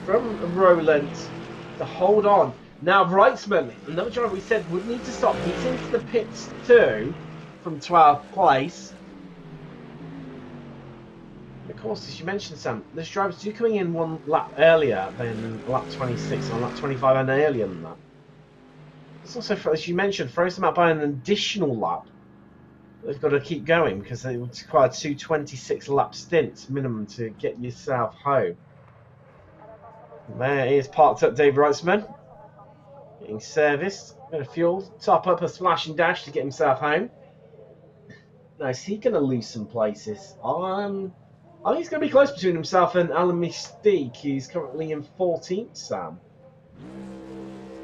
from Roland to hold on. Now, Wrightsman, another driver we said would need to stop. He's into the pits too, from 12th place. And of course, as you mentioned, Sam, those drivers do coming in 1 lap earlier than lap 26 or lap 25 and earlier than that. It's also, as you mentioned, throws them out by an additional lap. They've got to keep going because they require 2 26-lap stints minimum to get yourself home. And there he is parked up, Dave Wrightsman. Getting serviced, bit of fuel, top up a splash and dash to get himself home. Now, is he going to lose some places? I think he's going to be close between himself and Alan Mystique, who's currently in 14th, Sam.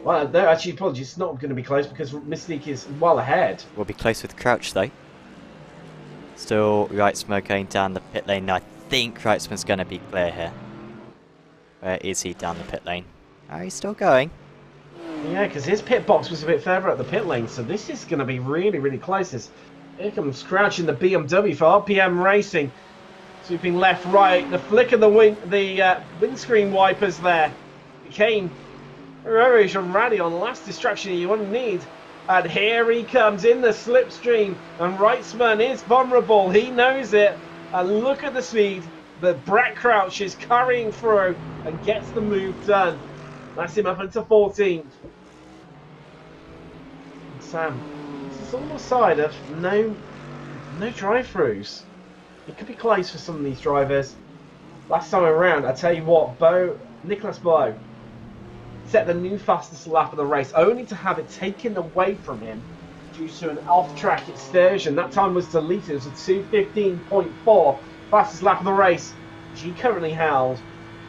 Well, no, actually, apologies, it's not going to be close because Mystique is well ahead. We'll be close with Crouch, though. Still, Wrightsman going down the pit lane. I think Wrightsman's going to be clear here. Where is he down the pit lane? Oh, he's still going. Yeah, because his pit box was a bit further at the pit lane, so this is going to be really, really close. Here comes Crouch in the BMW for RPM Racing. Sweeping left, right, the flick of the windscreen wipers there. Became very ratty on the last distraction you wouldn't need. And here he comes in the slipstream, and Wrightsman is vulnerable. He knows it. And look at the speed that Brett Crouch is carrying through and gets the move done. That's him up into 14th. Sam, this is on the side of no drive-throughs. It could be close for some of these drivers. Last time around, I tell you what, Nicholas Bowe set the new fastest lap of the race, only to have it taken away from him due to an off-track excursion. That time was deleted. It was a 2:15.4 fastest lap of the race, which he currently held.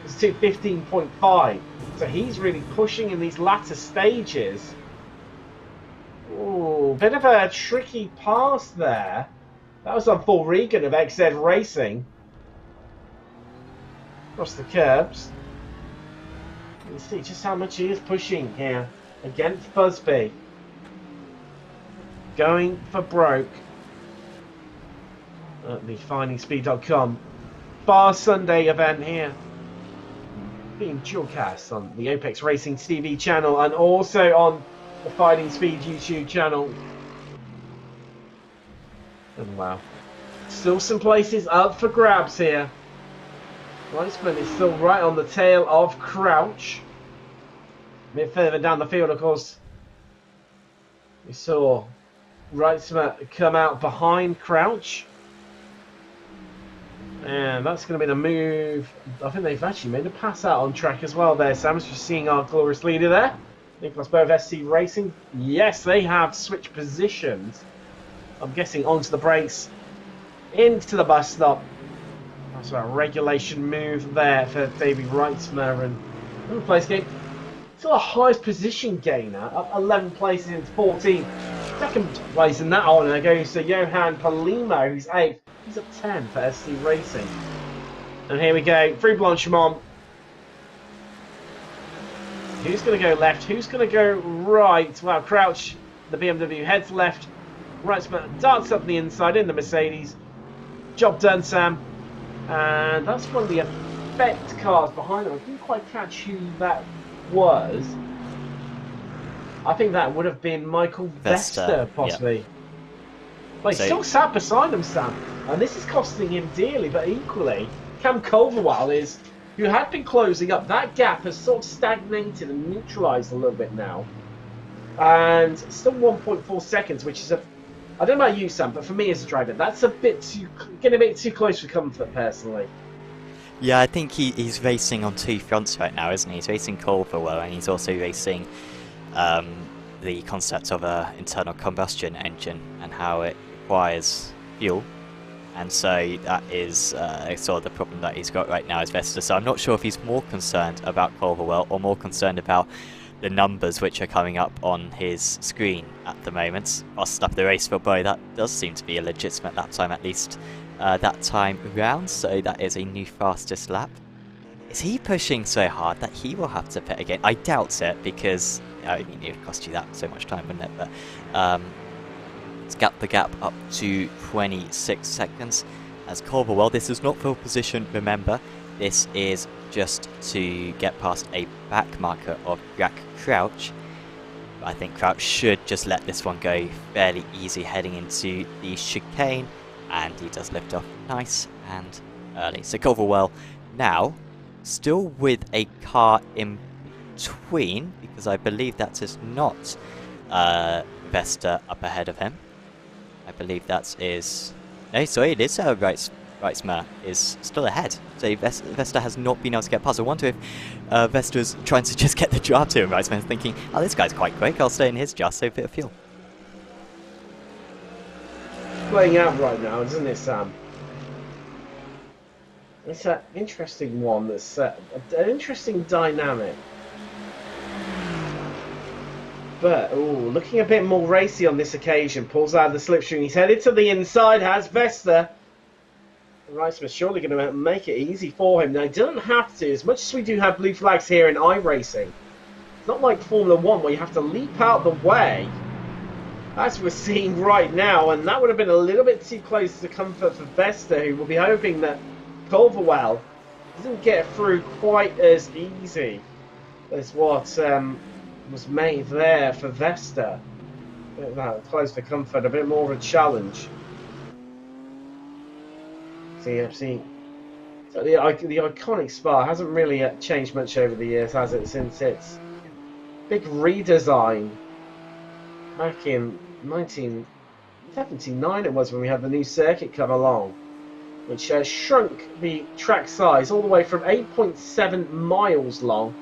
It's 2:15.5. So he's really pushing in these latter stages. Ooh, bit of a tricky pass there. That was on Paul Regan of XZ Racing. Across the curbs. You can see just how much he is pushing here against Busby. Going for broke at the FindingSpeed.com Bar Sunday event here. Being dualcast on the Apex Racing TV channel and also on the FindingSpeed YouTube channel. And wow. Still some places up for grabs here. Reisman is still right on the tail of Crouch. A bit further down the field, of course, we saw Reisman come out behind Crouch. And that's going to be the move. I think they've actually made a pass out on track as well there, Sam. Just seeing our glorious leader there. Nicholas Bow of SC Racing. Yes, they have switched positions. I'm guessing onto the brakes, into the bus stop. That's a regulation move there for Davey Reitzmer. And another place game. Still a highest position gainer, up 11 places into 14. Second place in that honour goes to Johan Palimo, who's 8th. He's up 10 for SC Racing. And here we go, through Blanchimont. Who's going to go left? Who's going to go right? Well, Crouch, the BMW, heads left. Reitzman darts up the inside in the Mercedes. Job done, Sam. And that's one of the effect cars behind them. I didn't quite catch who that was. I think that would have been Michael Vesta, possibly. Yeah. Well, he's still sat beside him, Sam. And this is costing him dearly, but equally, Cam Culverwell is, who had been closing up, that gap has sort of stagnated and neutralised a little bit now. And still 1.4 seconds, which is a, I don't know about you, Sam, but for me as a driver, that's a bit too, getting a bit too close for comfort, personally. Yeah, I think he's racing on two fronts right now, isn't he? He's racing Culverwell, and he's also racing the concept of an internal combustion engine and how it requires fuel. And so that is sort of the problem that he's got right now as Vesta. So I'm not sure if he's more concerned about Culverwell or more concerned about the numbers which are coming up on his screen at the moment. Lost up the race, but boy, that does seem to be a legitimate lap time, at least that time round. So that is a new fastest lap. Is he pushing so hard that he will have to pit again? I doubt it, because I mean, it would cost you that so much time, wouldn't it? But let's get the gap up to 26 seconds. As Culverwell, this is not full position, remember. This is just to get past a back marker of Jack Crouch. I think Crouch should just let this one go fairly easy heading into the chicane. And he does lift off nice and early. So Culverwell now still with a car in between, because I believe that is not Vesta up ahead of him. I believe that is... No, sorry, it is Reitzmer is still ahead. So Vesta has not been able to get past. I wonder if Vesta is trying to just get the job to him. Reitzmer is thinking, oh, this guy's quite quick, I'll stay in his jar, save a bit of fuel. Playing out right now, isn't it, Sam? It's an interesting one. That's an interesting dynamic. But, ooh, looking a bit more racy on this occasion. Pulls out of the slipstream. He's headed to the inside, has Vesta. Reitzman's surely going to make it easy for him. Now, he doesn't have to. As much as we do have blue flags here in iRacing, it's not like Formula 1 where you have to leap out the way. As we're seeing right now, and that would have been a little bit too close to comfort for Vesta, who will be hoping that Culverwell doesn't get through quite as easy as what was made there for Vesta. A bit that close for comfort, a bit more of a challenge. See, so the iconic Spa hasn't really changed much over the years, has it? Since its big redesign back in 1979, it was, when we had the new circuit come along, which shrunk the track size all the way from 8.7 miles long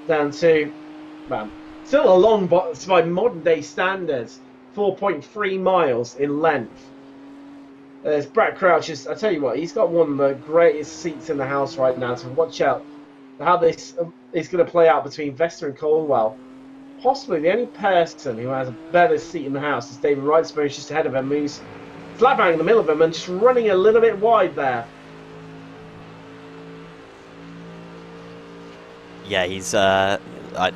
down to, well, still a long, but by modern day standards, 4.3 miles in length. There's Brad Crouch. I tell you what, he's got one of the greatest seats in the house right now, so watch out how this is going to play out between Vesta and Caldwell. Possibly the only person who has a better seat in the house is David Reitzmer, who's just ahead of him, who's flat bang in the middle of him and just running a little bit wide there. Yeah, he's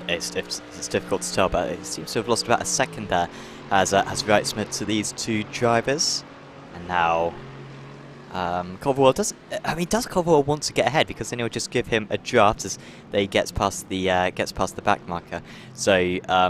it's difficult to tell, but he seems to have lost about a second there as Reitzmer to these two drivers. And now Culverwell does Culverwell want to get ahead, because then he'll just give him a draft as they gets past the back marker. So yeah,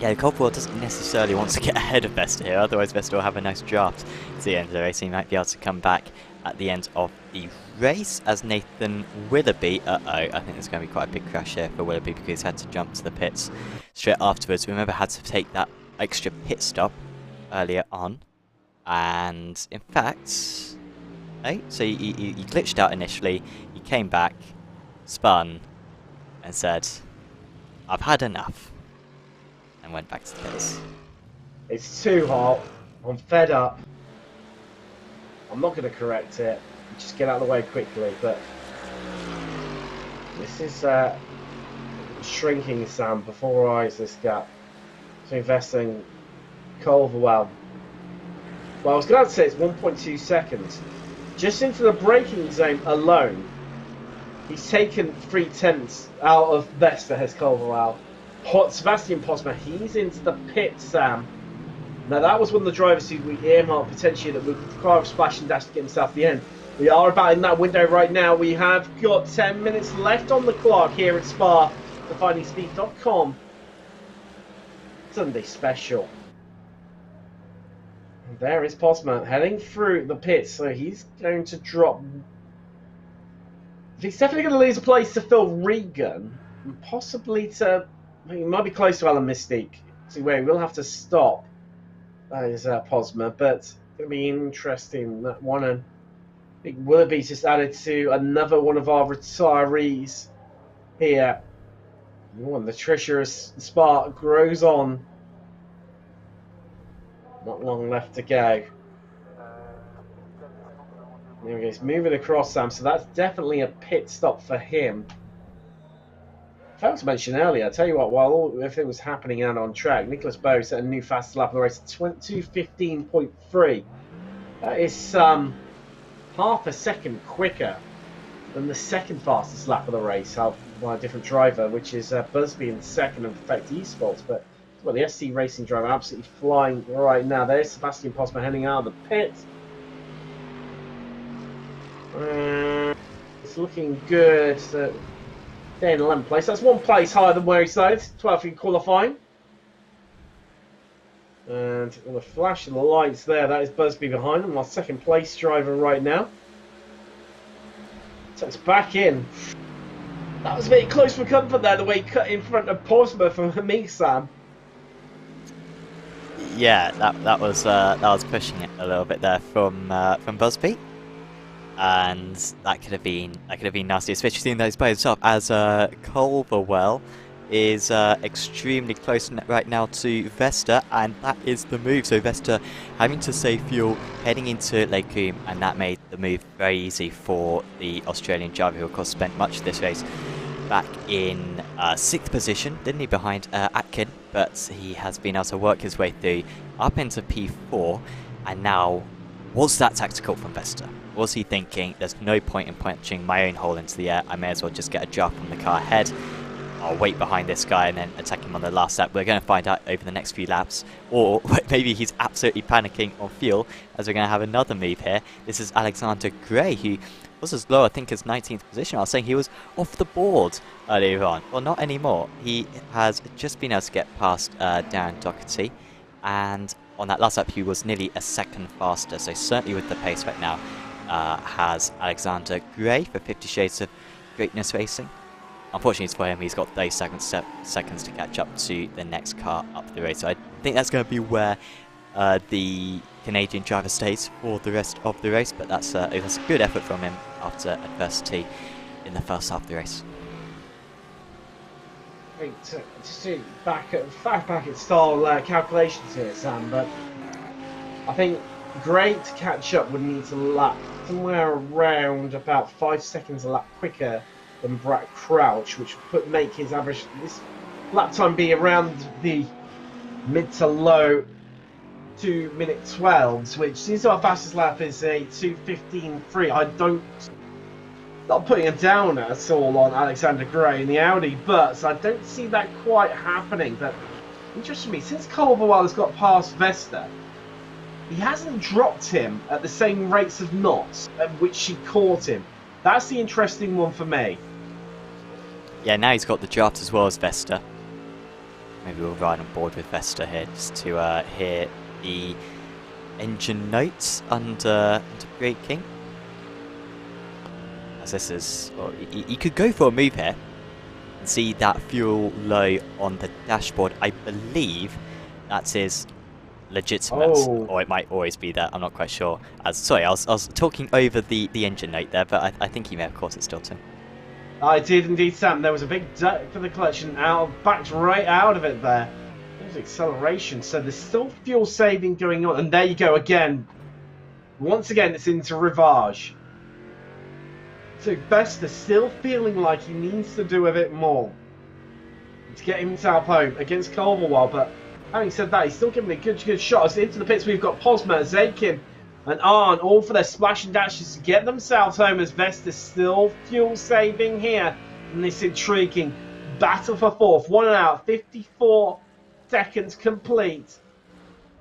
Yeah, Caldwell doesn't necessarily want to get ahead of Vesta here, otherwise Vesta will have a nice draft to the end of the race. He might be able to come back at the end of the race as Nathan Willoughby, I think there's going to be quite a big crash here for Willoughby because he's had to jump to the pits straight afterwards. Remember, had to take that extra pit stop earlier on, and in fact, so he glitched out initially, he came back, spun, and said, "I've had enough," and went back to the pits. It's too hot. I'm fed up. I'm not going to correct it. Just get out of the way quickly. But this is shrinking, Sam, before our eyes, this gap between Vesta and Culverwell. Well, I was going to say it's 1.2 seconds. Just into the braking zone alone, he's taken 3/10 out of Vesta, has Culverwell. Sebastian Posma, he's into the pit, Sam. Now, that was one of the drivers who we earmarked potentially that would require a splash and dash to get himself to the end. We are about in that window right now. We have got 10 minutes left on the clock here at Spa, the FindingSpeed.com Sunday special. And there is Posma heading through the pits, so he's going to drop. He's definitely going to lose a place to Phil Regan, and possibly to. He might be close to Alan Mystique. See where he will have to stop. That is Posma, but it's going to be interesting. That one, and I think Willoughby's just added to another one of our retirees here. Oh, and the treacherous spark grows on. Not long left to go. There he goes, moving across, Sam. So that's definitely a pit stop for him. I failed to mention earlier, I tell you what, while all everything was happening out on track, Nicholas Bowe set a new fastest lap of the race at 2:15.3. That is half a second quicker than the second fastest lap of the race, by a different driver, which is Busby in second and Perfect Esports. But well, the SC Racing driver absolutely flying right now. There's Sebastian Posma heading out of the pit. It's looking good. They're in 11th place. That's one place higher than where he started. 12th in qualifying. And on the flash of the lights there, that is Busby behind him, our second place driver right now. So it's back in. That was a bit close for comfort there, the way he cut in front of Posma from me, Sam. Yeah, that was pushing it a little bit there from Busby. And that could have been nasty, especially seeing those both up as Culverwell is extremely close right now to Vesta, and that is the move. So Vesta having to save fuel heading into Lake Coombe, and that made the move very easy for the Australian driver, who of course spent much of this race back in 6th position, didn't he, behind Atkin, but he has been able to work his way through up into P4, and now, was that tactical from Vesta? Was he thinking, there's no point in punching my own hole into the air, I may as well just get a draft from the car ahead, I'll wait behind this guy and then attack him on the last lap. We're going to find out over the next few laps, or maybe he's absolutely panicking on fuel, as we're going to have another move here. This is Alexander Gray, who was as low, I think, as 19th position. I was saying he was off the board earlier on. Well, not anymore. He has just been able to get past Darren Doherty, and on that last lap he was nearly a second faster, so certainly with the pace right now has Alexander Gray for 50 Shades of Greatness Racing. Unfortunately for him, he's got 30 seconds to catch up to the next car up the race, so I think that's going to be where the Canadian driver stays for the rest of the race, but that's a good effort from him after adversity in the first half of the race. Just to back at style calculations here, Sam, but I think Gray to catch up would need to lap somewhere around about 5 seconds a lap quicker than Brad Crouch, which would make his average this lap time be around the mid to low 2-minute 12s, which since our fastest lap is a 2:15.3. I don't, not putting a downer at all on Alexander Gray in the Audi, but I don't see that quite happening. But interesting me, since Culverwell has got past Vesta, he hasn't dropped him at the same rates of knots at which she caught him. That's the interesting one for me. Yeah, now he's got the draft as well as Vesta. maybe we'll ride on board with Vesta here just to hear the engine notes under braking. As this is, well, you could go for a move here and see that fuel low on the dashboard. I believe that's his legitimate, or it might always be that. I'm not quite sure. Sorry, I was talking over the engine note there, but I think he may have caught it still too. I did indeed, Sam. There was a big duck for the clutch and backed right out of it there. There's acceleration, so there's still fuel saving going on. And there you go again. Once again, it's into Rivage. So Vesta still feeling like he needs to do a bit more to get himself home against Calverwell. But having said that, he's still giving a good shot. As into the pits, we've got Posma, Zakin, and Arn, all for their splash and dashes to get themselves home, as Vesta's still fuel saving here in this intriguing battle for fourth. 1 and out, 54 seconds complete.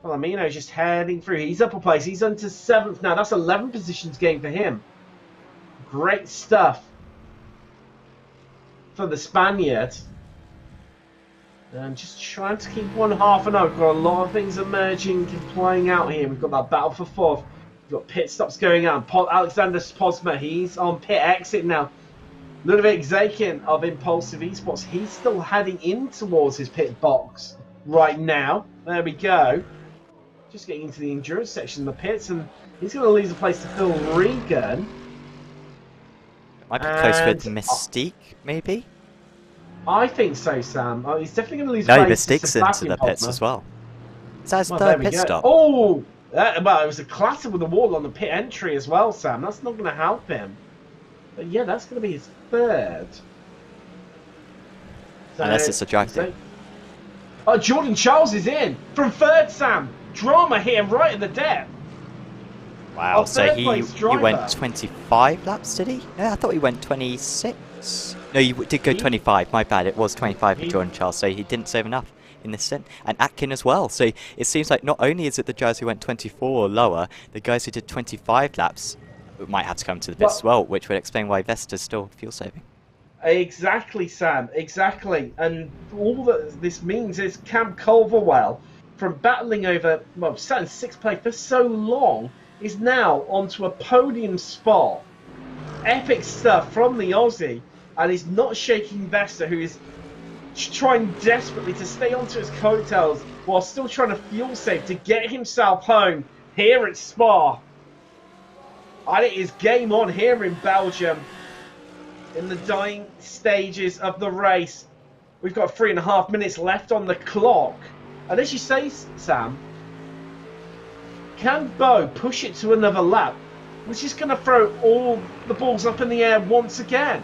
Palomino's just heading through. He's up a place. He's into 7th now. That's 11 positions gained for him. Great stuff for the Spaniard. And just trying to keep 1.5 and 0. We've got a lot of things emerging and playing out here. We've got that battle for fourth. We've got pit stops going on. Alexander Posma, he's on pit exit now. Ludovic Zakin of Impulsive Esports, he's still heading in towards his pit box right now. There we go. Just getting into the endurance section of the pits, and he's going to lose a place to Phil Regan. Might be close with Mystique, maybe? I think so, Sam. He's definitely going to lose. No, Mystique's into the pits as well. It's his third pit stop. Oh, well, it was a clatter with the wall on the pit entry as well, Sam. That's not going to help him. But yeah, that's going to be his third. So, unless it's a drive through. Oh, Jordan Charles is in from third, Sam. Drama here, right at the depth. Wow, so he went 25 laps, did he? No, I thought he went 26. No, he did go 25, my bad. It was 25 for Jordan Charles, so he didn't save enough in this stint. And Atkin as well. So it seems like not only is it the guys who went 24 or lower, the guys who did 25 laps might have to come to the pits as well, which would explain why Vesta's still fuel saving. Exactly, Sam, exactly. And all that this means is Cam Culverwell, from battling over, well, sat in 6th place for so long, is now onto a podium spot. Epic stuff from the Aussie, and he's not shaking Vesta, who is trying desperately to stay onto his coattails while still trying to fuel save to get himself home here at Spa. And it is game on here in Belgium in the dying stages of the race. We've got 3.5 minutes left on the clock. And as you say, Sam, can Bo push it to another lap, which is going to throw all the balls up in the air once again?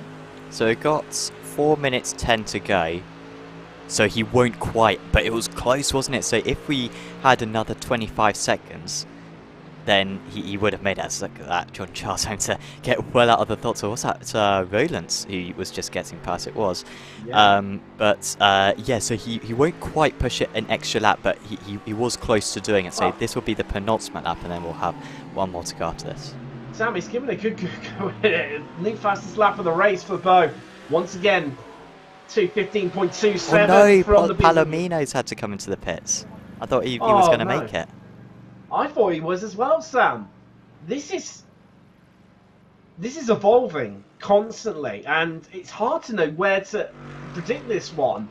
So it got 4 minutes 10 to go. So he won't quite, but it was close, wasn't it? So if we had another 25 seconds, then he would have made it. Look at that, John Charles having to get well out of the thoughts. Or was that Roland who was just getting past? It was. Yeah. Yeah, so he won't quite push it an extra lap, but he was close to doing it. So this will be the penultimate lap, and then we'll have one more to go after this. Sam, he's given a good go. The fastest lap of the race for Bo. Once again, 2:15.27. Oh no, Palomino's had to come into the pits. I thought he was going to make it. I thought he was as well, Sam. This is evolving constantly, and it's hard to know where to predict this one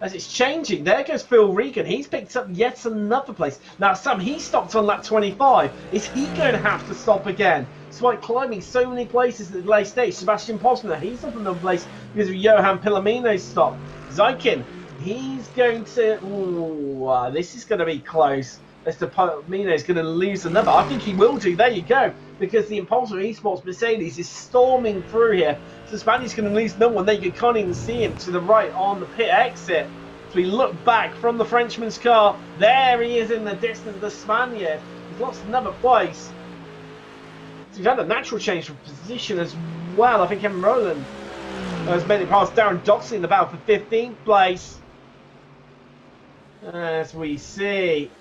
as it's changing. There goes Phil Regan. He's picked up yet another place. Now, Sam, he stopped on lap 25. Is he going to have to stop again? Despite climbing so many places at the late stage, Sebastian Posner, he's up another place because of Johan Pillamino's stop. Zykin, he's going to... Ooh, this is going to be close. Mr. Palomino is going to lose another. I think he will do. There you go. Because the Impulsive Esports Mercedes is storming through here. So Spaniard's going to lose another one. There you can't even see him to the right on the pit exit. So we look back from the Frenchman's car. There he is in the distance, the Spaniard. He's lost another place. So we've had a natural change of position as well. I think Kevin Rowland has made it past Darren Doxley in the battle for 15th place. As we see...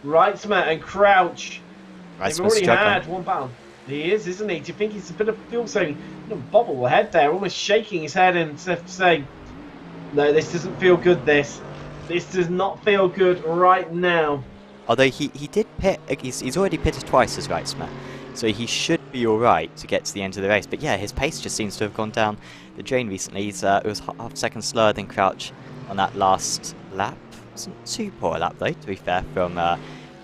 Reitzmer and Crouch. They've already had one battle. He is, isn't he? Do you think he's a bit of fuel saving? Bobble the head there, almost shaking his head and saying, no, this doesn't feel good, this. This does not feel good right now. Although he did pit, he's already pitted twice as Reitzmer, so he should be alright to get to the end of the race. But yeah, his pace just seems to have gone down the drain recently. It was half a second slower than Crouch on that last lap. It wasn't too poor a lap though, to be fair, from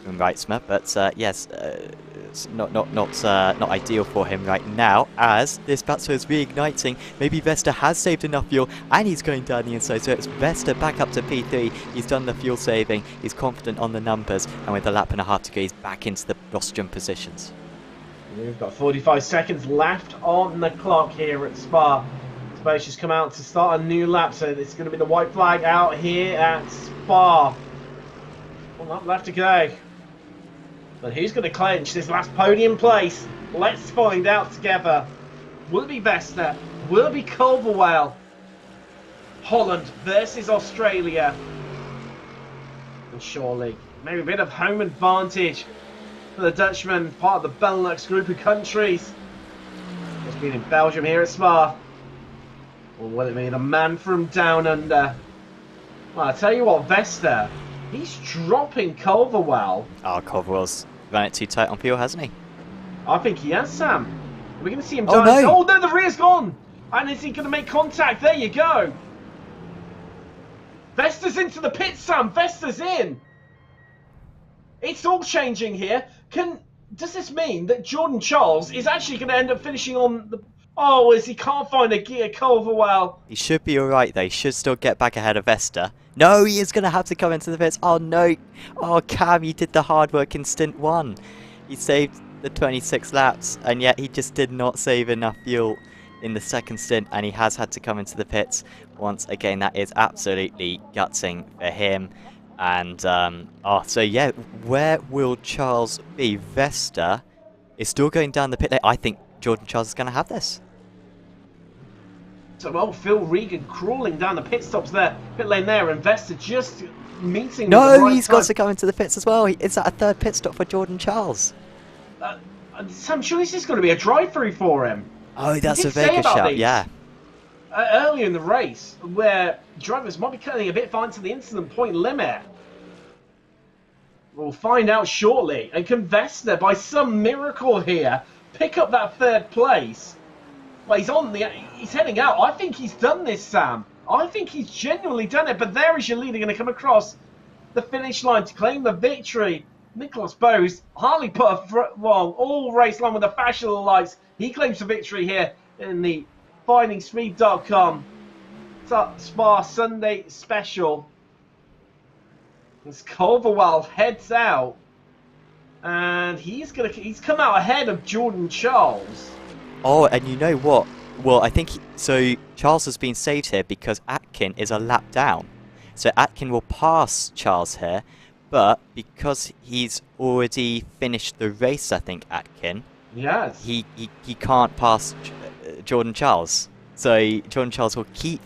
Reitzmer. But yes, it's not ideal for him right now, as this battle is reigniting. Maybe Vesta has saved enough fuel and he's going down the inside, so it's Vesta back up to P3. He's done the fuel saving, he's confident on the numbers, and with a lap and a half to go, he's back into the rostrum positions. We've got 45 seconds left on the clock here at Spa. Spacious come out to start a new lap, so it's going to be the white flag out here at Spa. One lap left to go. But who's going to clinch this last podium place? Let's find out together. Will it be Vesta? Will it be Culverwell? Holland versus Australia. And surely, maybe a bit of home advantage for the Dutchman, part of the Benelux group of countries. Just been in Belgium here at Spa. Or will it be the man from down under? Well, I tell you what, Vesta, he's dropping Culverwell. Oh, Culverwell's run it too tight on fuel, hasn't he? I think he has, Sam. We're going to see him Oh, dive. no. Oh, no, the rear's gone. And is he going to make contact? There you go. Vesta's into the pit, Sam. Vesta's in. It's all changing here. Does this mean that Jordan Charles is actually going to end up finishing on the... Oh, as he can't find a gear, Culverwell. He should be alright though, he should still get back ahead of Vesta. No, he is going to have to come into the pits. Oh no. Oh, Cam, he did the hard work in stint 1. He saved the 26 laps, and yet he just did not save enough fuel in the second stint, and he has had to come into the pits once again. That is absolutely gutting for him. And, so yeah, where will Charles be? Vesta is still going down the pit lane. I think Jordan Charles is going to have this. So, well, Phil Regan crawling down the pit stops there, pit lane there, and Vesta just meeting No, with the right he's time. got to come into the pits as well. Is that a third pit stop for Jordan Charles? Sam, surely this is going to be a drive-through for him. Oh, that's a did say Vega about shout, these. yeah. Earlier in the race, where drivers might be cutting a bit fine to the incident point limit. We'll find out shortly. And can Vesta, by some miracle here, pick up that third place? Well, he's heading out. I think he's done this, Sam. I think he's genuinely done it. But there is your leader going to come across the finish line to claim the victory. Nicholas Bose hardly put all race long with the fashion lights. He claims the victory here in the FindingSpeed.com Spa Sunday special. As Culverwell heads out, and he's come out ahead of Jordan Charles. Oh, and you know what? Well, I think so. Charles has been saved here because Atkin is a lap down, so Atkin will pass Charles here. But because he's already finished the race, I think Atkin. Yes. He can't pass Jordan Charles. So Jordan Charles will keep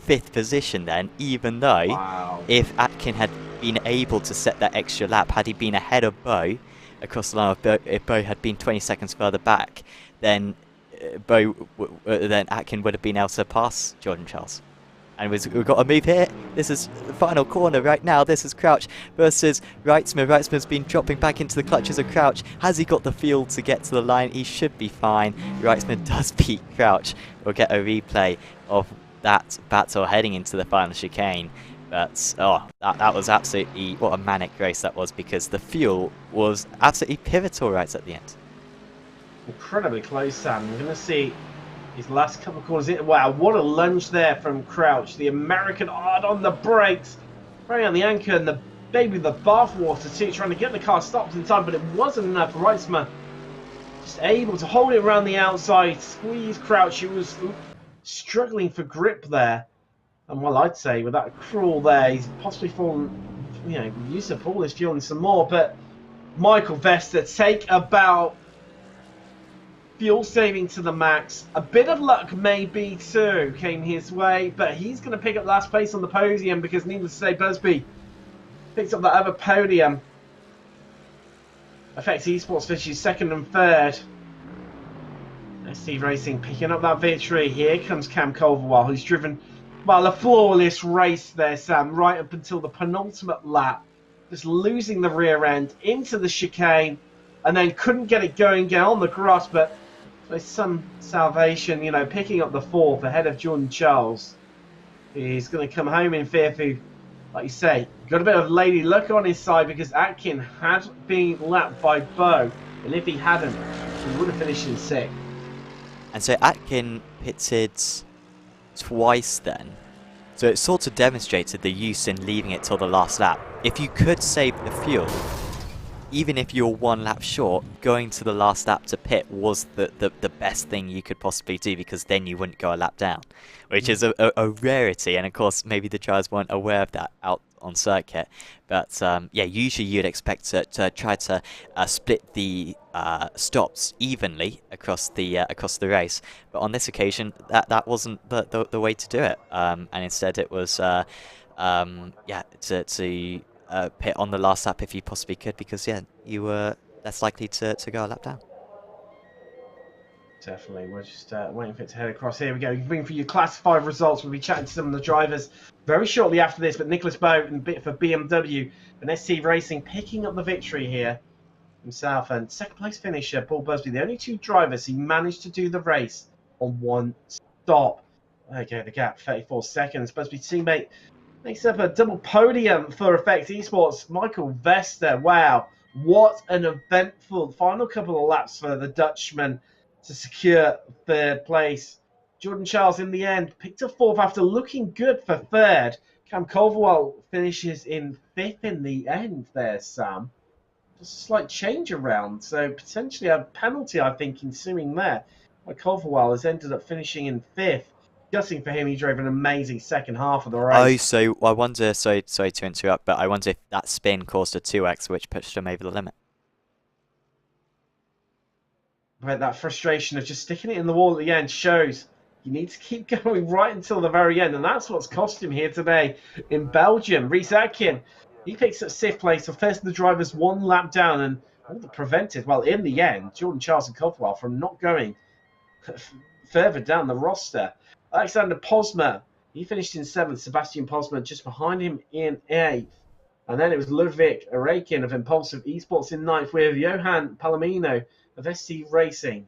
5th position then, even though if Atkin had been able to set that extra lap, had he been ahead of Bo across the line, if Bo had been 20 seconds further back, then then Atkin would have been able to pass Jordan Charles. And we've got a move here. This is the final corner right now. This is Crouch versus Reitzmer. Reitzmer's been dropping back into the clutches of Crouch. Has he got the fuel to get to the line? He should be fine. Reitzmer does beat Crouch. We'll get a replay of that battle heading into the final chicane. But, oh, that was absolutely, what a manic race that was, because the fuel was absolutely pivotal right at the end. Incredibly close, Sam. We're going to see his last couple of corners. Wow, what a lunge there from Crouch. The American hard on the brakes, very on the anchor, and the baby with the bathwater too, trying to get the car stopped in time, but it wasn't enough. Reitzmer just able to hold it around the outside, squeeze Crouch. He was struggling for grip there. And well, I'd say with that crawl there, he's possibly fallen, used to pull his fuel in some more. But Michael Vesta, take about fuel saving to the max. A bit of luck maybe too came his way, but he's going to pick up last place on the podium because, needless to say, Busby picks up that other podium. Effects Esports finishes 2nd and 3rd. SC Racing picking up that victory. Here comes Cam Culverwell, who's driven Well, a flawless race there, Sam, right up until the penultimate lap. Just losing the rear end into the chicane and then couldn't get it going on the grass, but there's some salvation, picking up the fourth ahead of Jordan Charles. He's going to come home in fifth, who, like you say, got a bit of lady luck on his side because Atkin had been lapped by Bo, and if he hadn't, he would have finished in sixth. And so Atkin pitted twice then. So it sort of demonstrated the use in leaving it till the last lap. If you could save the fuel, even if you're one lap short, going to the last lap to pit was the best thing you could possibly do, because then you wouldn't go a lap down, which is a rarity. And of course, maybe the drivers weren't aware of that out on circuit. But yeah, usually you'd expect to try to split the stops evenly across the race. But on this occasion, that wasn't the way to do it. And instead, it was yeah, to pit on the last lap if you possibly could, because yeah, you were less likely to go a lap down. Definitely. We're just waiting for it to head across. Here we go. You bring for your Class 5 results. We'll be chatting to some of the drivers very shortly after this. But Nicholas Bowe for BMW and ST Racing picking up the victory here himself. And second place finisher, Paul Busby. The only two drivers who managed to do the race on one stop. Okay, the gap, 34 seconds. Busby's teammate makes up a double podium for Effect Esports. Michael Vester. Wow. What an eventful final couple of laps for the Dutchman to secure third place. Jordan Charles, in the end, picked up fourth after looking good for third. Cam Culverwell finishes in fifth in the end there, Sam. Just a slight change around, so potentially a penalty, I think, ensuing there. But Culverwell has ended up finishing in fifth. Gutting for him, he drove an amazing second half of the race. Oh, so I wonder, sorry to interrupt, but I wonder if that spin caused a 2x, which pushed him over the limit. But that frustration of just sticking it in the wall at the end shows you need to keep going right until the very end, and that's what's cost him here today in Belgium. Rhys Atkin, he picks up sixth place, so first the drivers one lap down, and all that prevented, well, in the end, Jordan Charles and Culverwell from not going further down the roster. Alexander Posma, he finished in seventh. Sebastian Posma just behind him in eighth. And then it was Ludwig Arakin of Impulsive Esports in ninth, with Johan Palomino of ST Racing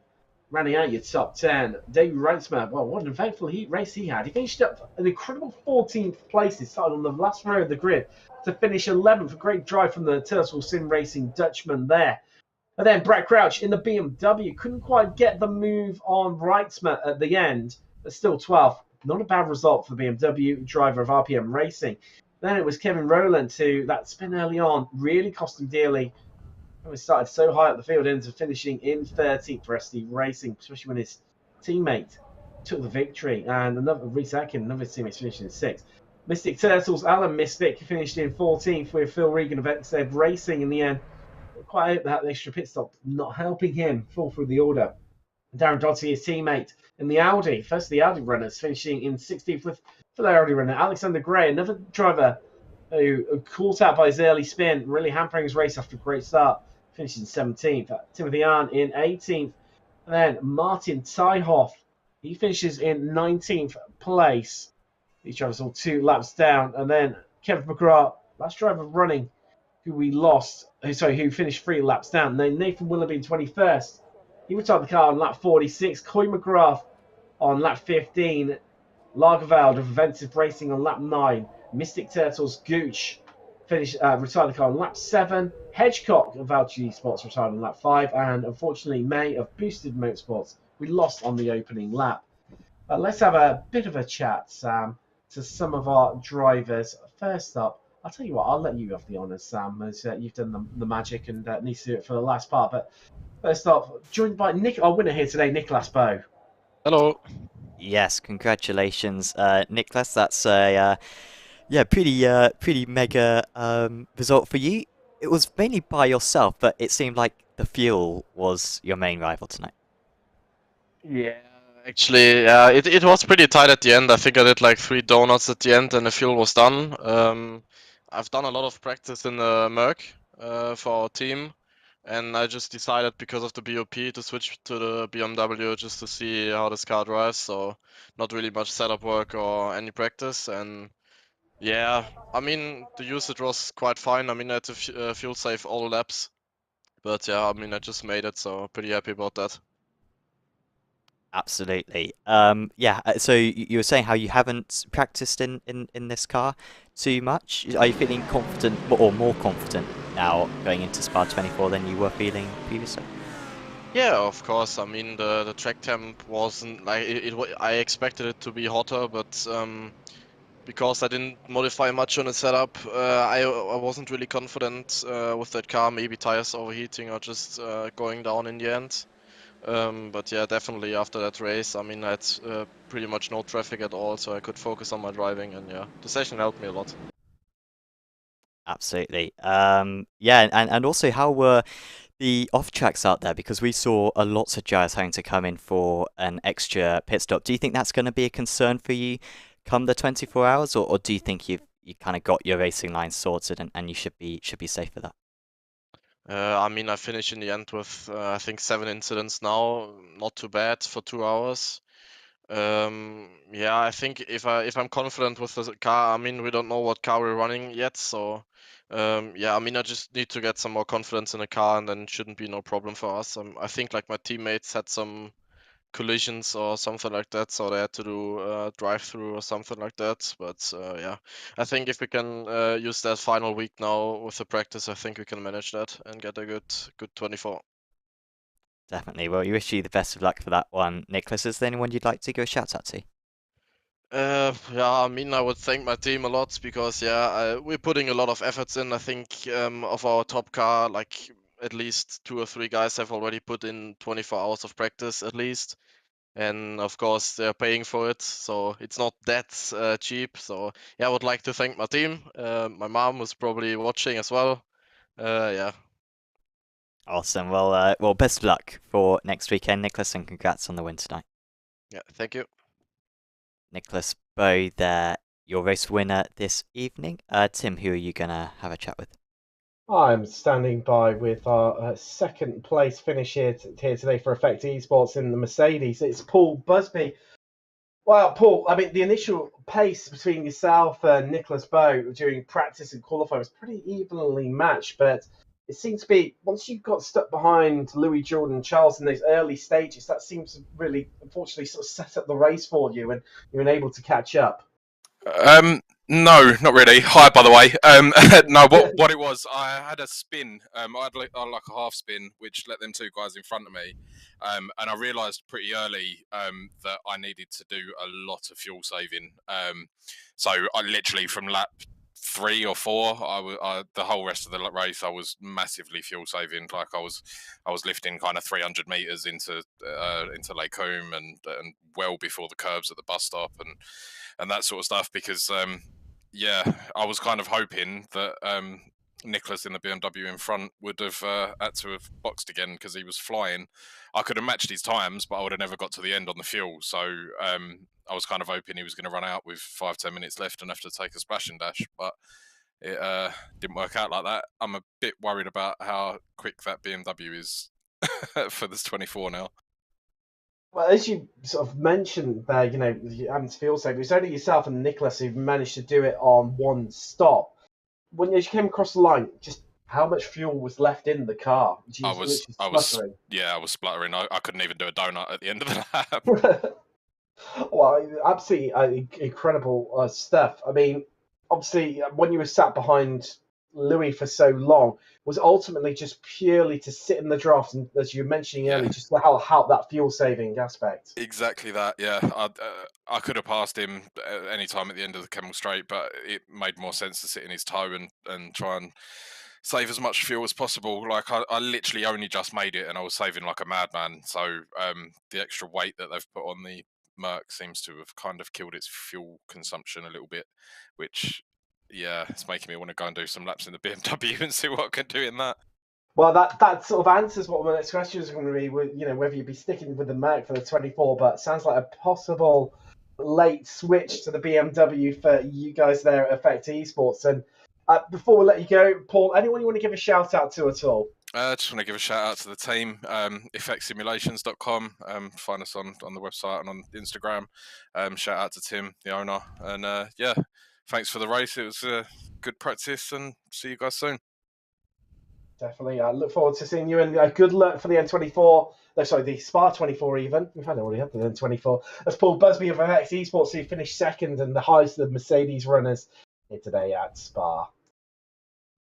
rounding out your top 10. David Reitzmer, well, what an eventful race he had. He finished up an incredible 14th place. He started on the last row of the grid to finish 11th. A great drive from the Turtle Sim Racing Dutchman there. And then Brett Crouch in the BMW couldn't quite get the move on Reitzmer at the end, but still 12th. Not a bad result for the BMW driver of RPM Racing. Then it was Kevin Rowland who, that spin early on, really cost him dearly. He started so high up the field, ended up finishing in 13th for ST Racing, especially when his teammate took the victory. And another Rhys Atkin, another teammate, finished in 6th. Mystic Turtles, Alan Mystic finished in 14th with Phil Regan of XZ Racing in the end. Quite hope that extra pit stop not helping him fall through the order. Darren Doddsey, his teammate in the Audi, first of the Audi runners, finishing in 16th with for the Audi runner. Alexander Gray, another driver who caught out by his early spin, really hampering his race after a great start, finished in 17th. Timothy Arndt in 18th. And then Martin Tyhoff, he finishes in 19th place. These drivers all 2 laps down. And then Kevin McGrath, last driver running, who finished 3 laps down. And then Nathan Willoughby in 21st. He retired the car on lap 46. Coy McGrath on lap 15. Lagerveld of Offensive Racing on lap 9. Mystic Turtles Gooch retired the car on lap 7. Hedgecock of Valtteri Sports retired on lap 5. And unfortunately, May of Boosted Motorsports, we lost on the opening lap. Let's have a bit of a chat, Sam, to some of our drivers. First up, I'll tell you what, I'll let you have the honours, Sam, as you've done the magic and need to do it for the last part. But first up, joined by our winner here today, Nicholas Bowe. Hello. Yes, congratulations, Nicholas. That's a pretty mega result for you. It was mainly by yourself, but it seemed like the fuel was your main rival tonight. Yeah, actually, it was pretty tight at the end. I think I did like 3 donuts at the end and the fuel was done. I've done a lot of practice in the Merc for our team. and I just decided because of the BOP to switch to the BMW just to see how this car drives. So not really much setup work or any practice, and yeah, I mean the usage was quite fine. I mean I had to fuel save all laps, but yeah, I mean I just made it, so pretty happy about that. Absolutely. Yeah, so you were saying how you haven't practiced in this car too much. Are you feeling confident or more confident now going into Spa 24 than you were feeling previously? Yeah, of course. I mean, the track temp wasn't like I expected it to be hotter, but because I didn't modify much on the setup, I wasn't really confident with that car. Maybe tires overheating or just going down in the end. But yeah, definitely after that race, I mean, I had pretty much no traffic at all, so I could focus on my driving, and yeah, the session helped me a lot. Absolutely. Yeah, and also how were the off tracks out there? Because we saw a lots of drivers having to come in for an extra pit stop. Do you think that's going to be a concern for you come the 24 hours, or do you think you kind of got your racing line sorted and you should be safe for that? I mean, I finished in the end with I think 7 incidents now, not too bad for 2 hours. Yeah, I think if I'm confident with the car, I mean, we don't know what car we're running yet, so yeah, I mean, I just need to get some more confidence in the car, and then it shouldn't be no problem for us. I think like my teammates had some collisions or something like that, so they had to do drive through or something like that. But yeah, I think if we can use that final week now with the practice, I think we can manage that and get a good 24. Definitely. Well, we wish you the best of luck for that one. Nicholas, is there anyone you'd like to go shout out to? Yeah, I mean, I would thank my team a lot because yeah, we're putting a lot of efforts in. I think of our top car, like at least 2 or 3 guys have already put in 24 hours of practice at least, and of course they're paying for it, so it's not that cheap. So yeah, I would like to thank my team. My mom was probably watching as well. Yeah, Awesome. Well, best of luck for next weekend, Nicholas, and congrats on the win tonight. yeah, thank you. Nicholas Bow there, your race winner this evening. Tim, who are you gonna have a chat with? I'm standing by with our second place finish here today for Effect Esports in the Mercedes. It's Paul Busby. Well, Paul, I mean, the initial pace between yourself and Nicholas Bow during practice and qualifying was pretty evenly matched, but it seemed to be once you got stuck behind Louis Jordan Charles in those early stages, that seems to really, unfortunately, sort of set up the race for you, and you were able to catch up. No, not really. Hi, by the way. No, what it was, I had a spin. I had like a half spin, which let them two guys in front of me. And I realised pretty early that I needed to do a lot of fuel saving. So I literally from lap 3 or 4, the whole rest of the race I was massively fuel saving. Like I was lifting kind of 300 meters into Lake Home and well before the curbs at the bus stop and that sort of stuff because yeah, I was kind of hoping that Nicholas in the BMW in front would have had to have boxed again because he was flying. I could have matched his times, but I would have never got to the end on the fuel. So I was kind of hoping he was going to run out with 5-10 minutes left and have to take a splash and dash. But it didn't work out like that. I'm a bit worried about how quick that BMW is for this 24 now. Well, as you sort of mentioned there, you having to feel safe. It was only yourself and Nicholas who managed to do it on one stop. As you came across the line, just how much fuel was left in the car? I was spluttering. I couldn't even do a donut at the end of the lap. Well, absolutely incredible stuff. I mean, obviously, when you were sat behind Louis for so long, was it ultimately just purely to sit in the draft, and as you were mentioning earlier, just to help that fuel saving aspect. Exactly that. Yeah, I could have passed him any time at the end of the Kemmel Straight, but it made more sense to sit in his toe and try and save as much fuel as possible. Like I literally only just made it, and I was saving like a madman. So the extra weight that they've put on the Merc seems to have kind of killed its fuel consumption a little bit, which yeah, it's making me want to go and do some laps in the BMW and see what I can do in that. Well, that sort of answers what my next question is going to be. Whether you'd be sticking with the Merc for the 24, but it sounds like a possible late switch to the BMW for you guys there at Effect Esports. And before we let you go, Paul, anyone you want to give a shout out to at all? Just want to give a shout out to the team, effectsimulations.com. Find us on the website and on Instagram. Shout out to Tim, the owner. And yeah, thanks for the race. It was good practice, and see you guys soon. Definitely. I look forward to seeing you, and good luck for the N24. No, sorry, the Spa 24 even. We've had already had the N24. That's Paul Busby of FX Esports, who finished second and the highest of the Mercedes runners here today at Spa.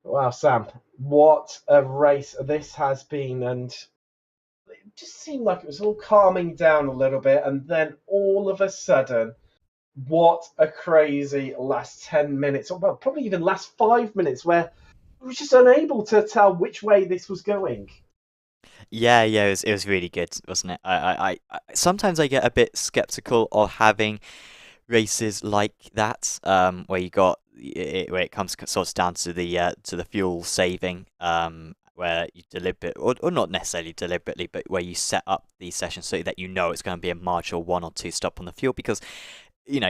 Wow, Sam, what a race this has been, and it just seemed like it was all calming down a little bit, and then all of a sudden, what a crazy last 10 minutes, or well, probably even last 5 minutes, where we were just unable to tell which way this was going. Yeah, it was really good, wasn't it? I sometimes I get a bit skeptical of having races like that, where you got where it comes sort of down to the fuel saving, where you deliberate or not necessarily deliberately, but where you set up the session so that you know it's going to be a marginal 1 or 2 stop on the fuel, because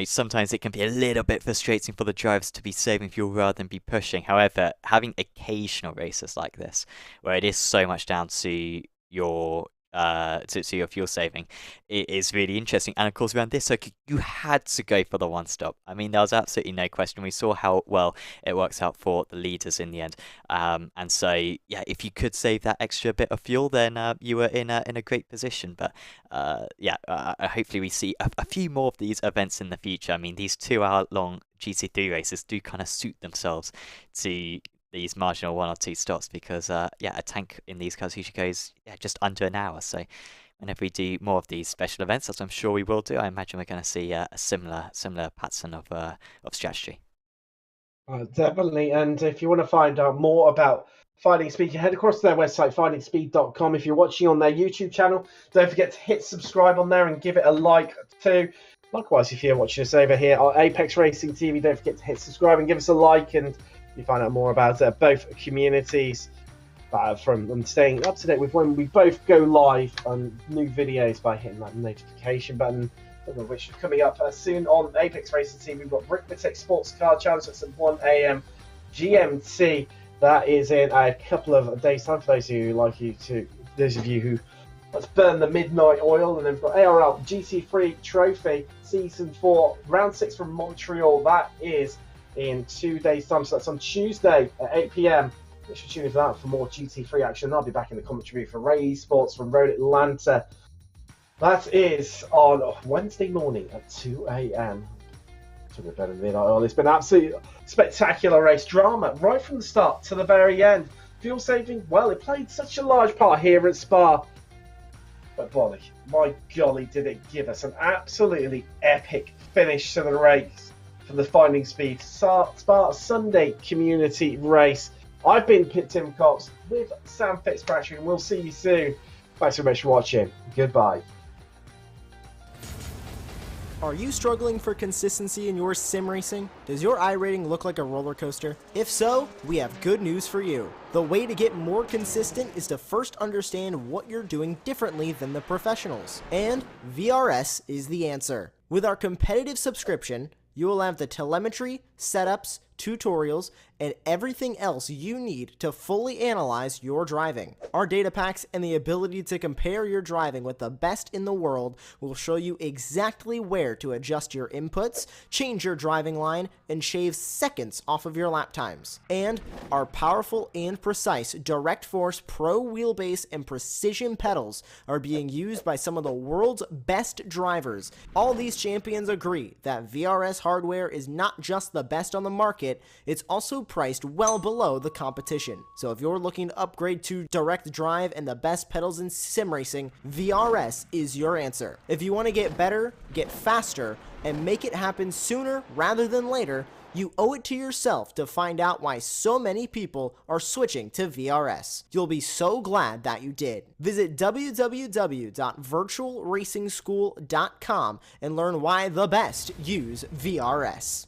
sometimes it can be a little bit frustrating for the drivers to be saving fuel rather than be pushing. However, having occasional races like this, where it is so much down to your to your fuel saving, it is really interesting. And of course, around this circuit, you had to go for the 1 stop. I mean, there was absolutely no question. We saw how well it works out for the leaders in the end. And so, yeah, if you could save that extra bit of fuel, then you were in a great position. But hopefully we see a few more of these events in the future. I mean, these 2-hour-long GT3 races do kind of suit themselves to these marginal 1 or 2 stops, because a tank in these cars usually goes just under an hour. So whenever we do more of these special events, as I'm sure we will do, I imagine we're going to see a similar pattern of strategy. Definitely. And if you want to find out more about FindingSpeed, head across to their website, FindingSpeed.com. If you're watching on their YouTube channel, don't forget to hit subscribe on there and give it a like too. Likewise, if you're watching us over here on Apex Racing TV, don't forget to hit subscribe and give us a like, and you find out more about both communities from staying up to date with when we both go live on new videos by hitting that notification button, which is coming up soon on Apex Racing TV. We've got Arithmetic Sports Car Challenge. That's at 1 a.m. GMT. That is in a couple of days' time. For those of you who let's burn the midnight oil. And then we've got ARL GT3 Trophy Season 4 Round 6 from Montreal. That is in 2 days' time. So that's on Tuesday at 8 p.m. Make sure to tune in for that for more GT3 action. I'll be back in the commentary for Ray Esports from Road Atlanta. That is on Wednesday morning at 2 a.m. It's been an absolutely spectacular race. Drama right from the start to the very end. Fuel saving, well, it played such a large part here at Spa. But golly, my golly, did it give us an absolutely epic finish to the race for the FindingSpeed Spa Sunday community race. I've been Tim Cox with Sam Fitzpatrick, and we'll see you soon. Thanks so much for watching. Goodbye. Are you struggling for consistency in your sim racing? Does your iRating look like a roller coaster? If so, we have good news for you. The way to get more consistent is to first understand what you're doing differently than the professionals. And VRS is the answer. With our competitive subscription, you will have the telemetry, setups, tutorials, and everything else you need to fully analyze your driving. Our data packs and the ability to compare your driving with the best in the world will show you exactly where to adjust your inputs, change your driving line, and shave seconds off of your lap times. And our powerful and precise Direct Force Pro wheelbase and precision pedals are being used by some of the world's best drivers. All these champions agree that VRS hardware is not just the best on the market, it's also priced well below the competition. So if you're looking to upgrade to direct drive and the best pedals in sim racing, VRS is your answer. If you want to get better, get faster, and make it happen sooner rather than later, you owe it to yourself to find out why so many people are switching to VRS. You'll be so glad that you did. Visit www.virtualracingschool.com and learn why the best use VRS.